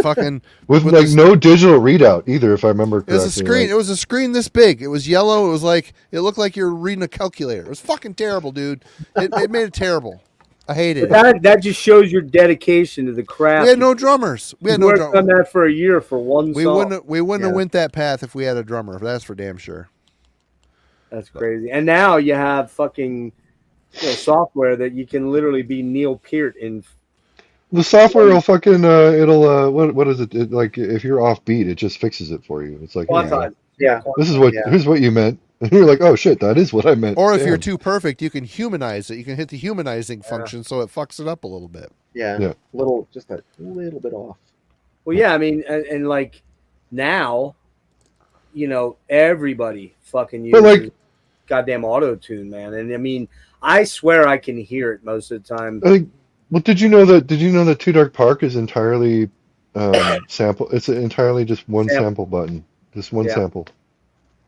S1: fucking
S4: With like
S1: this-
S4: no digital readout either, if I remember
S1: It
S4: correctly.
S1: was a screen.
S4: Like,
S1: It was a screen this big. It was yellow. It looked like you were reading a calculator. It was fucking terrible, dude. It made it terrible. I hated it.
S3: That just shows your dedication to the craft.
S1: We had no drummers. We
S3: You
S1: had no
S3: worked on
S1: drummers.
S3: that for a year for one
S1: We
S3: song.
S1: wouldn't have
S2: Yeah.
S1: went that path if we had a drummer. That's for damn sure.
S3: That's crazy. And now you have fucking software that you can literally be Neil Peart in.
S4: the software will fucking what is it? Like if you're off beat, it just fixes it for you. It's like here you go.
S3: Quantize.
S2: Yeah.
S4: Here's what you meant. And you're like, oh shit, that is what I meant.
S1: Or if you're
S4: Damn.
S1: too perfect, you can humanize it. You can hit the humanizing function so it fucks it up a little bit.
S2: Yeah.
S4: Yeah.
S2: Just a little bit off.
S3: Well, yeah, I mean, and like now, everybody fucking
S4: But,
S3: uses
S4: like-
S3: goddamn auto tune, man. And I mean, I swear I can hear it most of the time.
S4: I think. Well, did you know that Too Dark Park is entirely sample? It's entirely just one sample button, just one
S3: Yeah.
S4: sample.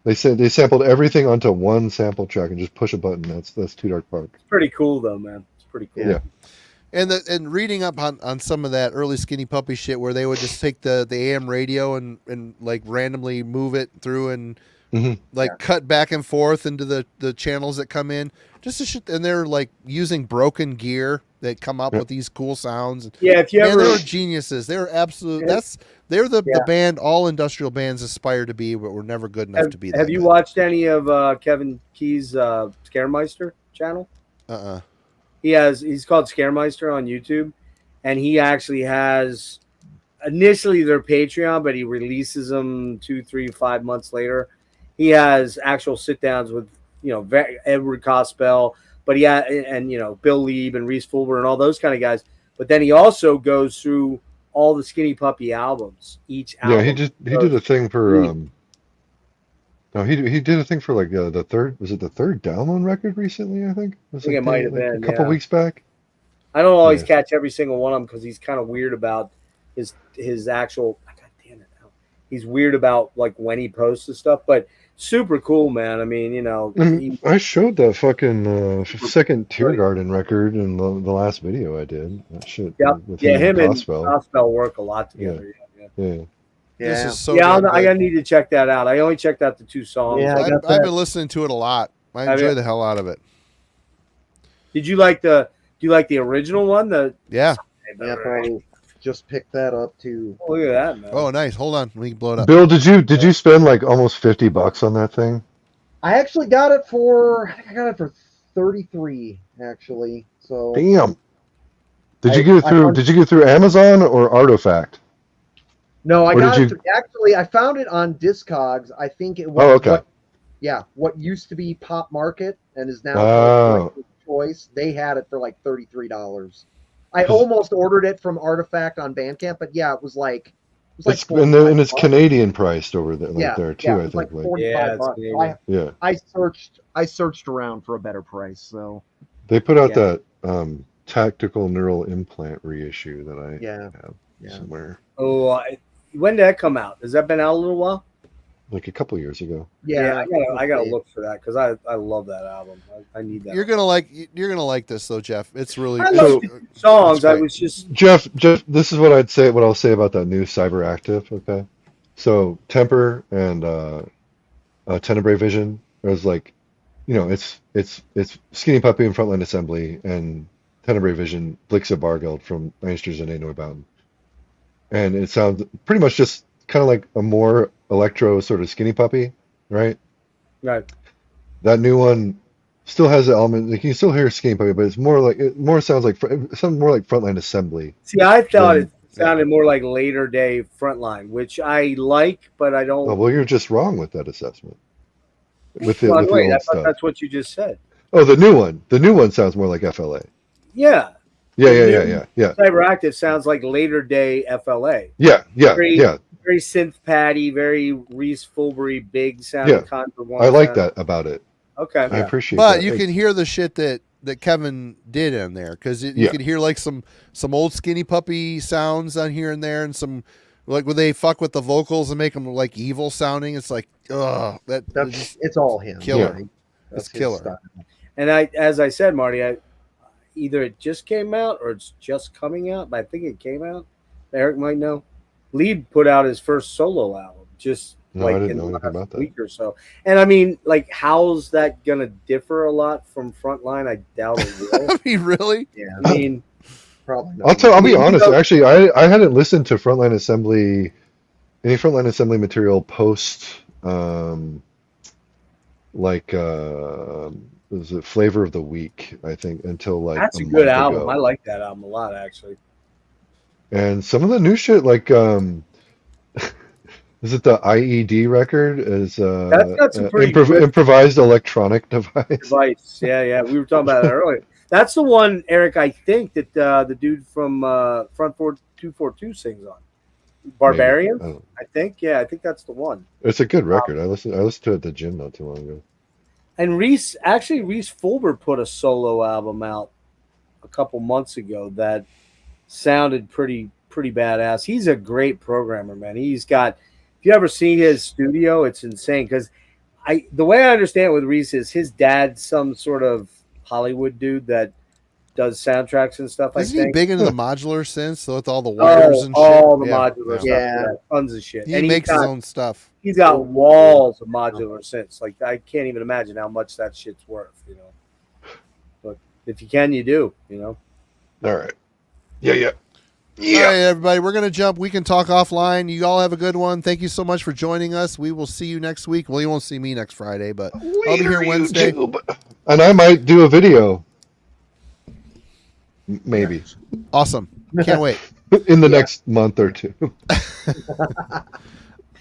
S4: They sampled everything onto one sample track and just push a button. That's Too Dark Park.
S3: It's pretty cool, though, man. It's pretty cool.
S4: Yeah.
S1: And reading up on some of that early Skinny Puppy shit where they would just take the AM radio and like randomly move it through and cut back and forth into the channels that come in. Just to shit, and they're like using broken gear that come up with these cool sounds.
S3: Yeah, if you
S1: Man,
S3: ever
S1: they were geniuses. They were absolute. They're the band all industrial bands aspire to be, but we're never good enough to be.
S3: have you watched any of Kevin Key's Scaremeister channel? He's called Scaremeister on YouTube, and he actually has initially their Patreon, but he releases them 2, 3, 5 months later. He has actual sit downs with Edward Cospel, but and Bill Lieb and Reese Fulber and all those kind of guys. But then he also goes through all the Skinny Puppy albums. Each album.
S4: Yeah, he did a thing for no, he did a thing for like the third, was it the third Download record recently? I think
S3: it might have been
S4: a couple weeks back.
S3: I don't always
S4: Yeah.
S3: catch every single one of them because he's kind of weird about his actual. God damn it! He's weird about like when he posts the stuff, but super cool, man. I mean,
S4: I showed that fucking second Tear Garden record in the last video I did. That shit with
S3: him and
S4: Cosspell.
S3: Cosspell work a lot together.
S4: Yeah.
S1: This is so
S3: yeah.
S1: damn
S3: I
S1: good.
S3: need to check that out. I only checked out the 2 songs.
S2: Yeah,
S1: I've been listening to it a lot. I enjoy the hell out of it.
S3: Did you like the? Do you like the original one?
S1: Yeah.
S2: Yep, I just picked that up too.
S3: Oh, look at that, man.
S1: Oh, nice. Hold on. We can blow it up.
S4: Bill, did you spend like almost $50 on that thing?
S2: I actually got it for, I think I got it for 33 actually. So
S4: Damn. Did you get it through Amazon or Artifact?
S2: no, I
S4: Or
S2: got
S4: did
S2: it actually. I found it on Discogs. I think it was.
S4: Oh, okay.
S2: What used to be Pop Market and is now
S4: Oh.
S2: Choice. They had it for like $33. I almost ordered it from Artifact on Bandcamp, but yeah, it was like
S4: It's
S2: $45.
S4: and it's Canadian priced over there, there too.
S2: Yeah,
S4: I
S2: it was
S4: think.
S2: like $45.
S4: Yeah.
S2: I searched around for a better price. So
S4: They put out that tactical neural implant reissue that I have somewhere.
S3: Oh, when did that come out? Has that been out a little while?
S4: Like a couple years ago.
S3: Yeah, I gotta look for that because I love that album. I need that.
S1: You're gonna like this though, Jeff. It's really
S3: I love the songs. I was just
S4: Jeff, this is what I'll say about that new Cyberactive, okay? So Temper and Tenebrae Vision is like, it's Skinny Puppy and Frontline Assembly and Tenebrae Vision, Blixa Bargeld from Einsters and Neubauten. And it sounds pretty much just kind of like a more electro sort of Skinny Puppy, right?
S3: right.
S4: That new one still has the element, like you can still hear Skinny Puppy, but it's more like sounds like Frontline Assembly.
S3: See, I thought it sounded more like later day Frontline, which I like, but I don't.
S4: Oh, well, you're just wrong with that assessment. With the
S3: Well,
S4: old
S3: wait, I thought
S4: stuff.
S3: that's what you just said.
S4: Oh, the new one sounds more like FLA.
S3: Yeah.
S4: Yeah.
S3: Cyberactive sounds like later day FLA.
S4: Yeah.
S3: Very synth patty, very Reese Fulbury big sounding Contra One.
S4: I like that about it.
S3: Okay.
S4: I appreciate
S1: But
S4: that.
S1: you can hear the shit that Kevin did in there because you could hear like some old Skinny Puppy sounds on here and there, and some like when they fuck with the vocals and make them like evil sounding. It's like,
S2: it's all him.
S1: Killer.
S2: Right?
S1: It's killer.
S3: And as I said, Marty, either it just came out or it's just coming out, but I think it came out. Eric might know. Lee put out his first solo album just
S4: I didn't know anything about that.
S3: Week or so. And I mean, like, how's that gonna differ a lot from Frontline? I doubt it will.
S1: I mean, really?
S2: Yeah.
S3: I mean,
S2: probably not.
S4: I'll be honest. Actually, I hadn't listened to any Frontline Assembly material post was it Flavor of the Week, I think, until like
S3: that's a good
S4: month
S3: album.
S4: ago.
S3: I like that album a lot, actually.
S4: And some of the new shit, like is it the IED record? Is
S3: That's got some pretty good
S4: improvised electronic device?
S3: Yeah. We were talking about that earlier. That's the one, Eric. I think that the dude from Front 242 sings on. Barbarian, I think. Yeah, I think that's the one.
S4: It's a good record. I listened to it at the gym not too long ago.
S3: And Reese Fulber put a solo album out a couple months ago that sounded pretty badass. He's a great programmer, man. He's got, if you ever see his studio, it's insane. Because the way I understand it with Reese is his dad's some sort of Hollywood dude that does soundtracks and stuff.
S1: Isn't he big into the modular synths, so with all the wires and shit?
S3: All the modular stuff.
S2: Yeah.
S3: Tons of shit.
S1: He makes his own stuff.
S3: He's got walls of modular synths. Like, I can't even imagine how much that shit's worth, But if you can, you do,
S4: All right. Yeah.
S1: All right, everybody, we're going to jump. We can talk offline. You all have a good one. Thank you so much for joining us. We will see you next week. Well, you won't see me next Friday, but I'll be here Wednesday.
S4: And I might do a video. Maybe.
S1: Awesome. Can't wait.
S4: In the next month or two.
S1: All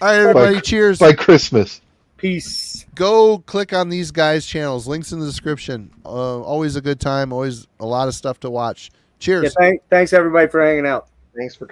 S1: right, everybody, cheers.
S4: By Christmas.
S3: Peace.
S1: Go click on these guys' channels. Links in the description. Always a good time. Always a lot of stuff to watch. Cheers.
S3: Yeah, thanks, everybody, for hanging out.
S2: Thanks for coming.